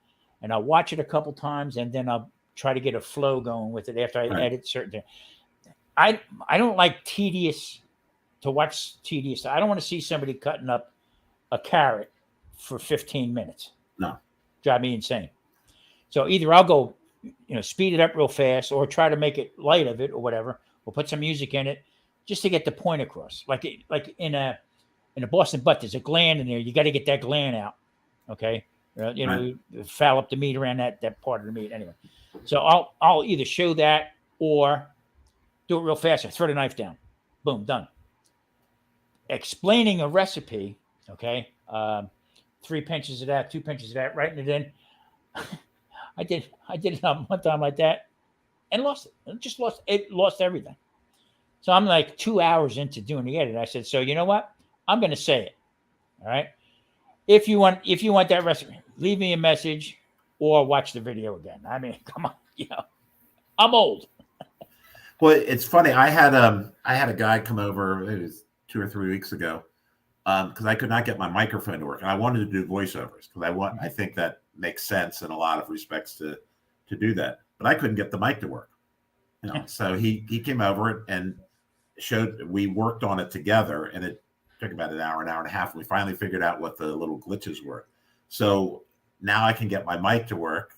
and I'll watch it a couple times, and then I'll try to get a flow going with it after I edit certain things. I don't like tedious. I don't want to see somebody cutting up a carrot for 15 minutes. No. Drive me insane. So either I'll go, speed it up real fast, or try to make it light of it or whatever. We'll put some music in it just to get the point across. Like in a Boston butt, there's a gland in there. You got to get that gland out. Okay. Foul up the meat around that part of the meat. Anyway. So I'll either show that or do it real fast. I throw the knife down. Boom, done. Explaining a recipe. Okay. 3 pinches of that, 2 pinches of that, writing it in. I did it one time like that and lost it. It lost everything. So I'm like 2 hours into doing the edit. I said, so you know what? I'm going to say it. All right. If you want that recipe, leave me a message or watch the video again. I mean, come on, I'm old. Well, it's funny. I had a guy come over. It was 2 or 3 weeks ago because I could not get my microphone to work, and I wanted to do voiceovers because I think that makes sense in a lot of respects to do that, but I couldn't get the mic to work. So he came over and we worked on it together, and it took about an hour and a half. And we finally figured out what the little glitches were. So now I can get my mic to work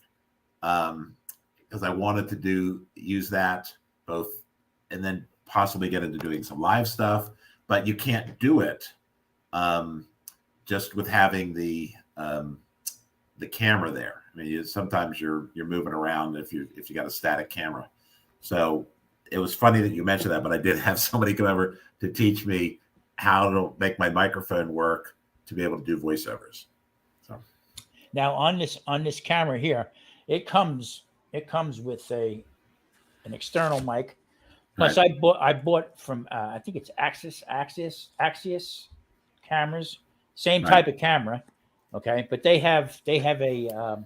because I wanted to use that both, and then possibly get into doing some live stuff. But you can't do it just with having the camera there. I mean, sometimes you're moving around if you got a static camera. So it was funny that you mentioned that, but I did have somebody come over to teach me how to make my microphone work to be able to do voiceovers. So now on this camera here, it comes with a an external mic. Plus, I bought from I think it's Axios cameras, same type of camera, okay. But they have a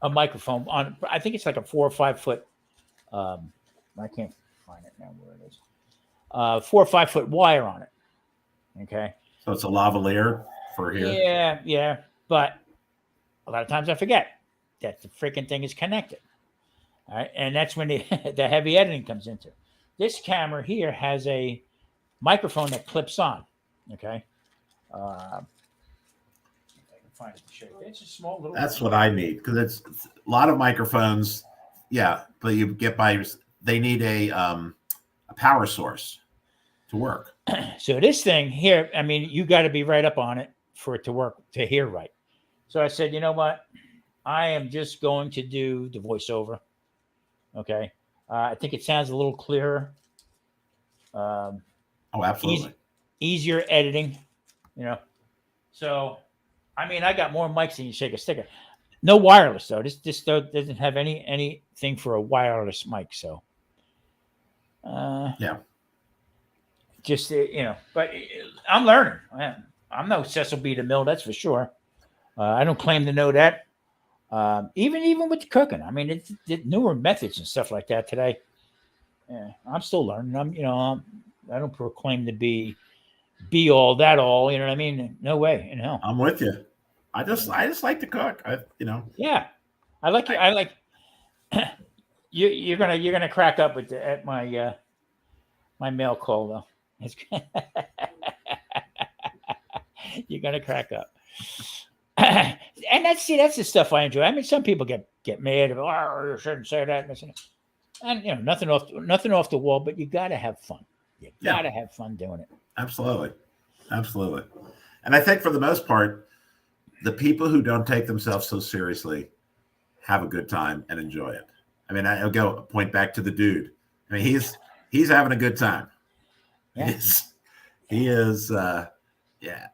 microphone on. I think it's like a 4 or 5 foot. I can't find it now where it is. 4 or 5 foot wire on it. Okay. So it's a lavalier for here. Yeah. But a lot of times I forget that the freaking thing is connected. All right, and that's when the heavy editing comes into. This camera here has a microphone that clips on. Okay. If I can find it to show you. It's a small little. That's what I need, because it's a lot of microphones. Yeah, but you get by. They need a power source to work. So this thing here, I mean, you got to be right up on it for it to work, to hear right. So I said, you know what? I am just going to do the voiceover. Okay. I think it sounds a little clearer. Oh, absolutely. Easier editing, you know. So, I mean, I got more mics than you shake a sticker. No wireless though. This doesn't have anything for a wireless mic. So, yeah. Just you know, but I'm learning. I'm no Cecil B. DeMille, that's for sure. I don't claim to know that. Even with the cooking, I mean, it's newer methods and stuff like that today. Yeah, I'm still learning. I don't proclaim to be all that all. You know what I mean? No way in hell. I'm with you. I just like to cook. Yeah, I like you. I like you're gonna crack up at my my mail call though. You're gonna crack up. And that's the stuff I enjoy. I mean, some people get mad about, you shouldn't say that. And you know, nothing off the wall, but you got to have fun. You got to have fun doing it. Absolutely. And I think for the most part, the people who don't take themselves so seriously have a good time and enjoy it. I mean, I'll point back to the dude. I mean, he's having a good time. Yeah. He is. Yeah,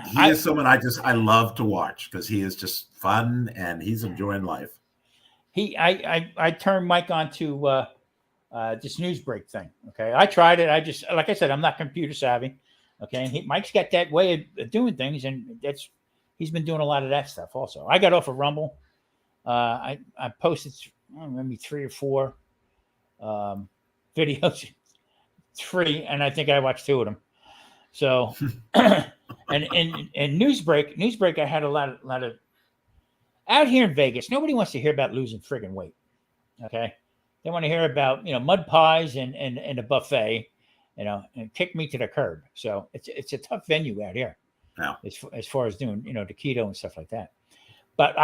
he is someone I love to watch because he is just fun and he's enjoying life. I turned Mike on to this news break thing. Okay, I tried it. I just, like I said, I'm not computer savvy. Okay, and Mike's got that way of doing things, and he's been doing a lot of that stuff also. I got off of Rumble. I posted maybe 3 or 4 videos, 3, and I think I watched 2 of them. So. And Newsbreak, I had a lot of out here in Vegas. Nobody wants to hear about losing friggin' weight. Okay, they want to hear about mud pies and a buffet, and kick me to the curb. So it's a tough venue out here. Yeah. As far as doing the keto and stuff like that. But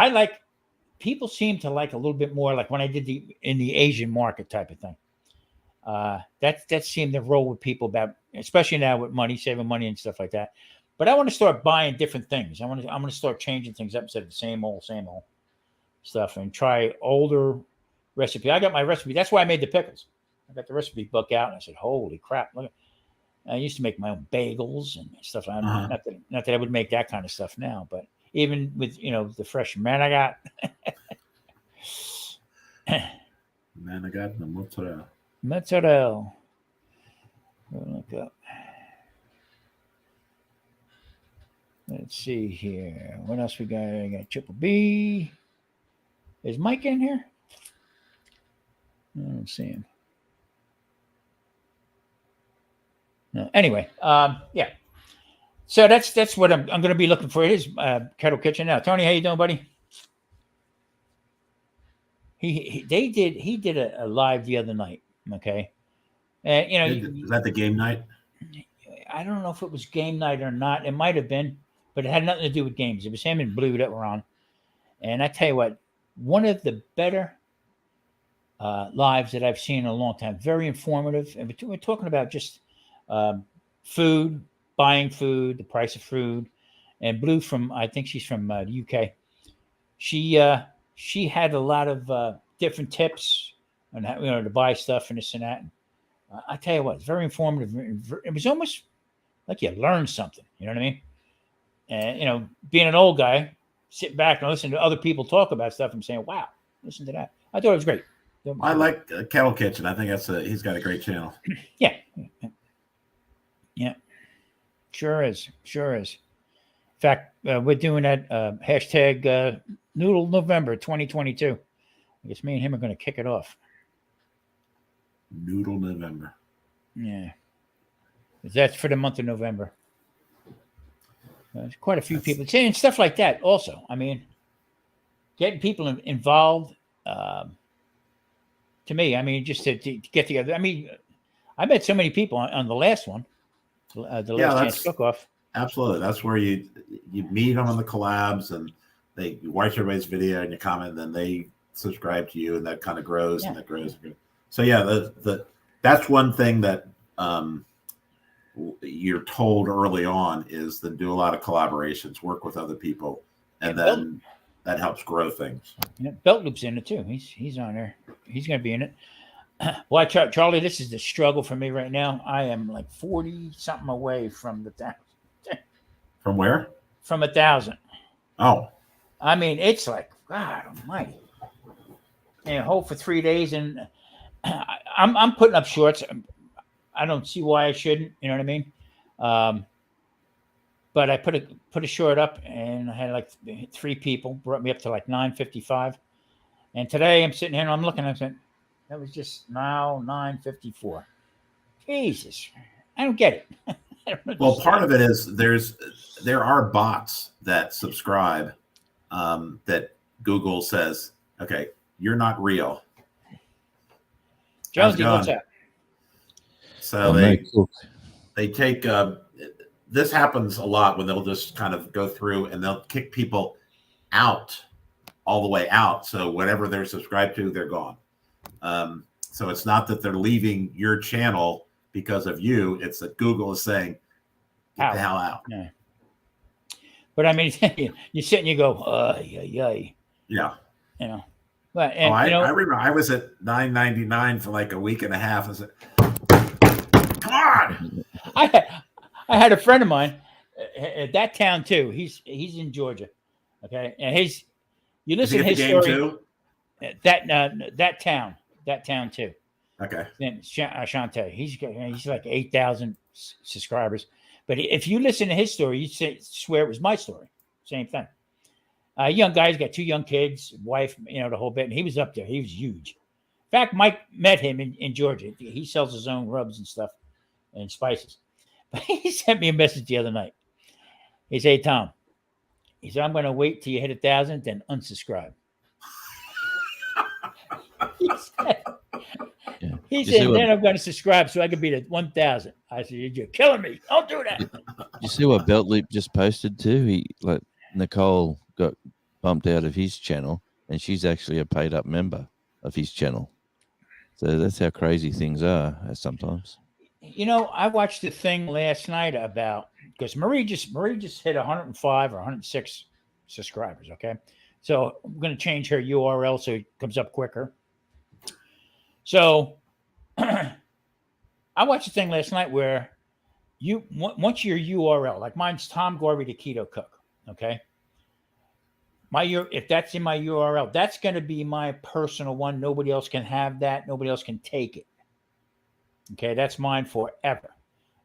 people seem to like a little bit more like when I did in the Asian market type of thing. That seemed to roll with people about, especially now with money, saving money and stuff like that. But I want to start buying different things. I'm going to start changing things up instead of the same old stuff and try older recipe. I got my recipe. That's why I made the pickles. I got the recipe book out and I said, "Holy crap! Look!" I used to make my own bagels and stuff. Not that I would make that kind of stuff now, but even with the fresh man I got. Man, I got the mozzarella. Mozzarella. Look up. Let's see here. What else we got? I got Triple B. Is Mike in here? I don't see him. No. Anyway, yeah. So that's what I'm going to be looking for. It is Kettle Kitchen now. Tony, how you doing, buddy? He did a live the other night. Okay, and is that the game night? I don't know if it was game night or not. It might have been, but it had nothing to do with games. It was him and Blue that were on. And I tell you what, one of the better lives that I've seen in a long time. Very informative. And we're talking about just food, buying food, the price of food. And Blue I think she's from the UK. She had a lot of different tips on how to buy stuff and this and that. And, I tell you what, it's very informative. It was almost like you learned something. You know what I mean? And being an old guy, sitting back and listening to other people talk about stuff, I'm saying, wow, Listen to that. I thought it was great. I like Kettle Kitchen. I think he's got a great channel. Yeah. Sure is. In fact, we're doing that hashtag Noodle November 2022. I guess me and him are going to kick it off. Noodle November. Yeah. That's for the month of November. There's quite a few people saying stuff like that also. I mean, getting people involved, to me, I mean, just to get together. I mean, I met so many people on the last one, the last chance cook-off. Absolutely. That's where you meet them on the collabs, and you watch everybody's video and you comment, and then they subscribe to you, and that kind of grows and that grows. So yeah, that's one thing that you're told early on is to do a lot of collaborations, work with other people, and then that helps grow things. Yeah, Belt Loop's in it too. He's on there. He's going to be in it. Well, Charlie, this is the struggle for me right now. I am like 40 something away from the 1,000. From where? From 1,000. Oh, I mean, it's like God Almighty. And hold for 3 days, and I'm putting up shorts. I don't see why I shouldn't. You know what I mean? But I put a short up, and I had like 3 people brought me up to like 955. And today I'm sitting here and I'm looking. I'm saying that was just now 954. Jesus, I don't get it. Well, part of it is there are bots that subscribe that Google says, okay, you're not real. Jonesy, what's up? So they take this happens a lot when they'll just kind of go through and they'll kick people out all the way out. So whatever they're subscribed to, they're gone. So it's not that they're leaving your channel because of you. It's that Google is saying, get the hell out. Yeah. But I mean, you sit and you go, yeah. You know. But and, I remember I was at $9.99 for like a week and a half. I said, come on. I had a friend of mine at that town too. He's in Georgia. Okay. And you listen to his story. Too? That town too. Okay. Then Shante, he's like 8,000 subscribers. But if you listen to his story, you swear it was my story. Same thing. Young guy, he's got 2 young kids, wife, the whole bit. And he was up there. He was huge. In fact, Mike met him in Georgia. He sells his own rubs and stuff and spices. But he sent me a message the other night. He said, hey, Tom, he said, I'm going to wait till you hit 1,000, then unsubscribe. He said, then I'm going to subscribe so I can be at 1,000. I said, you're killing me. Don't do that. You see what Belt Loop just posted too? Nicole got bumped out of his channel, and she's actually a paid up member of his channel. So that's how crazy things are sometimes. I watched the thing last night about because Marie just hit 105 or 106 subscribers. Okay, so I'm going to change her URL so it comes up quicker. So I watched the thing last night where once your URL, like mine's Tom Garvey the Keto Cook. Okay, if that's in my URL, that's going to be my personal one. Nobody else can have that. Nobody else can take it. Okay, that's mine forever,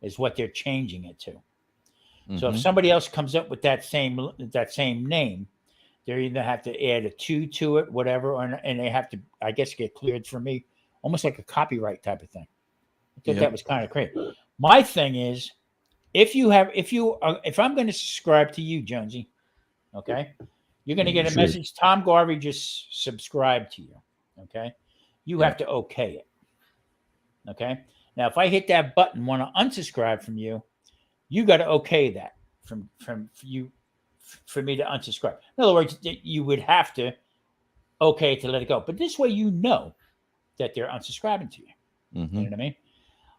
is what they're changing it to. Mm-hmm. So if somebody else comes up with that same name, they either have to add a 2 to it, whatever, and they have to, I guess, get cleared for me, almost like a copyright type of thing. I thought that was kind of crazy. My thing is, if I'm going to subscribe to you, Jonesy, okay, you're going to get a message. Tom Garvey just subscribed to you. Okay, you have to okay it. Okay. Now, if I hit that button, want to unsubscribe from you, you got to okay that from you for me to unsubscribe. In other words, you would have to okay to let it go. But this way, that they're unsubscribing to you. Mm-hmm. You know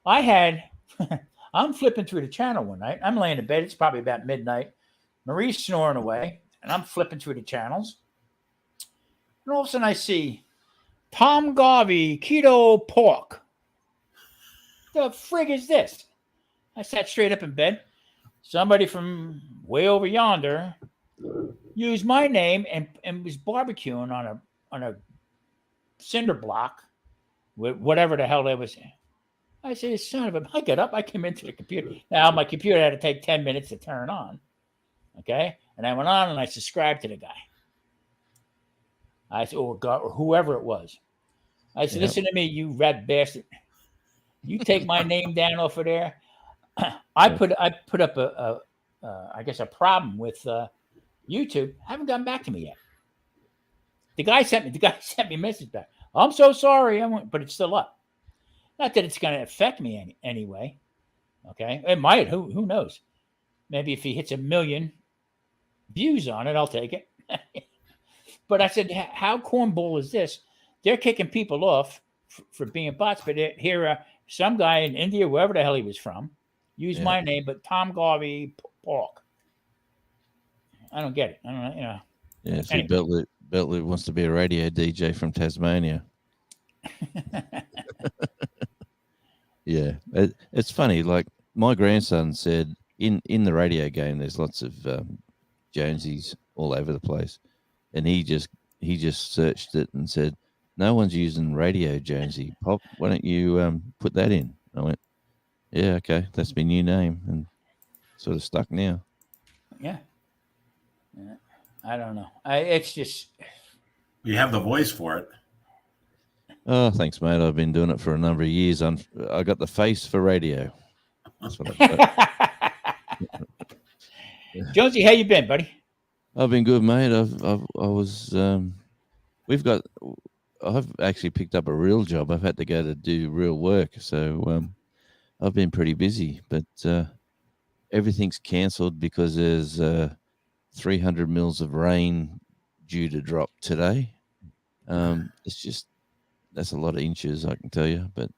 what I mean? I'm flipping through the channel one night. I'm laying in bed. It's probably about midnight. Marie's snoring away, and I'm flipping through the channels. And all of a sudden, I see Tom Garvey Keto Pork. The frig is this? I sat straight up in bed. Somebody from way over yonder used my name and was barbecuing on a cinder block with whatever the hell they was. I said, son of a, I got up, I came into the computer. Now my computer had to take 10 minutes to turn on. Okay. And I went on and I subscribed to the guy. I said, or whoever it was. I said, listen to me, you rat bastard. You take my name down off of there. I put up I guess a problem with YouTube. Haven't gotten back to me yet. The guy sent me a message back. I'm so sorry. But it's still up. Not that it's going to affect me anyway. Okay. It might. Who knows? Maybe if he hits 1 million views on it, I'll take it. But I said, how cornball is this? They're kicking people off for being bots. But here, some guy in India, wherever the hell he was from, used my name, but Tom Garvey Pork. I don't get it. I don't know. You know. Yeah. See, anyway. Beltloop wants to be a radio DJ from Tasmania. Yeah, it's funny. Like my grandson said, in the radio game, there's lots of Jonesies all over the place, and he just searched it and said, "No one's using Radio Jonesy. Pop, why don't you put that in?" I went, "Yeah, okay, that's my new name," and sort of stuck now. Yeah. I don't know. It's just you have the voice for it. Oh, thanks, mate. I've been doing it for a number of years. I got the face for radio. That's what I've got. Jonesy, how you been, buddy? I've been good, mate. I've actually picked up a real job. I've had to go to do real work, so I've been pretty busy. But everything's cancelled because there's 300 mils of rain due to drop today. It's just. That's a lot of inches, I can tell you. But,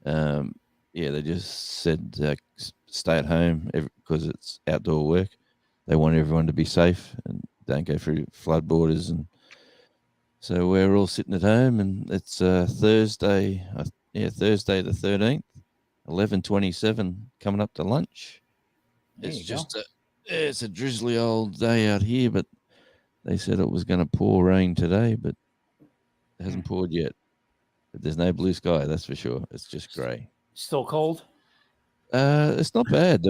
they just said stay at home because it's outdoor work. They want everyone to be safe and don't go through flood borders. And so we're all sitting at home, and it's Thursday the 13th, 11:27, coming up to lunch. It's a drizzly old day out here, but they said it was going to pour rain today, but it hasn't poured yet. There's no blue sky, that's for sure. It's just grey. Still cold? It's not bad.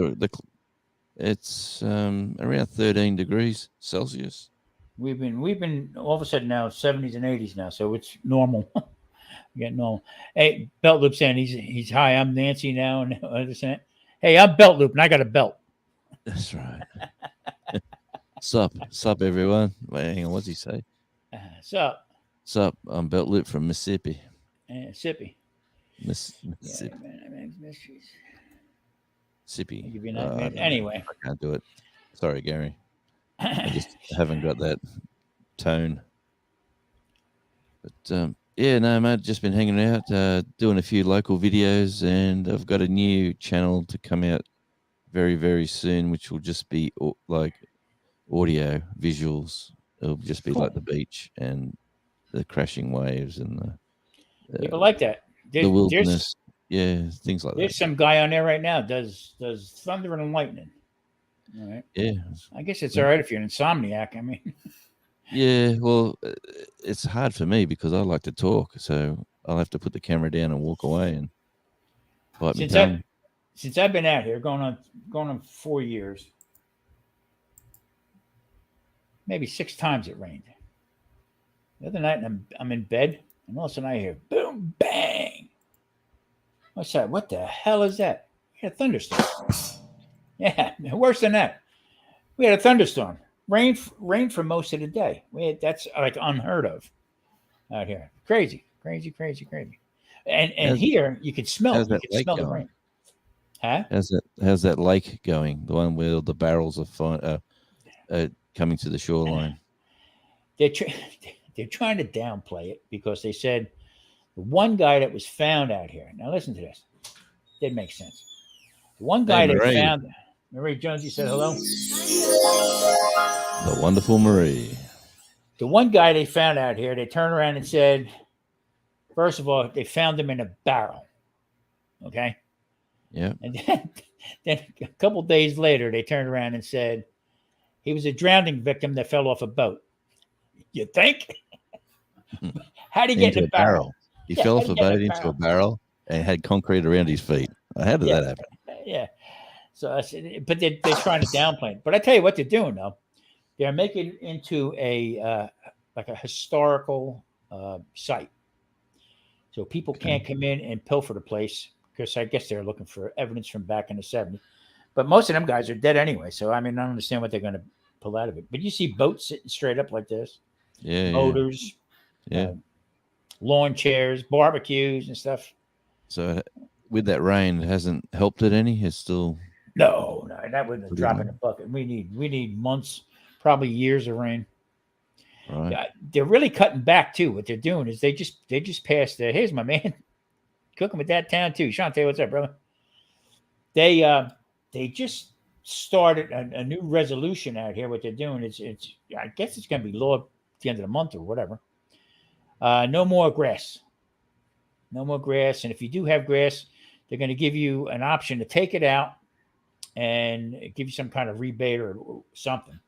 It's around 13 degrees Celsius. We've been all of a sudden now 70s and 80s now, so it's normal. Getting normal. Hey, Belt Loop saying he's hi. I'm Nancy now, and understand. Hey, I'm Belt Loop, and I got a belt. That's right. Sup, everyone. Wait, hang on. What's he say? Sup. I'm Belt Loop from Mississippi. Mississippi. Mississippi. Mississippi. Anyway. I can't do it. Sorry, Gary. I just haven't got that tone. But mate, just been hanging out, doing a few local videos, and I've got a new channel to come out very, very soon, which will just be like audio visuals. It'll just be like the beach and the crashing waves and the people like that. The wilderness, things like that. There's some guy on there right now does thunder and lightning. All right. Yeah. I guess it's all right if you're an insomniac. I mean. Yeah, well, it's hard for me because I like to talk, so I'll have to put the camera down and walk away and bite my tongue. Since I've been out here, going on 4 years, maybe 6 times it rained. The other night, I'm in bed, and all of a sudden I hear boom, bang. What's that? What the hell is that? We had a thunderstorm. Yeah, worse than that. We had a thunderstorm. Rain for most of the day. That's like unheard of out here. Crazy. And here you could smell it. You could smell the rain. Huh? How's that lake going? The one where the barrels are coming to the shoreline. They're trying to downplay it because they said the one guy that was found out here. Now listen to this. Didn't make sense. The one guy that found Marie Jonesy said hello. The wonderful Marie. The one guy they found out here, they turned around and said, first of all, they found him in a barrel. Okay. Yeah. And then a couple of days later, they turned around and said he was a drowning victim that fell off a boat. You think? How do you get into in a a barrel? barrel. He Yeah, fell how off do a you get in boat a into a barrel? barrel and had concrete around his feet. How did Yeah. that happen? Yeah. So I said, but they're trying to downplay it. But I tell you what they're doing though. They're making it into a like a historical site, so people can't come in and pilfer the place because I guess they're looking for evidence from back in the 70s. But most of them guys are dead anyway. So I mean, I don't understand what they're going to pull out of it. But you see boats sitting straight up like this, Yeah, motors, yeah. lawn chairs, barbecues, and stuff. So with that rain, it hasn't helped it any. It's still No, that wouldn't have dropped in a bucket. We need months, probably years of rain. right. They're really cutting back too. What they're doing is they just passed. Here's my man cooking with that town too. Shante, what's up, brother? They just started a new resolution out here. What they're doing is I guess it's going to be law at the end of the month or whatever. No more grass. No more grass. And if you do have grass, they're going to give you an option to take it out and give you some kind of rebate or something.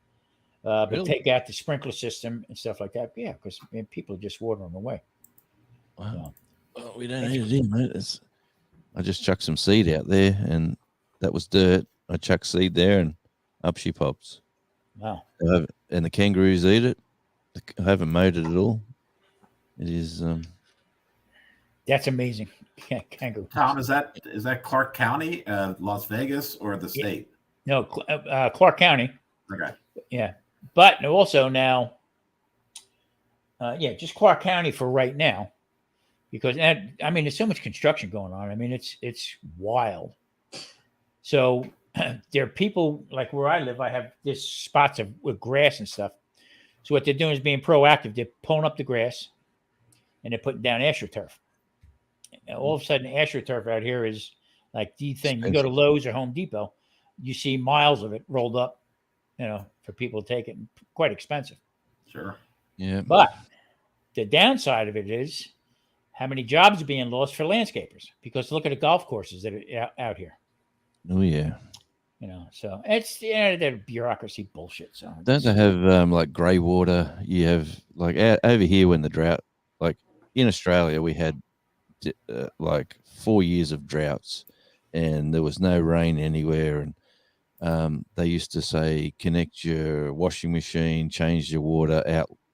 But Really? take out the sprinkler system and stuff like that. Yeah, because people are just watering away. Wow. Well, we don't need it in, mate. I just chucked some seed out there, and that was dirt. I chucked seed there, and up she pops. Wow. And the kangaroos eat it. I haven't mowed it at all. It is. That's amazing. Yeah, kangaroo. Tom, is that Clark County, Las Vegas, or the state? No, Clark County. Okay. Yeah, but also now, just Clark County for right now, because I mean, there's so much construction going on. I mean, it's wild. So there are people like where I live. I have this spots with grass and stuff. So what they're doing is being proactive. They're pulling up the grass, and they're putting down AstroTurf. And all of a sudden, AstroTurf out here is like the thing. You go to Lowe's or Home Depot, you see miles of it rolled up, for people to take it. Quite expensive. Sure. Yeah. But the downside of it is how many jobs are being lost for landscapers, because look at the golf courses that are out here. Oh yeah. So it's that bureaucracy bullshit. So don't they have like grey water? You have like over here when the drought, like in Australia, we had like 4 years of droughts, and there was no rain anywhere. And they used to say, connect your washing machine, change your water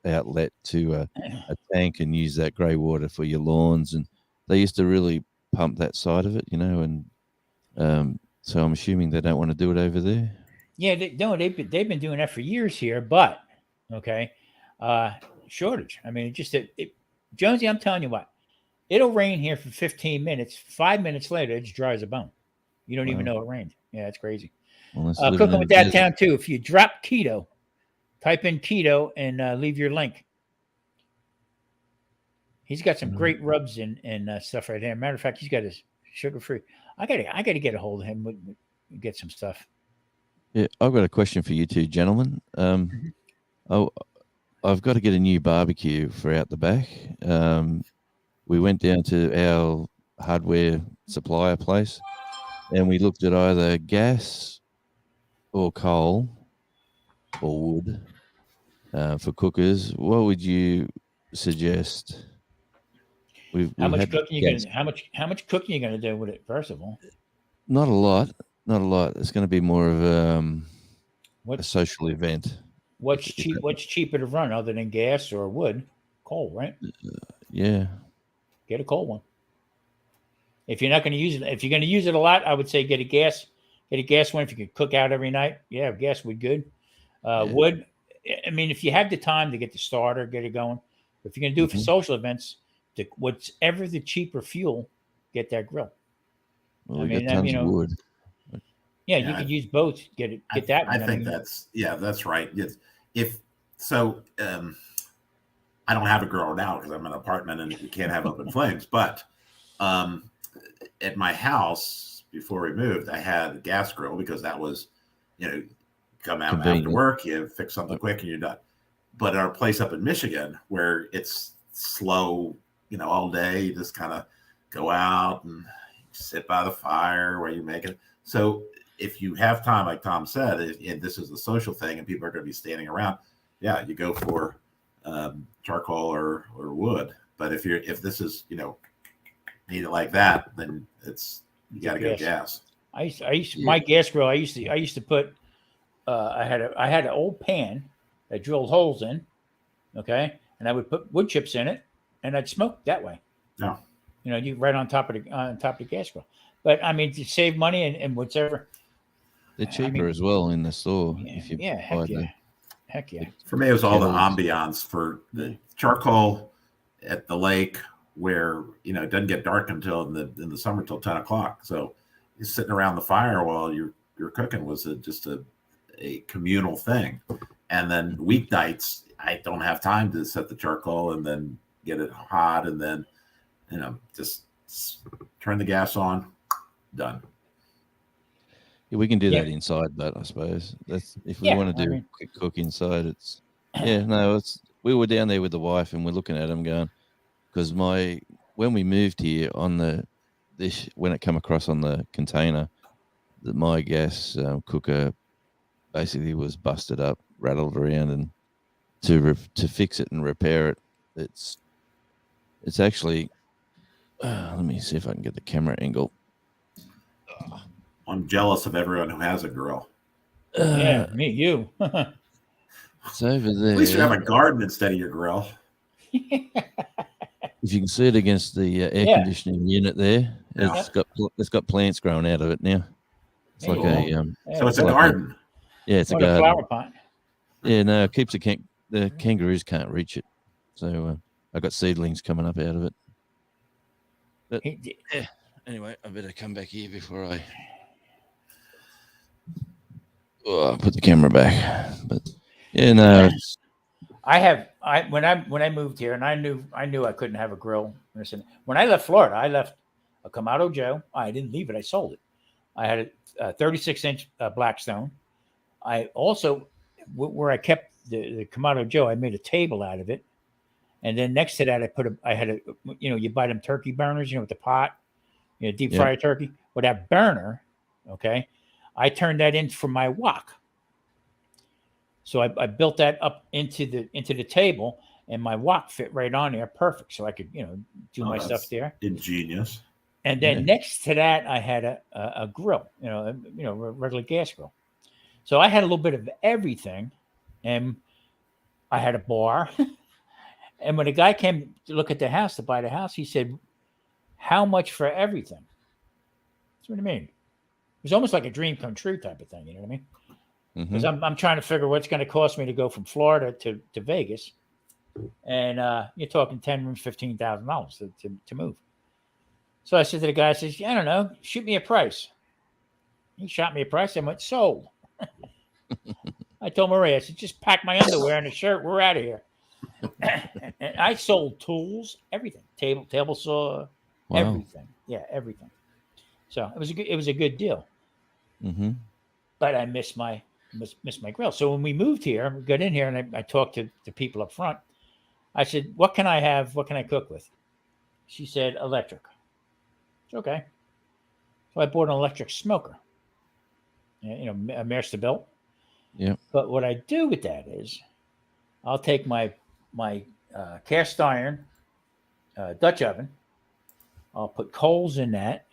outlet to a tank, and use that grey water for your lawns. And they used to really pump that side of it, and so I'm assuming they don't want to do it over there. Yeah, they've been doing that for years here, but shortage. I mean, Jonesy, I'm telling you what, it'll rain here for 15 minutes. 5 minutes later, it's dry as a bone. You don't even know it rained. Yeah, it's crazy. Well, Cooking with that town too. If you drop keto, type in keto and leave your link. He's got some great rubs and stuff right there. Matter of fact, he's got his sugar-free. I gotta get a hold of him and get some stuff. Yeah, I've got a question for you two gentlemen. I've got to get a new barbecue for out the back. We went down to our hardware supplier place, and we looked at either gas or coal or wood for cookers. What would you suggest? How much cooking you gonna do with it? First of all, not a lot. It's going to be more of a social event. What's cheaper to run other than gas or wood? Coal, right? Yeah. Get a coal one. If you're not going to use it, if you're going to use it a lot, I would say get a gas one. If you could cook out every night, gas would good. Wood. I mean, if you have the time to get the starter, get it going. If you're going to do it for social events, whatever the cheaper fuel, get that grill. Well, we got tons of wood. Yeah, you could use both. Get that one. I think that's right. If so, I don't have a grill now because I'm in an apartment and you can't have open flames. But at my house before we moved, I had a gas grill because that was, come out after work, you fix something quick and you're done. But our place up in Michigan, where it's slow, all day, you just kind of go out and sit by the fire where you make it. So if you have time, like Tom said, and this is the social thing and people are going to be standing around, you go for charcoal or wood. But if this is need it like that, then you got to go gas. My gas grill. I used to put. I had an old pan that drilled holes in, okay, and I would put wood chips in it, and I'd smoke that way. Yeah. You right on top of the gas grill. But I mean, to save money and whatever. They're cheaper as well in the store. If you heck yeah. For me, it was all the ambiance for the charcoal at the lake, where it doesn't get dark until in the summer till 10 o'clock. So you're sitting around the fire while you're cooking was just a communal thing. And then weeknights, I don't have time to set the charcoal and then get it hot and then just turn the gas on, done. Yeah, we can do that inside, but I suppose that's if we want to do a quick cook inside. It's we were down there with the wife and we're looking at them going, because when we moved here when it come across on the container that my gas cooker basically was busted up, rattled around, and to fix it and repair it, it's actually let me see if I can get the camera angle. I'm jealous of everyone who has a grill. Yeah, me, you. It's over there. At least you have a garden instead of your grill. If you can see it against the air conditioning unit there, it's got plants growing out of it now. It's like so it's a garden. It's a garden. A flower pot. Yeah, no, it keeps the kangaroos can't reach it. So I got seedlings coming up out of it. But anyway, I better come back here before I put the camera back. But when I moved here, and I knew I couldn't have a grill. Listen, when I left Florida, I left a Kamado Joe. I didn't leave it; I sold it. I had a 36-inch Blackstone. I also, where I kept the Kamado Joe, I made a table out of it, and then next to that, you buy them turkey burners, with the pot, deep fry turkey. Well, that burner, okay, I turned that in for my wok. So I built that up into the table, and my wok fit right on there, perfect. So I could do my stuff there. Ingenious. And then next to that, I had a grill, a regular gas grill. So I had a little bit of everything, and I had a bar. And when a guy came to look at the house, to buy the house, he said, "How much for everything?" That's what I mean. It was almost like a dream come true type of thing. You know what I mean? Because I'm trying to figure what's going to cost me to go from Florida to Vegas, and you're talking $10,000, $15,000 to move. So I said to the guy, I says, "I don't know, shoot me a price." He shot me a price. I went, "Sold." I told Maria, I said, "Just pack my underwear and a shirt. We're out of here." And I sold tools, everything, table saw, everything. Yeah, everything. So it was a good deal. Mm-hmm. But I missed my grill. So when we moved here, we got in here, and I talked to the people up front. I said, "What can I have? What can I cook with?" She said, "Electric." It's okay. So I bought an electric smoker. A Masterbuilt. Yeah. But what I do with that is, I'll take my cast iron Dutch oven. I'll put coals in that.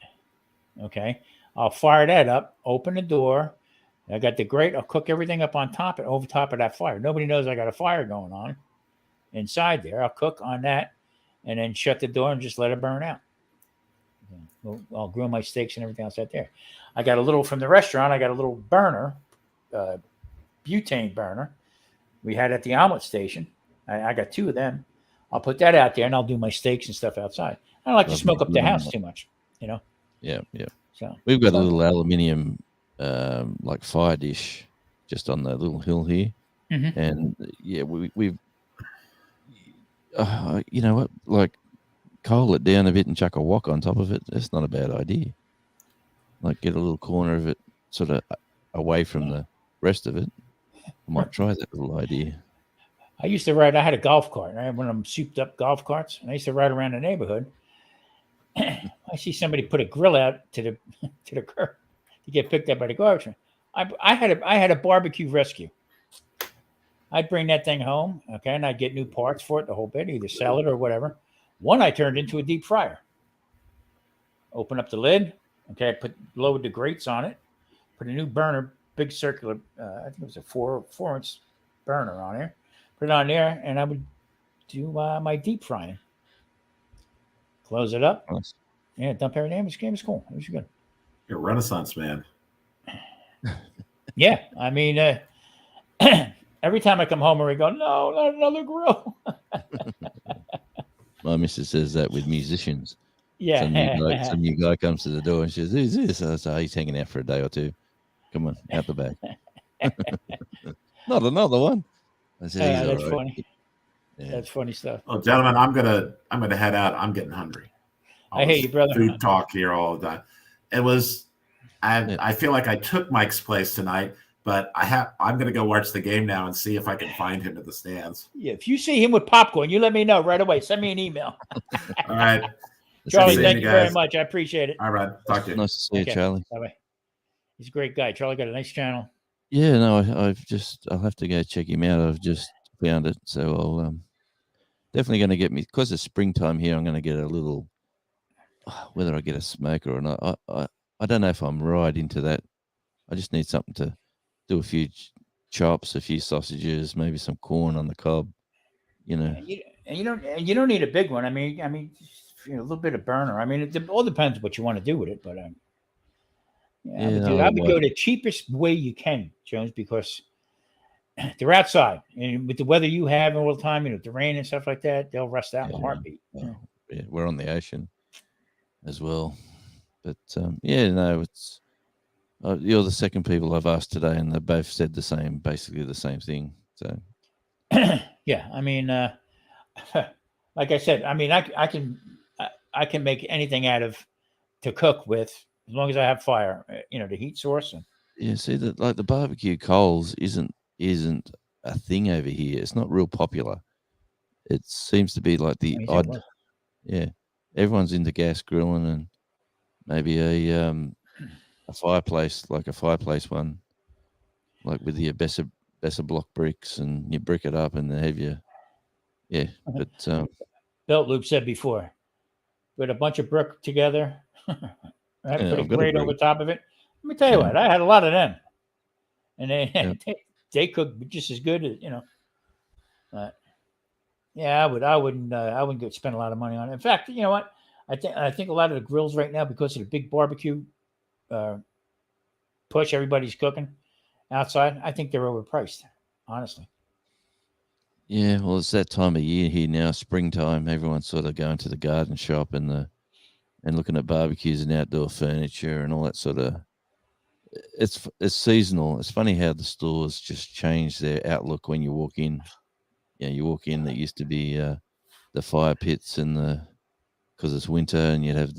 Okay. I'll fire that up. Open the door. I got the grate. I'll cook everything up on top and over top of that fire. Nobody knows I got a fire going on inside there. I'll cook on that, and then shut the door and just let it burn out. I'll grill my steaks and everything else out there. I got a little from the restaurant. I got a little burner, butane burner. We had at the omelet station. I got 2 of them. I'll put that out there, and I'll do my steaks and stuff outside. I don't like to smoke up the house too much, Yeah. So we've got a little aluminium like fire dish just on the little hill here, and we've you know what, like, coal it down a bit and chuck a wok on top of it. That's not a bad idea. Like, get a little corner of it sort of away from the rest of it. I might try that little idea. I used to ride. I had a golf cart. I had one of them souped up golf carts, and I used to ride around the neighborhood. I see somebody put a grill out to the curb to get picked up by the garbage man. I had a barbecue rescue. I'd bring that thing home, okay, and I'd get new parts for it, the whole bit, either sell it or whatever. One I turned into a deep fryer. Open up the lid, okay, load the grates on it, put a new burner, big circular, I think it was a 4-inch burner on there. Put it on there, and I would do my deep frying. Close it up. Nice. Yeah, dump everything. It was cool. It was good. You're a Renaissance man. Yeah, I mean, every time I come home, we go, no, not another grill. My missus says that with musicians. Yeah. Some new guy comes to the door and she says, "Who's this?" I say, "He's hanging out for a day or two. Come on, out the back." Not another one. I said, That's "He's all right." funny. Yeah. That's funny stuff. Oh, gentlemen, I'm gonna head out. I'm getting hungry. I hate you, brother. Food talk here all the time. I feel like I took Mike's place tonight, but I'm gonna go watch the game now and see if I can find him at the stands. Yeah, if you see him with popcorn, you let me know right away. Send me an email. All right. Charlie, thank you very much. I appreciate it. All right. Talk to you. Nice to see you, Charlie. Bye-bye. He's a great guy. Charlie got a nice channel. Yeah, no, I'll have to go check him out. I've just found it. So I'll definitely going to get me, because it's springtime here, I'm going to get a little, whether I get a smoker or not. I don't know if I'm right into that. I just need something to do, a few chops, a few sausages, maybe some corn on the cob, you know. And you don't need a big one. I mean, a little bit of burner. I mean, it all depends what you want to do with it. But I would go the cheapest way you can, Jones, because they're outside, and with the weather you have all the time, the rain and stuff like that, they'll rust out in a heartbeat. Yeah, we're on the ocean as well, but it's you're the second people I've asked today, and they both said basically the same thing. So yeah, I mean, like I said, I mean, I can make anything to cook with, as long as I have fire, the heat source. And yeah, see that, like, the barbecue coals isn't a thing over here. It's not real popular. It seems to be like the odd. Yeah, everyone's into gas grilling and maybe a fireplace, like a fireplace one, like with your Besser block bricks, and you brick it up and they have your But Belt Loop said before, with a bunch of brick together, I put a grate over top of it. Let me tell you what, I had a lot of them, and they cook just as good as I wouldn't spend a lot of money on it. In fact, you know what? I think a lot of the grills right now, because of the big barbecue push everybody's cooking outside, I think they're overpriced, honestly. Yeah, well, it's that time of year here now, springtime. Everyone's sort of going to the garden shop and looking at barbecues and outdoor furniture and all that sort of. It's seasonal. It's funny how the stores just change their outlook when you walk in. Yeah, you walk in. There used to be the fire pits and because it's winter, and you'd have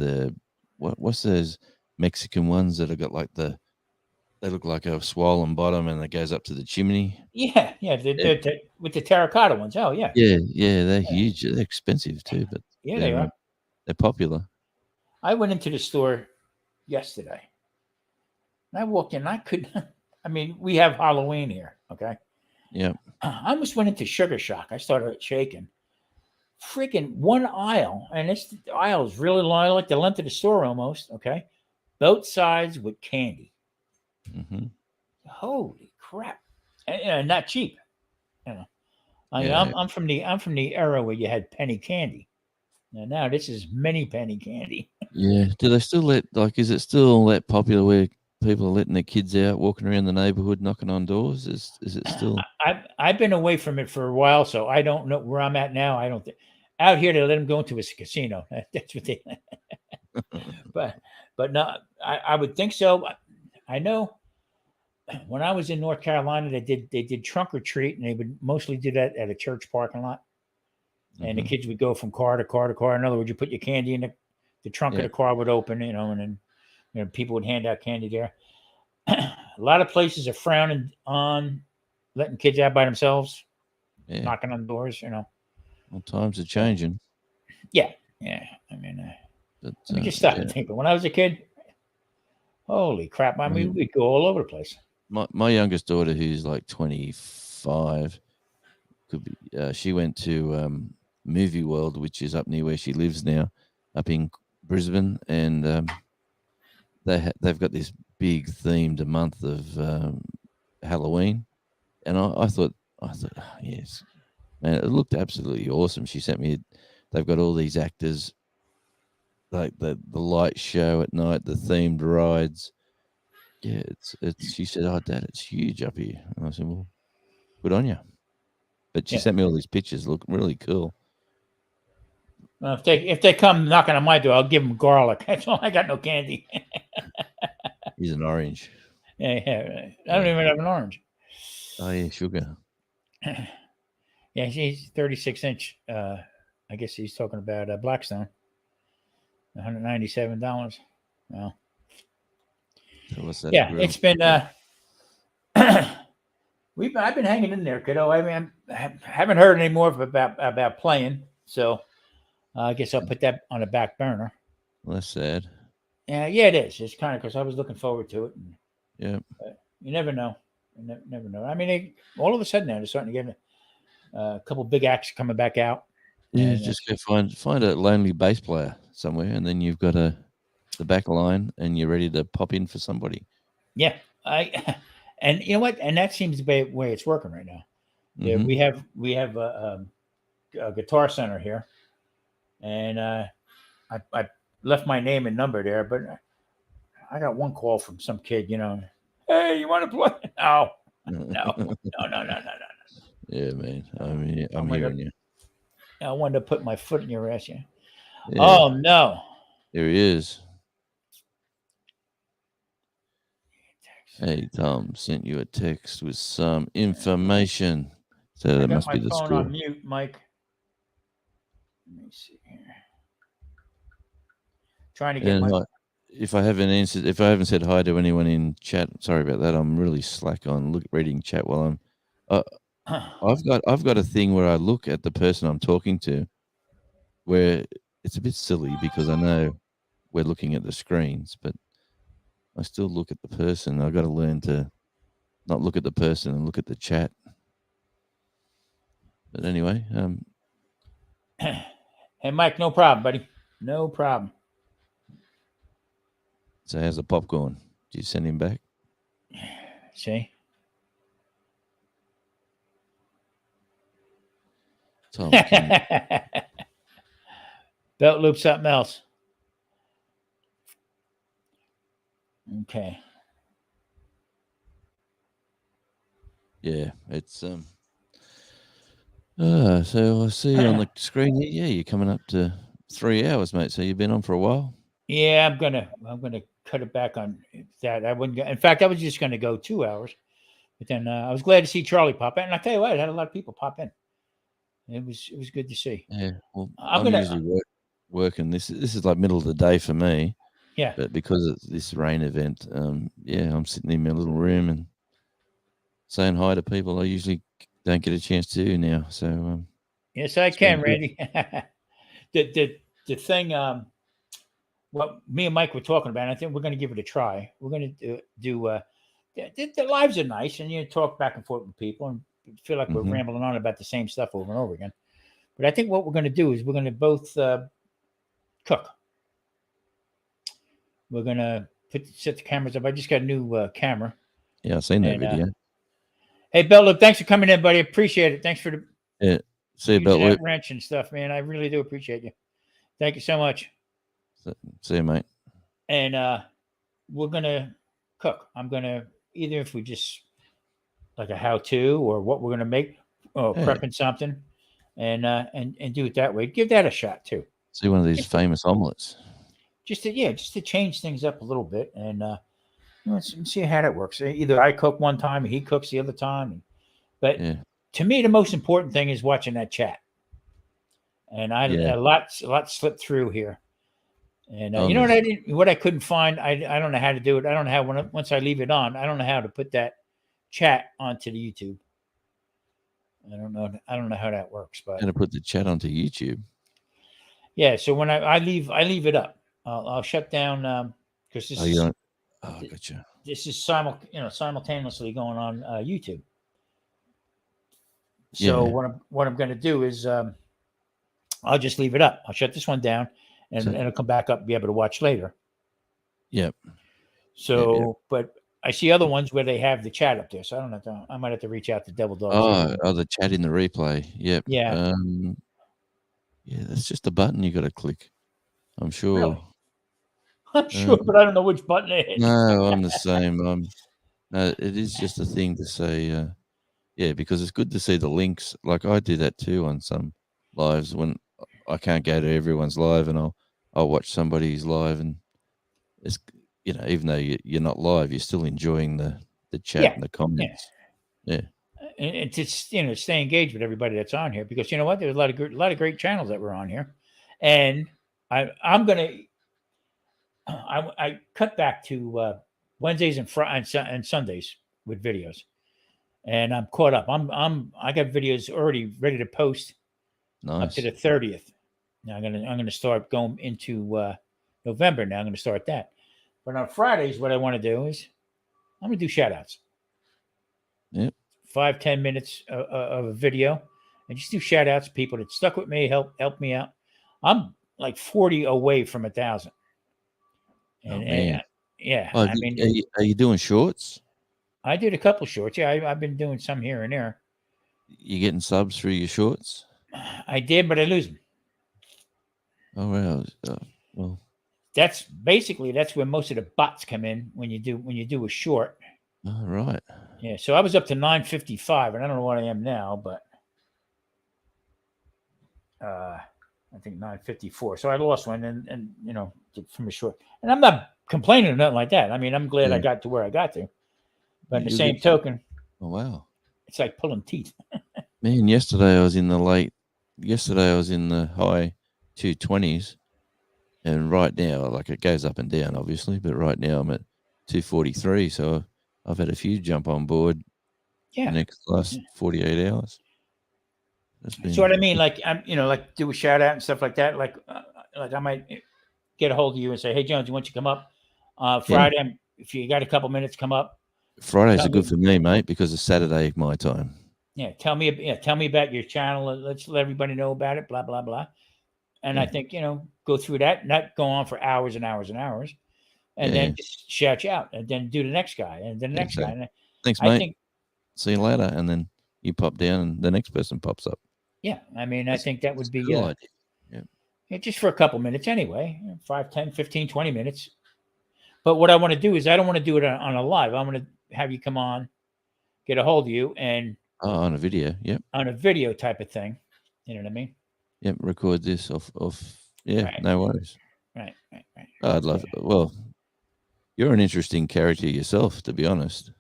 what's those Mexican ones that have got like they look like a swollen bottom and it goes up to the chimney. Yeah, with the terracotta ones. Oh yeah. Yeah, they're huge. They're expensive too, but yeah, they are. They're popular. I went into the store yesterday. And I walked in. I mean, we have Halloween here. Okay. Yeah. I almost went into Sugar Shock. I started shaking. Freaking one aisle, and this aisle is really long, like the length of the store almost. Okay, both sides with candy. Mm-hmm. Holy crap! And not cheap. I'm from the era where you had penny candy. Now this is mini penny candy. Yeah. Do they still is it still that popular where people are letting their kids out, walking around the neighborhood, knocking on doors? Is it still? I've been away from it for a while, so I don't know where I'm at now. I don't think out here they let them go into a casino. That's what they. but no, I would think so. I know when I was in North Carolina, they did trunk or treat, and they would mostly do that at a church parking lot. And the kids would go from car to car to car. In other words, you put your candy in the trunk of the car would open, and then people would hand out candy there. A lot of places are frowning on letting kids out by themselves, knocking on doors. Well, times are changing. Yeah. I mean, let me just stop and think. But when I was a kid, holy crap! I mean, we'd go all over the place. My youngest daughter, who's like 25, could be. She went to Movie World, which is up near where she lives now, up in Brisbane, and they've got this big themed month of Halloween, and I thought, yes, man, it looked absolutely awesome. She sent me. They've got all these actors, like the light show at night, the themed rides. Yeah, it's. She said, "Oh, Dad, it's huge up here." And I said, "Well, good on you." But she sent me all these pictures. Look really cool. Well, if they come knocking on my door, I'll give them garlic. That's all. I got no candy. He's an orange. Yeah. I don't even have an orange. Oh yeah, sugar. Yeah, she's 36-inch. I guess he's talking about Blackstone. $197. Well, So what's that? yeah, grill? it's been. I've been hanging in there, kiddo. I mean, I haven't heard any more about playing, so I guess I'll put that on the back burner. Well, that's sad. Yeah, it is. It's kind of because I was looking forward to it. And, Yeah. You never know. You never know. I mean, all of a sudden now they're starting to get a couple big acts coming back out. Yeah, And, just go find a lonely bass player somewhere, and then you've got the back line, and you're ready to pop in for somebody. Yeah, and you know what? And that seems to be the way it's working right now. Yeah, we have a Guitar Center here, and I left my name and number there, but I got one call from some kid. Hey, you want to play? No. Yeah, man. I'm hearing you. I wanted to put my foot in your ass. Yeah. Yeah. Oh no. There he is. Hey, Tom sent you a text with some information. So that must be the phone school. on mute, Mike. Let me see here. Trying to get if I haven't said hi to anyone in chat, sorry about that. I'm really slack on reading chat while I'm. I've got a thing where I look at the person I'm talking to, where it's a bit silly because I know we're looking at the screens, but I still look at the person. I've got to learn to not look at the person and look at the chat. But anyway, hey, Mike, no problem, buddy. No problem. So how's the popcorn? Did you send him back? See? Tom, belt loop something else. Okay. Yeah, it's so I see on the screen here. Yeah, you're coming up to 3 hours, mate. So you've been on for a while. Yeah, I'm gonna cut it back on that. I wouldn't go. In fact, I was just gonna go 2 hours, but then I was glad to see Charlie pop in. And I tell you what, I had a lot of people pop in. It was good to see. Yeah, well, I'm usually working. This is like middle of the day for me. Yeah, but because it's this rain event, I'm sitting in my little room and saying hi to people I usually don't get a chance to do now. So yes, I can, Randy. the thing, what me and Mike were talking about, I think we're going to give it a try. We're going to do the lives are nice, and you talk back and forth with people and feel like we're rambling on about the same stuff over and over again. But I think what we're going to do is we're going to both cook. We're going to set the cameras up. I just got a new camera. Yeah, I've seen that video. Hey, Belt Loop, thanks for coming in, buddy. Appreciate it. Thanks for the see you, Belt Loop. wrench and stuff, man. I really do appreciate you. Thank you so much. See you, mate. And we're gonna cook. I'm gonna either if we just like a how-to or what we're gonna make, or prepping something, and do it that way. Give that a shot too. See one of these famous omelets. Just to change things up a little bit and let's see how that works. Either I cook one time and he cooks the other time. But to me, the most important thing is watching that chat. And a lot slipped through here. And you know what I couldn't find? I don't know how to do it. I don't know how once I leave it on, I don't know how to put that chat onto the YouTube. I don't know how that works. But how to put the chat onto YouTube? Yeah. So when I leave it up. I'll shut down because this is. Gotcha. This is simultaneously going on YouTube. So Yeah. what I'm going to do is I'll just leave it up. I'll shut this one down, and So- it'll come back up and be able to watch later. Yep. So, Yep. but I see other ones where they have the chat up there. So I don't know. I might have to reach out to Devil Dog. Oh, the chat in the replay. Yep. Yeah. Yeah, that's just a button you got to click. I'm sure. Really? I'm sure, but I don't know which button it is. No, I'm the same. It is just a thing to say. Yeah, because it's good to see the links. Like I do that too on some lives when I can't go to everyone's live, and I'll watch somebody's live, and it's even though you're not live, you're still enjoying the chat and the comments. Yeah. And just stay engaged with everybody that's on here, because you know what, there's a lot of great channels that were on here, and I'm gonna I cut back to Wednesdays and Sundays with videos, and I'm caught up. I got videos already ready to post up Nice. to the 30th. Now I'm gonna start going into November. Now I'm gonna start that, but on Fridays, what I want to do is I'm gonna do shout outs. Yep. 5-10 minutes of a video, and just do shout outs to people that stuck with me, help me out. I'm like 40 away from 1,000. And yeah, Oh, I mean, are you doing shorts? I did a couple shorts. Yeah, I've been doing some here and there. You getting subs through your shorts? I did, but I lose them. Oh wow. Well, That's where most of the bots come in when you do a short. all right. Yeah, so I was up to 955, and I don't know what I am now, but I think 954. So I lost one, and from a short. And I'm not complaining or nothing like that. I mean, I'm glad I got to where I got to. But in the same token, oh wow, it's like pulling teeth. Man, yesterday I was in the high 220s, and right now, like, it goes up and down, obviously, but right now I'm at 243. So I've had a few jump on board. Yeah. The last 48 hours. So what I mean, like, I'm, like, do a shout out and stuff like that. Like I might get a hold of you and say, "Hey, Jones, you want to come up Friday? If you got a couple minutes, come up." Fridays are good for me, mate, because it's Saturday my time. Yeah, tell me about your channel. Let's let everybody know about it. Blah blah blah. And I think go through that, not go on for hours and hours and hours, and then just shout you out, and then do the next guy, and then the next guy. And thanks, mate. See you later, and then you pop down, and the next person pops up. Yeah, I mean, I think that would be cool idea. Yeah, just for a couple minutes anyway, 5, 10, 15, 20 minutes. But what I want to do is I don't want to do it on a live. I want to have you come on, get a hold of you, and on a video, on a video type of thing. You know what I mean? Yep, record this off. Right. No worries. Right. I'd love it. Well, you're an interesting character yourself, to be honest.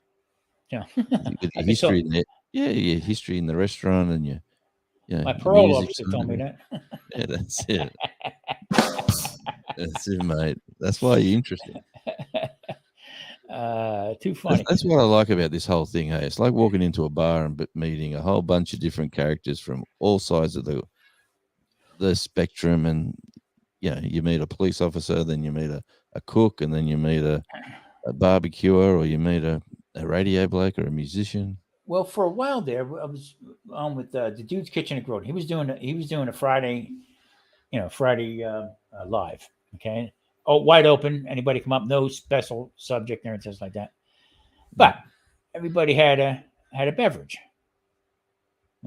Yeah. Your history in it. Yeah, your history in the restaurant, and your my parole officer told me that. Yeah, that's it. That's it, mate. That's why you're interesting. Too funny. That's what I like about this whole thing. Hey, it's like walking into a bar and meeting a whole bunch of different characters from all sides of the spectrum, and you meet a police officer, then you meet a cook, and then you meet a barbecuer, or you meet a radio bloke or a musician. Well, for a while there, I was on with the Dude's Kitchen and Grill. He was doing a Friday, live. Okay, wide open. Anybody come up? No special subject there and things like that. But everybody had a beverage.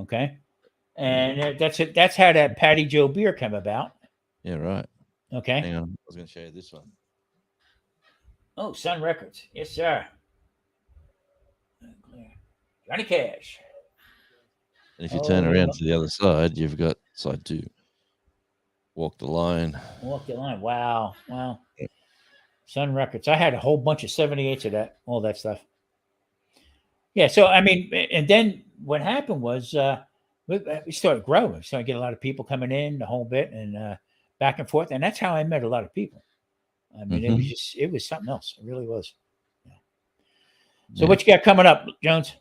Okay, and that's it. That's how that Patty Joe beer came about. Yeah, right. Okay. Hang on, I was going to show you this one. Oh, Sun Records, yes, sir. Johnny Cash. And if you turn around to the other side, you've got side 2. Walk the line. Walk the line. Wow. Yep. Sun Records. I had a whole bunch of 78s of that, all that stuff. Yeah. So, I mean, and then what happened was we started growing. So I get a lot of people coming in the whole bit, and back and forth. And that's how I met a lot of people. I mean, it was something else. It really was. Yeah. So what you got coming up, Jones?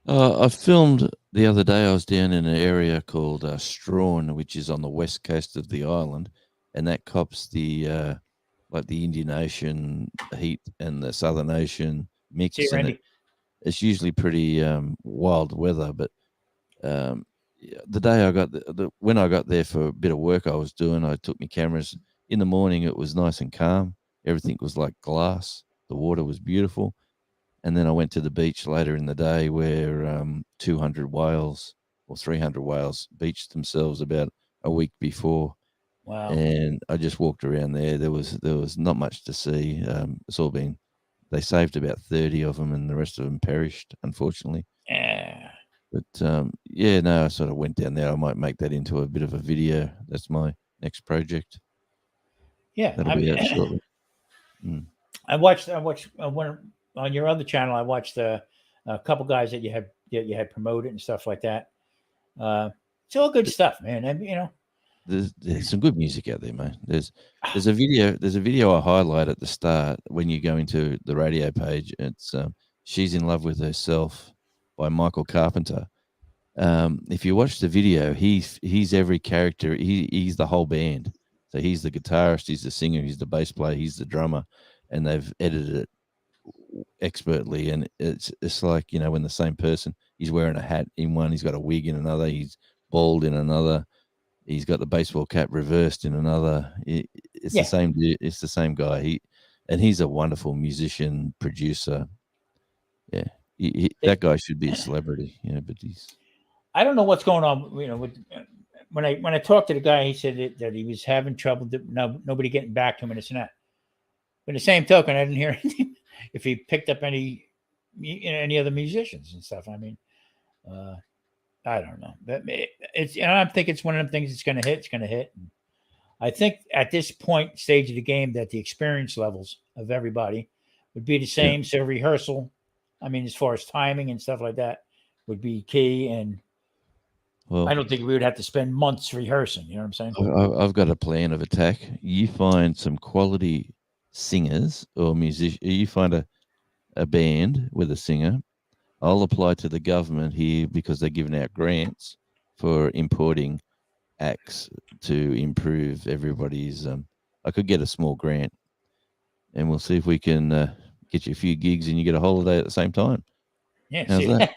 I filmed the other day. I was down in an area called Strawn, which is on the west coast of the island, and that cops the like the Indian Ocean heat and the Southern Ocean mix. See, Randy. It's usually pretty wild weather, but The day I got when I got there for a bit of work I was doing, I took my cameras. In the morning, it was nice and calm. Everything was like glass. The water was beautiful. And then I went to the beach later in the day where 200 whales or 300 whales beached themselves about a week before. Wow. And I just walked around there. There was not much to see. It's all been, they saved about 30 of them and the rest of them perished, unfortunately. Yeah. But yeah, no, I sort of went down there. I might make that into a bit of a video. That's my next project. Yeah. That'll be out shortly. I watched one on your other channel. I watched a couple guys that you had promoted and stuff like that. It's all good stuff, man. And, you know, there's some good music out there, man. There's a video I highlight at the start when you go into the radio page. It's She's in Love with Herself by Michael Carpenter. If you watch the video, he's every character. He's the whole band. So he's the guitarist, he's the singer, he's the bass player, he's the drummer, and they've edited it expertly. And it's like, you know, when the same person, he's wearing a hat in one, he's got a wig in another, he's bald in another, he's got the baseball cap reversed in another. It's the same. It's the same guy. He's a wonderful musician, producer. Yeah, that guy should be a celebrity. You know, but I don't know what's going on. You know, when I talked to the guy, he said that he was having trouble. Nobody getting back to him and this and that. But the same token, I didn't hear anything if he picked up any other musicians and stuff. I mean, I don't know. It's, and I think it's one of them things that's going to hit. It's going to hit. And I think at this stage of the game that the experience levels of everybody would be the same. So rehearsal, I mean, as far as timing and stuff like that, would be key. And I don't think we would have to spend months rehearsing. You know what I'm saying? I've got a plan of attack. You find some quality singers or musicians. You find a band with a singer. I'll apply to the government here because they're giving out grants for importing acts to improve everybody's. I could get a small grant, and we'll see if we can get you a few gigs and you get a holiday at the same time. Yeah, how's that?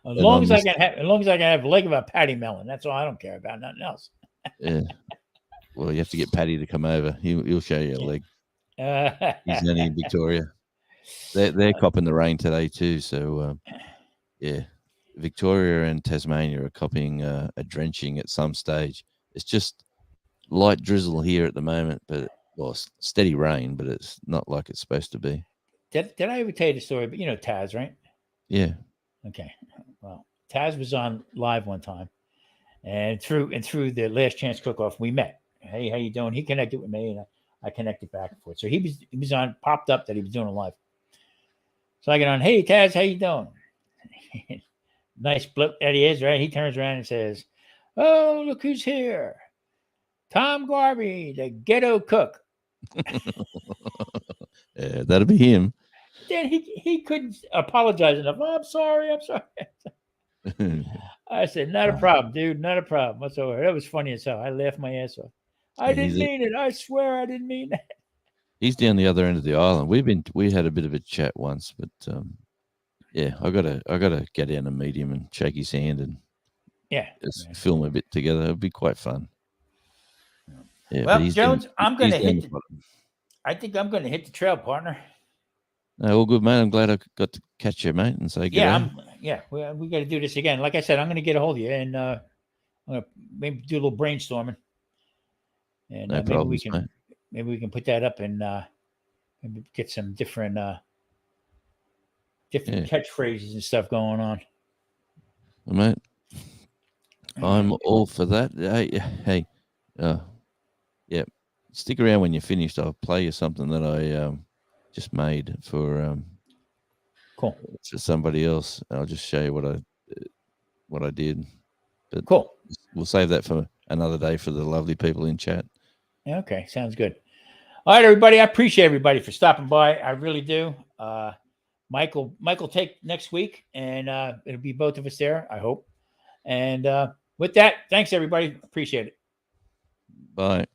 As long as I can have a leg of a patty melon, that's all. I don't care about nothing else. Yeah. Well, you have to get Paddy to come over. He'll show you a leg. He's only in Victoria. They're copping the rain today too. So yeah, Victoria and Tasmania are copping a drenching at some stage. It's just light drizzle here at the moment, but steady rain, but it's not like it's supposed to be. Did I ever tell you the story? But you know Taz, right? Yeah. Okay. Well, Taz was on live one time, and through the Last Chance Cook-Off, we met. Hey, how you doing? He connected with me, and I connected back and forth. So he was on, popped up that he was doing a live. So I get on. Hey, Taz, how you doing? Nice blip that he is, right? He turns around and says, "Oh, look who's here! Tom Garvey, the ghetto cook." Yeah, that'll be him. Then he couldn't apologize enough. Oh, I'm sorry. I said, not a problem, dude. Not a problem whatsoever. That was funny as hell. I laughed my ass off. I didn't mean it. I swear I didn't mean that. He's down the other end of the island. We had a bit of a chat once, but yeah, I gotta get down and meet him and shake his hand and just film a bit together. It'd be quite fun. Yeah, well, Jones, I think I'm gonna hit the trail, partner. No, all good, man. I'm glad I got to catch you, mate, and say good. Yeah, we got to do this again. Like I said, I'm going to get a hold of you, and I'm going to maybe do a little brainstorming, and maybe we can put that up and maybe get some different catchphrases and stuff going on. Well, mate, I'm all for that. Hey, yeah, stick around when you're finished. I'll play you something that I just made for somebody else. I'll just show you what I did. But cool. We'll save that for another day for the lovely people in chat. Okay, sounds good. All right, everybody. I appreciate everybody for stopping by. I really do. Michael take next week, and it'll be both of us there, I hope. And with that, thanks everybody. Appreciate it. Bye.